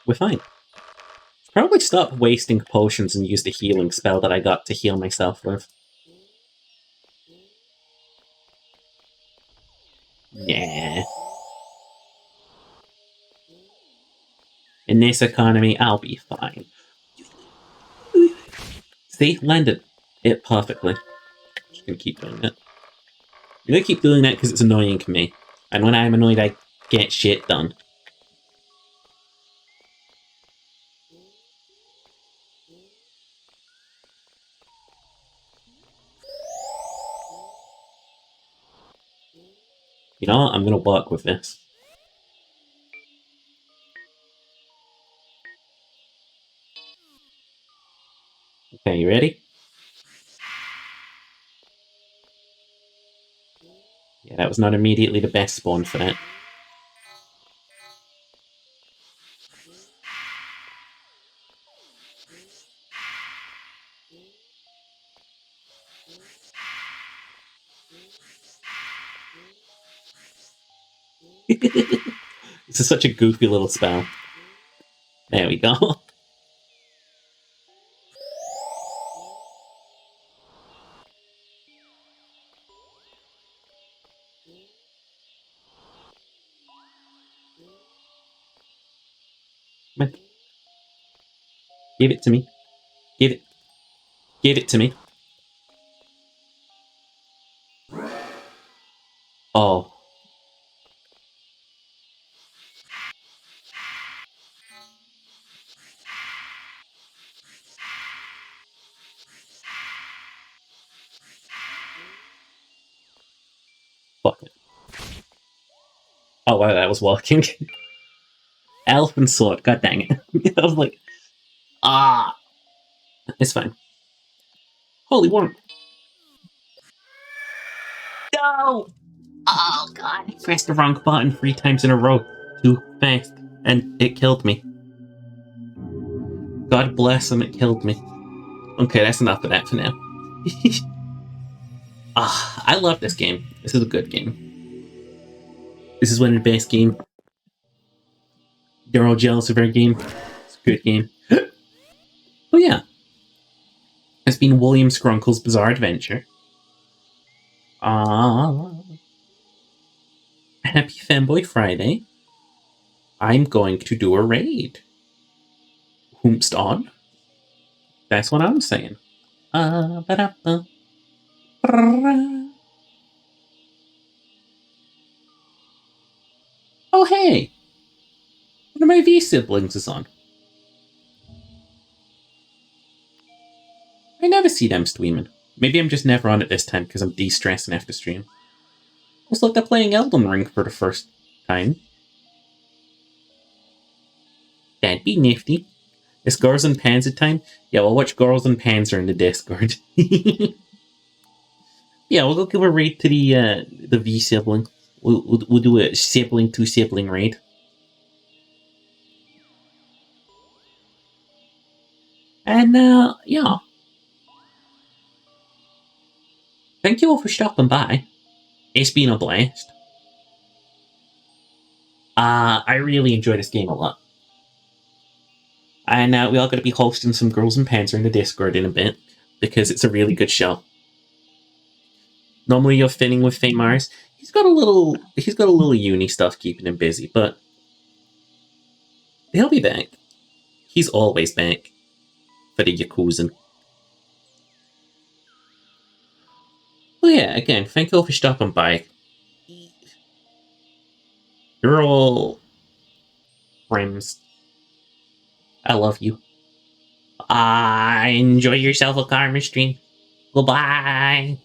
We're fine. Probably stop wasting potions and use the healing spell that I got to heal myself with. Yeah. In this economy, I'll be fine. See? Landed it perfectly. Just gonna keep doing it. I'm gonna keep doing that because it's annoying to me. And when I'm annoyed, I get shit done. You know what? I'm gonna work with this. Okay, you ready? Yeah, that was not immediately the best spawn for that. This is such a goofy little spell. There we go. Come on. Give it to me. Give it. Give it to me. Oh. Fuck it. Oh wow, that was working. Elf and sword, god dang it. I was like, ah. It's fine. Holy worm. No! Oh god, I pressed the wrong button 3 times in a row. Too fast. And it killed me. God bless him, it killed me. Okay, that's enough of that for now. I love this game. This is a good game. This is one of the best games. They're all jealous of our game. It's a good game. Oh yeah. It's been William Scrunkle's Bizarre Adventure. Happy Fanboy Friday. I'm going to do a raid. Whomst on? That's what I'm saying. Ba-da-ba. Oh hey! One of my V siblings is on. I never see them streaming. Maybe I'm just never on at this time because I'm de-stressing after stream. Looks like they're playing Elden Ring for the first time. That'd be nifty. It's Girls and Panzer time? Yeah, we'll watch Girls and Panzer in the Discord. Yeah, we'll go give a raid to the V sibling. We'll do a sibling to sibling raid. And yeah. Thank you all for stopping by. It's been a blast. I really enjoy this game a lot. And we are going to be hosting some Girls and Panzer in the Discord in a bit because it's a really good show. Normally you're thinning with Faint Mars. He's got a little uni stuff keeping him busy, but he'll be back. He's always back for the Yakuza. Well, yeah, again, thank you all for stopping by. You're all friends. I love you. Enjoy yourself a karma stream. Goodbye.